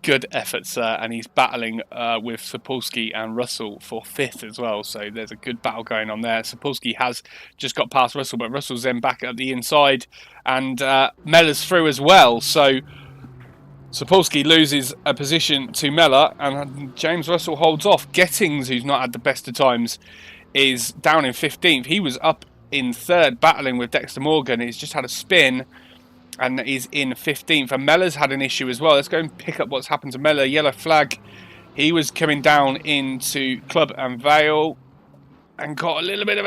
Speaker 3: Good effort, sir. And he's battling with Sapolsky and Russell for 5th as well. So there's a good battle going on there. Sapolsky has just got past Russell, but Russell's then back at the inside. And Mellor's through as well. So Sapolsky loses a position to Mellor, and James Russell holds off. Gettings, who's not had the best of times, is down in 15th. He was up in 3rd, battling with Dexter Morgan. He's just had a spin and is in 15th. And Mellor's had an issue as well. Let's go and pick up what's happened to Mellor. Yellow flag. He was coming down into Club and Vale and got a little bit of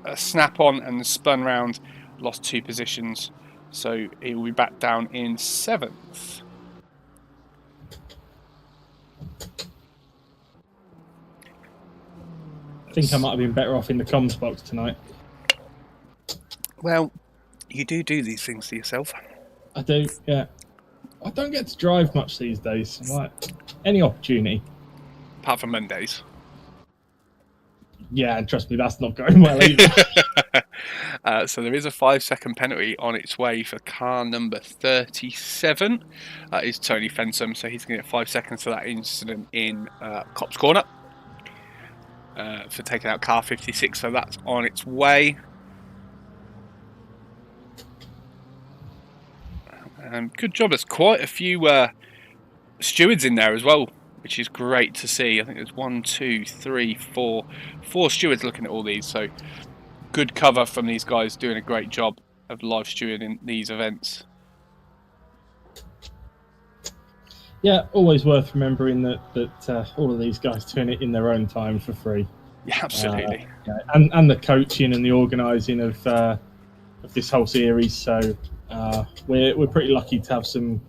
Speaker 3: a snap on and spun round. Lost 2 positions. So he will be back down in 7th.
Speaker 1: I think I might have been better off in the comms box tonight.
Speaker 3: Well, you do these things to yourself.
Speaker 1: I do, yeah. I don't get to drive much these days. I'm like, any opportunity.
Speaker 3: Apart from Mondays.
Speaker 1: Yeah, and trust me, that's not going well either.
Speaker 3: So there is a 5-second penalty on its way for car number 37. That is Tony Fensom, so he's going to get 5 seconds for that incident in Copse Corner for taking out car 56. So that's on its way. Good job. There's quite a few stewards in there as well, which is great to see. I think there's 1, 2, 3, 4 stewards looking at all these. So good cover from these guys doing a great job of live stewarding these events.
Speaker 1: Yeah, always worth remembering that all of these guys doing it in their own time for free.
Speaker 3: Yeah, absolutely.
Speaker 1: Yeah, and the coaching and the organising of this whole series. So we're pretty lucky to have some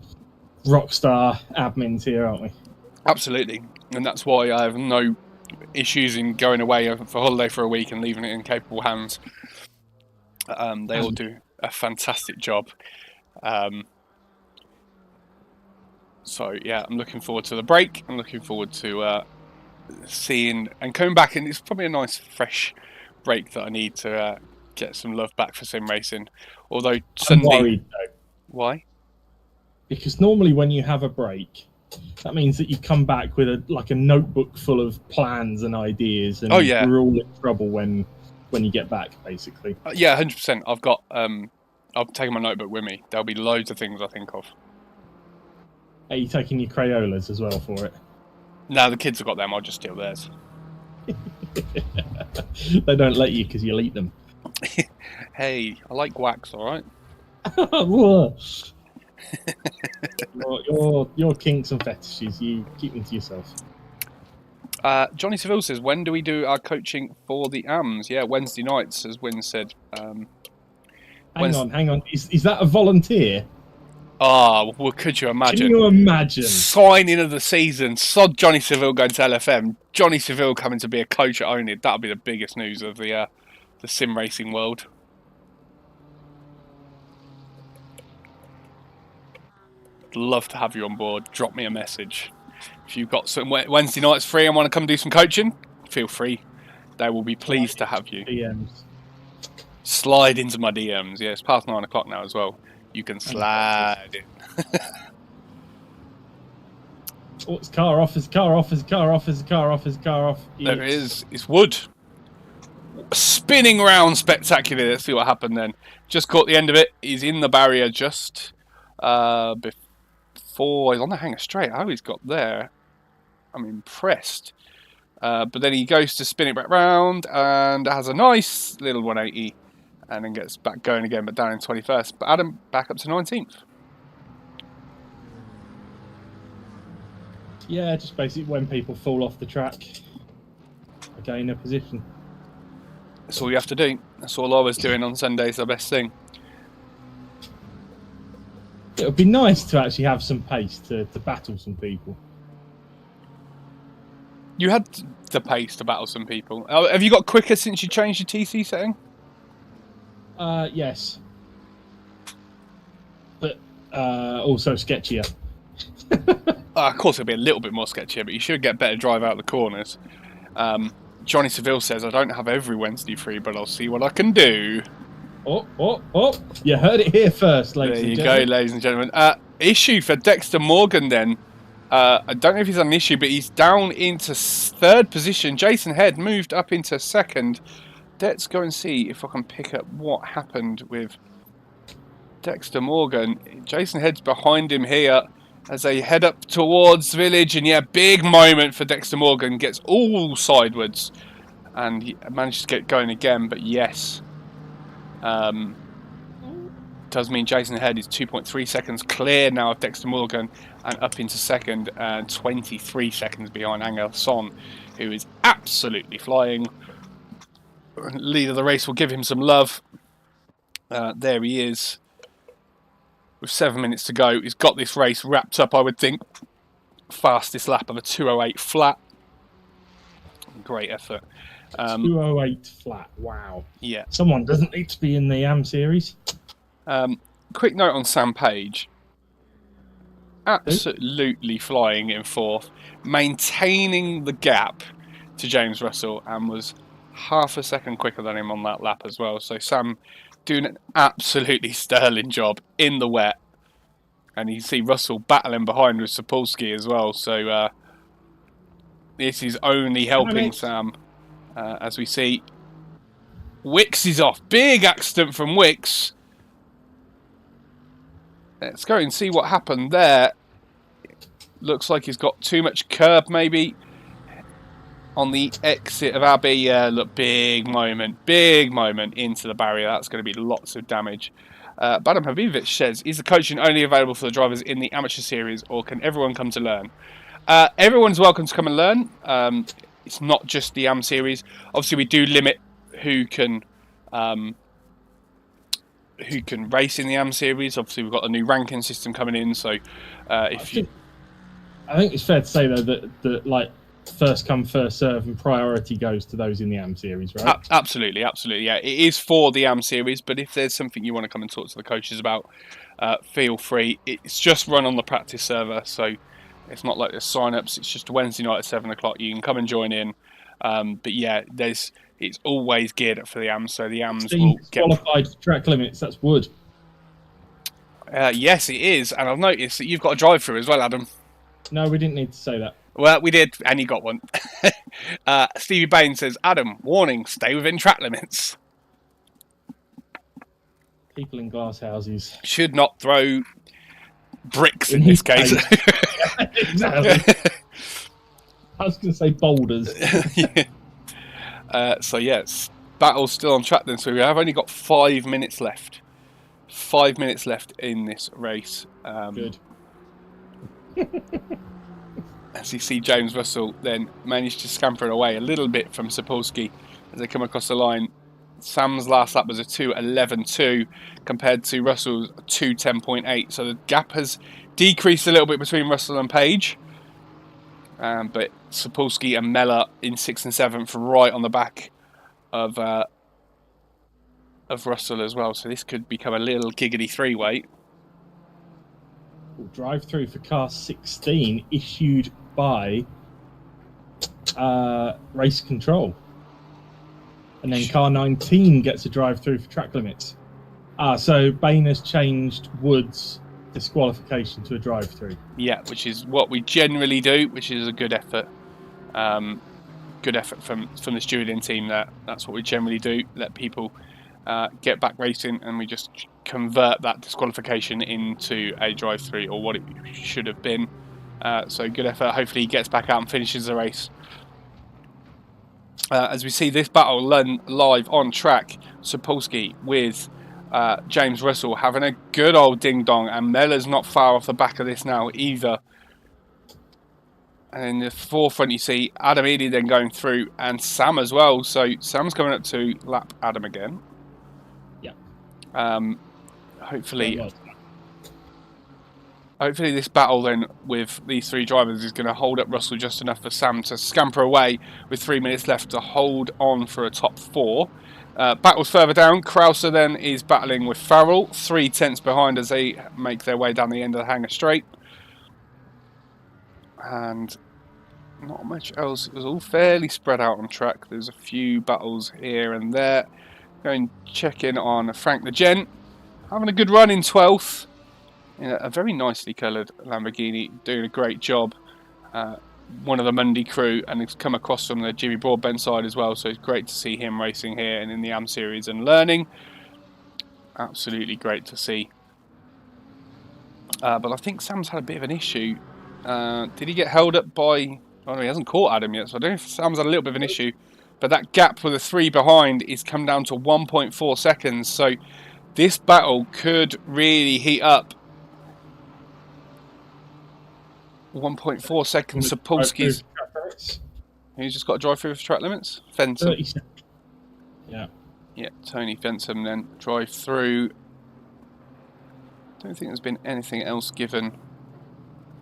Speaker 1: rock star admins here, aren't we?
Speaker 3: Absolutely, and that's why I have no issues in going away for holiday for a week and leaving it in capable hands. They all do a fantastic job. So yeah, I'm looking forward to the break. I'm looking forward to seeing and coming back, and it's probably a nice fresh break that I need to get some love back for sim racing. Although Sunday,
Speaker 1: I'm worried, though.
Speaker 3: Why?
Speaker 1: Because normally when you have a break, that means that you come back with a notebook full of plans and ideas, and we're all in trouble when you get back, basically.
Speaker 3: Yeah, 100%. I've got I've taken my notebook with me. There'll be loads of things I think of.
Speaker 1: Are you taking your Crayolas as well for it?
Speaker 3: No, the kids have got them. I'll just steal theirs.
Speaker 1: They don't let you because you'll eat them.
Speaker 3: Hey, I like wax, all right?
Speaker 1: your kinks and fetishes, you keep them to yourself.
Speaker 3: Johnny Seville says, when do we do our coaching for the AMs? Yeah, Wednesday nights, as Wynn said.
Speaker 1: Hang on. Is that a volunteer?
Speaker 3: Oh, well, could you imagine?
Speaker 1: Can you imagine?
Speaker 3: Signing of the season, sod Johnny Seville going to LFM, Johnny Seville coming to be a coach at oNiD. That would be the biggest news of the sim racing world. Love to have you on board. Drop me a message. If you've got some Wednesday nights free and want to come do some coaching, feel free. They will be pleased to have you.
Speaker 1: DMs.
Speaker 3: Slide into my DMs. Yeah, it's past 9 o'clock now as well. You can slide in.
Speaker 1: Oh, it's car off.
Speaker 3: There it is. It's Wood. Spinning round spectacularly. Let's see what happened then. Just caught the end of it. He's in the barrier just before. He's on the hanger straight. How he's got there, I'm impressed. But then he goes to spin it back round and has a nice little 180 and then gets back going again, but down in 21st. But Adam back up to 19th.
Speaker 1: Yeah, just basically when people fall off the track, I gain a position.
Speaker 3: That's all you have to do. That's all I was doing on Sundays, the best thing.
Speaker 1: It would be nice to actually have some pace to battle some people.
Speaker 3: You had the pace to battle some people. Have you got quicker since you changed your TC setting?
Speaker 1: Yes. But Also sketchier.
Speaker 3: Of course, it'll be a little bit more sketchier, but you should get better drive out the corners. Johnny Seville says, I don't have every Wednesday free, but I'll see what I can do.
Speaker 1: Oh. You heard it here first, ladies and gentlemen.
Speaker 3: There you go, ladies and gentlemen. Issue for Dexter Morgan then. I don't know if he's on an issue, but he's down into third position. Jason Head moved up into second. Let's go and see if I can pick up what happened with Dexter Morgan. Jason Head's behind him here as they head up towards Village. And yeah, big moment for Dexter Morgan. Gets all sidewards and he manages to get going again. But yes, does mean Jason Head is 2.3 seconds clear now of Dexter Morgan and up into second, and 23 seconds behind Angel Son, who is absolutely flying. Leader of the race will give him some love. There he is with 7 minutes to go. He's got this race wrapped up, I would think. Fastest lap of a 2:08 flat. Great effort.
Speaker 1: 2:08 flat. Wow.
Speaker 3: Yeah.
Speaker 1: Someone doesn't need to be in the AM series.
Speaker 3: Quick note on Sam Page. Absolutely flying in fourth, maintaining the gap to James Russell, and was half a second quicker than him on that lap as well. So Sam doing an absolutely sterling job in the wet, and you see Russell battling behind with Sapolsky as well. So this is only helping Sam, as we see Wicks is off. Big accident from Wicks. Let's go and see what happened there. Looks like he's got too much curb, maybe, on the exit of Abbey. Look, big moment into the barrier. That's going to be lots of damage. Badam Habibovic says, is the coaching only available for the drivers in the amateur series, or can everyone come to learn? Everyone's welcome to come and learn. It's not just the AM series. Obviously, we do limit who can race in the AM series. Obviously, we've got a new ranking system coming in, so I think
Speaker 1: it's fair to say though that like first come first serve and priority goes to those in the AM series, right?
Speaker 3: Absolutely. Yeah, it is for the AM series, but if there's something you want to come and talk to the coaches about, feel free. It's just run on the practice server, so it's not like there's sign-ups. It's just Wednesday night at 7 o'clock. You can come and join in. But yeah, it's always geared up for the AMs, so the AMs will get
Speaker 1: qualified track limits. That's wood.
Speaker 3: Yes, it is, and I've noticed that you've got a drive-through as well, Adam.
Speaker 1: No, we didn't need to say that.
Speaker 3: Well, we did, and you got one. Stevie Bain says, Adam, warning, stay within track limits.
Speaker 1: People in glass houses
Speaker 3: should not throw bricks in this case.
Speaker 1: Exactly. I was going to say boulders.
Speaker 3: Yeah. So yes, battle's still on track then. So we have only got 5 minutes left. 5 minutes left in this race.
Speaker 1: Good.
Speaker 3: As you see James Russell then managed to scamper away a little bit from Sapolsky as they come across the line. Sam's last lap was a 2:11.2 compared to Russell's 2:10.8. So the gap has decreased a little bit between Russell and Page. But Sapolsky and Mellor in 6th and 7th, right on the back of Russell as well. So this could become a little giggity three-way.
Speaker 1: Drive-through for car 16 issued by Race Control. And then car 19 gets a drive-through for track limits. So Bain has changed Wood's disqualification to a drive-through.
Speaker 3: Yeah, which is what we generally do, which is a good effort. Good effort from the stewarding team. That's what we generally do. Let people get back racing, and we just convert that disqualification into a drive-through, or what it should have been. So good effort. Hopefully he gets back out and finishes the race. As we see this battle live on track, Sapolsky with James Russell having a good old ding-dong, and Mellor's not far off the back of this now either. And in the forefront you see Adam Eady then going through, and Sam as well. So Sam's coming up to lap Adam again.
Speaker 1: Yeah.
Speaker 3: Hopefully. Hopefully this battle then with these three drivers is going to hold up Russell just enough for Sam to scamper away with 3 minutes left to hold on for a top 4. Battles further down. Krauser then is battling with Farrell, 3 tenths behind as they make their way down the end of the hangar straight. And not much else. It was all fairly spread out on track. There's a few battles here and there. Going check in on Frank the Gent, having a good run in 12th. In a very nicely coloured Lamborghini, doing a great job. One of the Mundy crew, and he's come across from the Jimmy Broadbent side as well, so it's great to see him racing here and in the AM series and learning. Absolutely great to see. But I think Sam's had a bit of an issue. Did he get held up by... Oh no, he hasn't caught Adam yet, so I don't know if Sam's had a little bit of an issue. But that gap with the 3 behind is come down to 1.4 seconds, so this battle could really heat up. 1.4 seconds. Sapolsky's. Who's just got to drive through the track limits? Fenton.
Speaker 1: Yeah.
Speaker 3: Yeah, Tony Fenton then drive through. Don't think there's been anything else given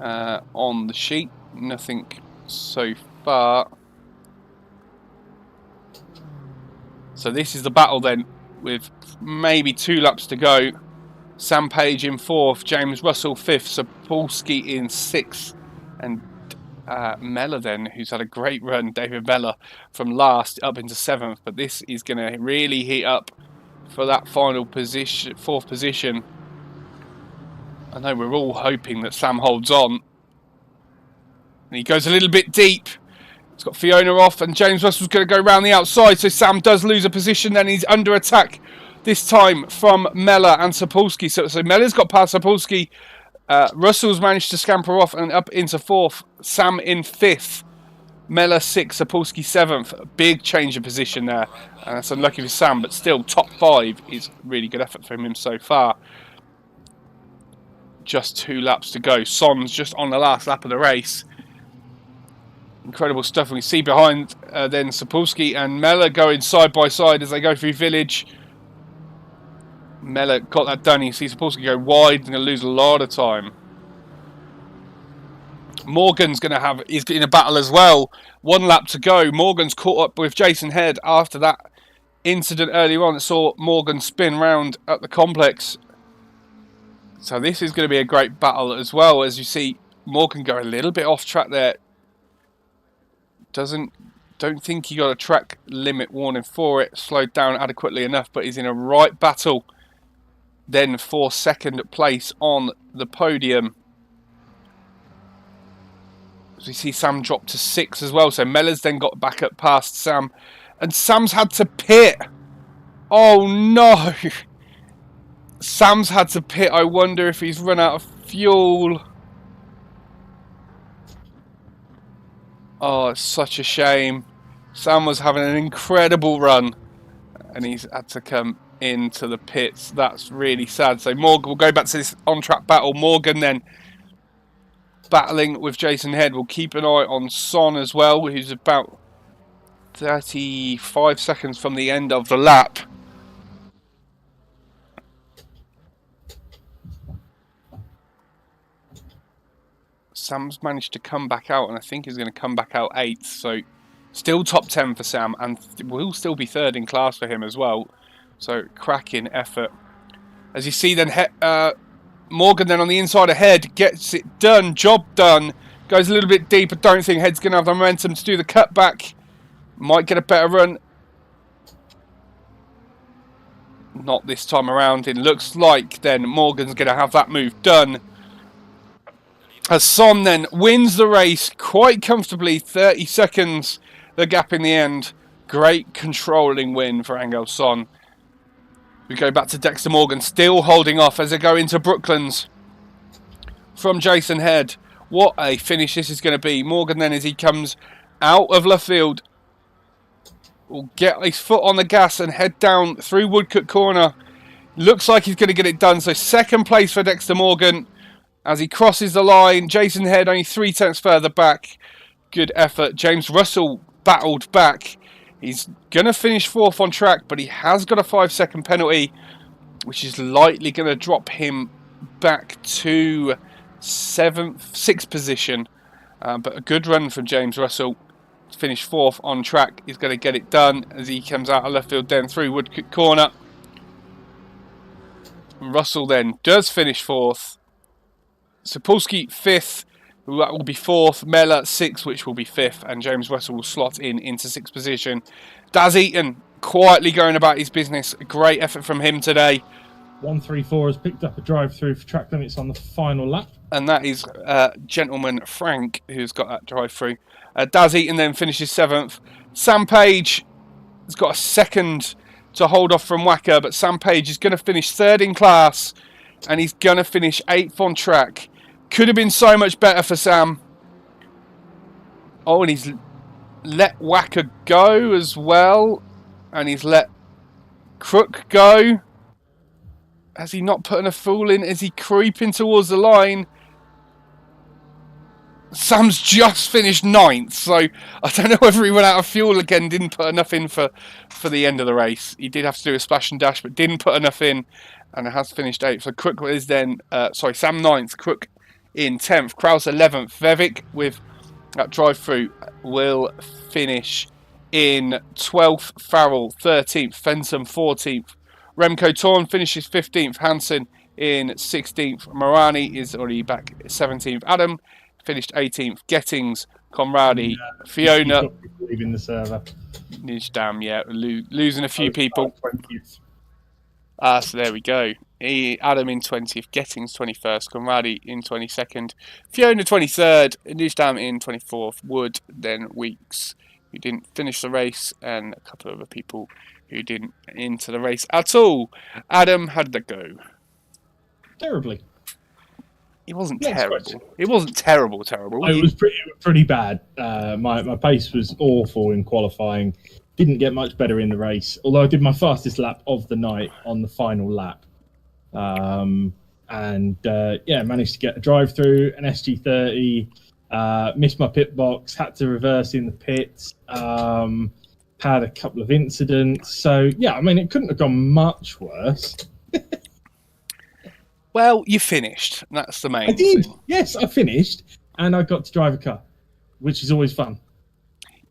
Speaker 3: on the sheet. Nothing so far. So this is the battle then, with maybe 2 laps to go. Sam Page in 4th, James Russell 5th, Sapolsky in 6th, and Mellor then, who's had a great run, David Mellor, from last up into 7th. But this is going to really heat up for that final position, 4th position. I know we're all hoping that Sam holds on. And he goes a little bit deep. He's got Fiona off, and James Russell's going to go around the outside, so Sam does lose a position, then he's under attack. This time from Mellor and Sapolsky. So Mellor's got past Sapolsky. Russell's managed to scamper off and up into 4th. Sam in 5th. Mellor 6th. Sapolsky 7th. Big change of position there. And that's unlucky for Sam, but still top 5 is really good effort from him so far. Just 2 laps to go. Son's just on the last lap of the race. Incredible stuff. And we see behind then Sapolsky and Mellor going side by side as they go through Village. Mellor got that done. You see Sapolsky go wide and going to lose a lot of time. Morgan's going to have, he's in a battle as well. 1 lap to go. Morgan's caught up with Jason Head after that incident earlier on that saw Morgan spin round at the complex. So this is going to be a great battle as well, as you see Morgan go a little bit off track there. Don't think he got a track limit warning for it. Slowed down adequately enough, but he's in a right battle. Then for 2nd place on the podium. As we see Sam drop to 6 as well. So Mellor's then got back up past Sam. And Sam's had to pit. Oh no. Sam's had to pit. I wonder if he's run out of fuel. Oh, it's such a shame. Sam was having an incredible run, and he's had to come into the pits. That's really sad. So Morgan will go back to this on-track battle. Morgan then battling with Jason Head. We'll keep an eye on Son as well, who's about 35 seconds from the end of the lap. Sam's managed to come back out, and I think he's going to come back out 8th. So still top 10 for Sam, and will still be 3rd in class for him as well. So cracking effort. As you see then, Morgan then on the inside of Head gets it done, job done. Goes a little bit deep. I don't think Head's going to have the momentum to do the cutback. Might get a better run. Not this time around. It looks like then Morgan's going to have that move done. As Son then wins the race quite comfortably, 30 seconds, the gap in the end. Great controlling win for Angel Son. We go back to Dexter Morgan, still holding off as they go into Brooklands from Jason Head. What a finish this is going to be. Morgan then, as he comes out of left field, will get his foot on the gas and head down through Woodcote Corner. Looks like he's going to get it done. So 2nd place for Dexter Morgan. As he crosses the line, Jason Head only 3 tenths further back. Good effort. James Russell battled back. He's going to finish 4th on track, but he has got a 5-second penalty, which is likely going to drop him back to sixth position. But a good run from James Russell to finish 4th on track. He's going to get it done as he comes out of left field then through Woodcote Corner. And Russell then does finish 4th. Sapolsky 5th, that will be 4th. Mellor 6th, which will be 5th. And James Russell will slot into 6th position. Daz Eaton quietly going about his business. A great effort from him today.
Speaker 1: 134 has picked up a drive-through for track limits on the final lap.
Speaker 3: And that is gentleman Frank who's got that drive-through. Daz Eaton then finishes 7th. Sam Page has got a 2nd to hold off from Wacker, but Sam Page is going to finish 3rd in class, and he's going to finish 8th on track. Could have been so much better for Sam. Oh, and he's let Wacker go as well, and he's let Crook go. Has he not put enough fuel in? Is he creeping towards the line? Sam's just finished 9th, so I don't know whether he went out of fuel again, didn't put enough in for the end of the race. He did have to do a splash and dash, but didn't put enough in, and it has finished 8th. So Crook is then, Sam 9th, Crook in 10th, Kraus 11th, Vevik with that drive-through will finish in 12th, Farrell 13th, Fenton 14th, Remco Torn finishes 15th, Hansen in 16th, Morani is already back 17th, Adam finished 18th, Gettings, Conradi, Fiona.
Speaker 1: Leaving the server.
Speaker 3: Damn, yeah, losing a few people. So there we go. Adam in 20th, Gettings 21st, Conradi in 22nd, Fiona 23rd, Newsdam in 24th, Wood, then Weeks, who didn't finish the race, and a couple of other people who didn't into the race at all. Adam, how did that go?
Speaker 1: Terribly.
Speaker 3: It wasn't terrible. It wasn't terrible.
Speaker 1: It was pretty bad. My pace was awful in qualifying. Didn't get much better in the race, although I did my fastest lap of the night on the final lap. Managed to get a drive through, an SG30, missed my pit box, had to reverse in the pits, had a couple of incidents. So, yeah, I mean, it couldn't have gone much worse.
Speaker 3: Well, you finished. That's the main
Speaker 1: I did.
Speaker 3: thing.
Speaker 1: Yes, I finished, and I got to drive a car, which is always fun.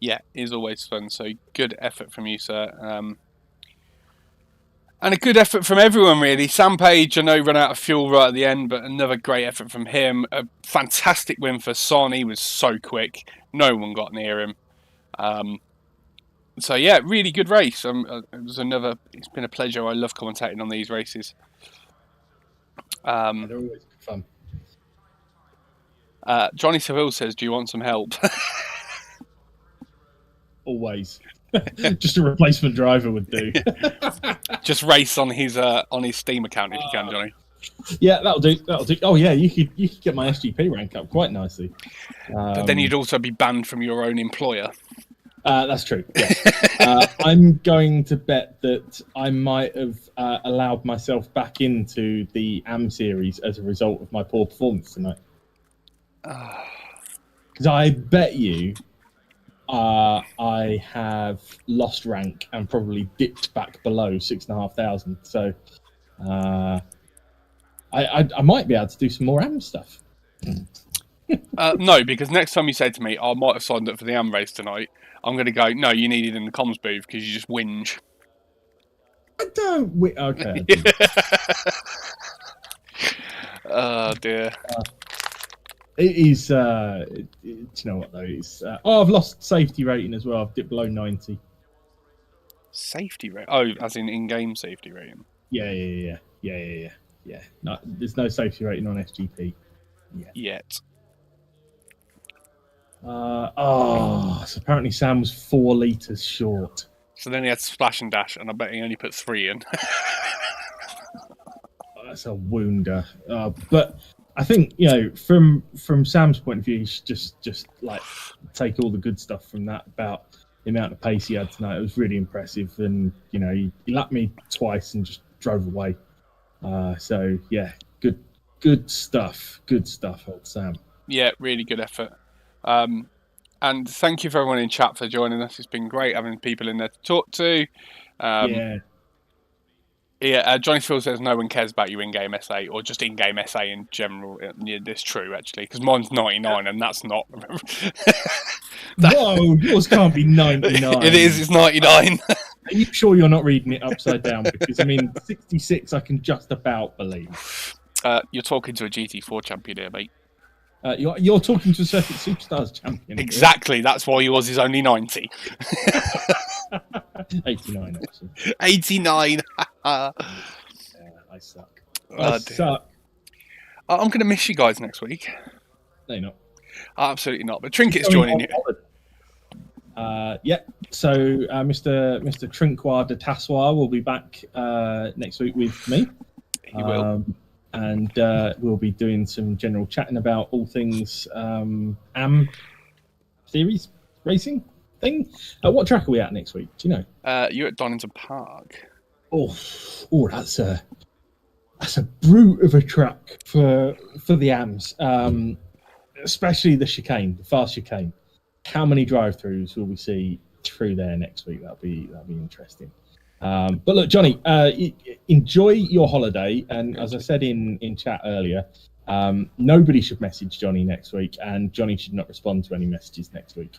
Speaker 3: Yeah, it is always fun. So good effort from you, sir. And a good effort from everyone, really. Sam Page, I know, ran out of fuel right at the end, but another great effort from him. A fantastic win for Son. He was so quick. No one got near him. So, yeah, really good race. It's been a pleasure. I love commentating on these races.
Speaker 1: They're always fun.
Speaker 3: Johnny Seville says, do you want some help?
Speaker 1: Always. Just a replacement driver would do.
Speaker 3: Just race on his Steam account if you can, Johnny.
Speaker 1: Yeah, that'll do. Oh yeah, you could get my SGP rank up quite nicely.
Speaker 3: But then you'd also be banned from your own employer.
Speaker 1: That's true. Yeah. I'm going to bet that I might have allowed myself back into the AM series as a result of my poor performance tonight. Because I bet you I have lost rank and probably dipped back below 6,500. So I might be able to do some more AM stuff.
Speaker 3: No, because next time you say to me, I might have signed up for the AM race tonight, I'm going to go, no, you need it in the comms booth because you just whinge.
Speaker 1: I don't. Okay.
Speaker 3: Oh, dear.
Speaker 1: It is. Do you know what though? It's. I've lost safety rating as well. I've dipped below 90.
Speaker 3: Safety rating? Oh, as in-game safety rating.
Speaker 1: Yeah. No, there's no safety rating on SGP
Speaker 3: yet.
Speaker 1: So apparently Sam was 4 litres short.
Speaker 3: So then he had to splash and dash, and I bet he only put 3 in.
Speaker 1: That's a wounder. But I think, from Sam's point of view, he should just like take all the good stuff from that about the amount of pace he had tonight. It was really impressive, and he lapped me twice and just drove away. So yeah, good stuff, old Sam.
Speaker 3: Yeah, really good effort. And thank you for everyone in chat for joining us. It's been great having people in there to talk to. Yeah, Johnny Phil says no one cares about your in-game SA or just in-game SA in general. Yeah, it's true actually, because mine's 99 and that's not.
Speaker 1: Whoa, yours can't be 99.
Speaker 3: It is. It's 99.
Speaker 1: Are you sure you're not reading it upside down? Because I mean, 66, I can just about believe.
Speaker 3: You're talking to a GT4 champion here, mate.
Speaker 1: You're talking to a Circuit Superstars champion.
Speaker 3: Exactly. That's why yours is only 90.
Speaker 1: 89, actually.
Speaker 3: 89.
Speaker 1: I suck. I suck.
Speaker 3: I'm going to miss you guys next week.
Speaker 1: No, you're not.
Speaker 3: Absolutely not. But Trinket's joining you.
Speaker 1: Yeah. So Mr. Trinquois de Tassoir will be back next week with me.
Speaker 3: He will.
Speaker 1: And we'll be doing some general chatting about all things AM series racing thing. What track are we at next week? Do you know?
Speaker 3: You're at Donington Park.
Speaker 1: Oh, that's a brute of a track for the AMs, especially the chicane, the fast chicane. How many drive-throughs will we see through there next week? That'll be interesting. But look, Johnny, enjoy your holiday. And as I said in chat earlier, nobody should message Johnny next week, and Johnny should not respond to any messages next week.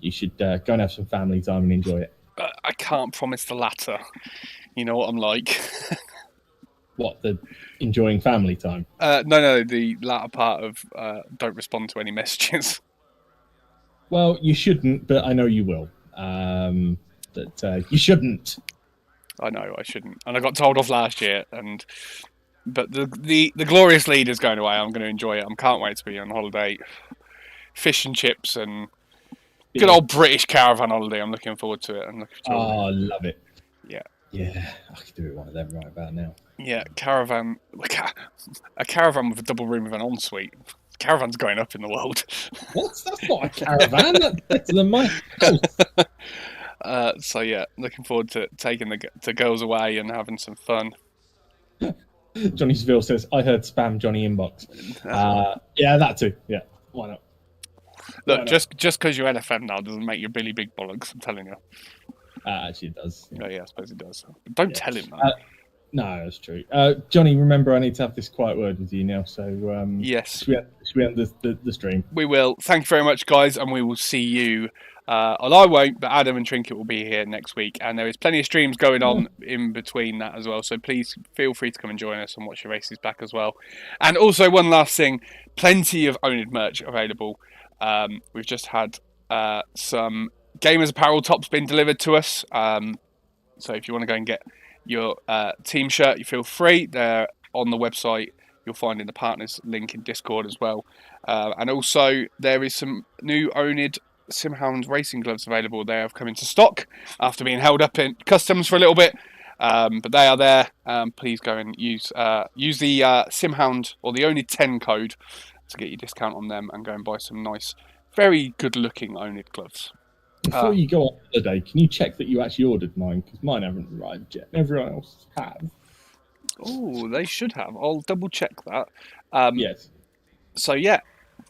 Speaker 1: You should go and have some family time and enjoy it.
Speaker 3: I can't promise the latter. You know what I'm like.
Speaker 1: What, the enjoying family time?
Speaker 3: No, the latter part of don't respond to any messages.
Speaker 1: Well, you shouldn't, but I know you will. That you shouldn't.
Speaker 3: I know I shouldn't, and I got told off last year. But the glorious lead is going away. I'm going to enjoy it. I can't wait to be on holiday, fish and chips, and good old British caravan holiday. I'm looking forward to it.
Speaker 1: I love it.
Speaker 3: Yeah,
Speaker 1: I could do it one of them right about now.
Speaker 3: Yeah, caravan, a caravan with a double room with an ensuite. Caravan's going up in the world.
Speaker 1: What? That's not a caravan. That's better than my house.
Speaker 3: So yeah, looking forward to taking the girls away and having some fun.
Speaker 1: Johnny Seville says, "I heard spam Johnny inbox." Yeah, that too. Yeah, why not?
Speaker 3: Look, just because you're LFM now doesn't make you Billy Big Bollocks. I'm telling you.
Speaker 1: Actually, it does.
Speaker 3: Yeah. I suppose it does. But don't tell him that.
Speaker 1: No, that's true. Johnny, remember, I need to have this quiet word with you now. So
Speaker 3: yes,
Speaker 1: should we end the stream?
Speaker 3: We will. Thank you very much, guys, and we will see you. Well, I won't, but Adam and Trinket will be here next week, and there is plenty of streams going on in between that as well. So please feel free to come and join us and watch your races back as well. And also, one last thing: plenty of oNiD merch available. We've just had some Gamers Apparel tops being delivered to us. So if you want to go and get your team shirt, you feel free. They're on the website. You'll find in the partners link in Discord as well. And also there is some new oNiD SimHound racing gloves available. They have come into stock after being held up in customs for a little bit. But they are there. Please go and use the SimHound or the oNiD 10 code to get your discount on them and go and buy some nice, very good looking oNiD gloves.
Speaker 1: Before you go on holiday, can you check that you actually ordered mine? Because mine haven't arrived yet. Everyone else have.
Speaker 3: Oh, they should have. I'll double check that.
Speaker 1: Yes.
Speaker 3: So yeah,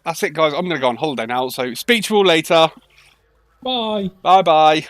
Speaker 3: that's it, guys. I'm going to go on holiday now. So speak to you all later.
Speaker 1: Bye.
Speaker 3: Bye-bye.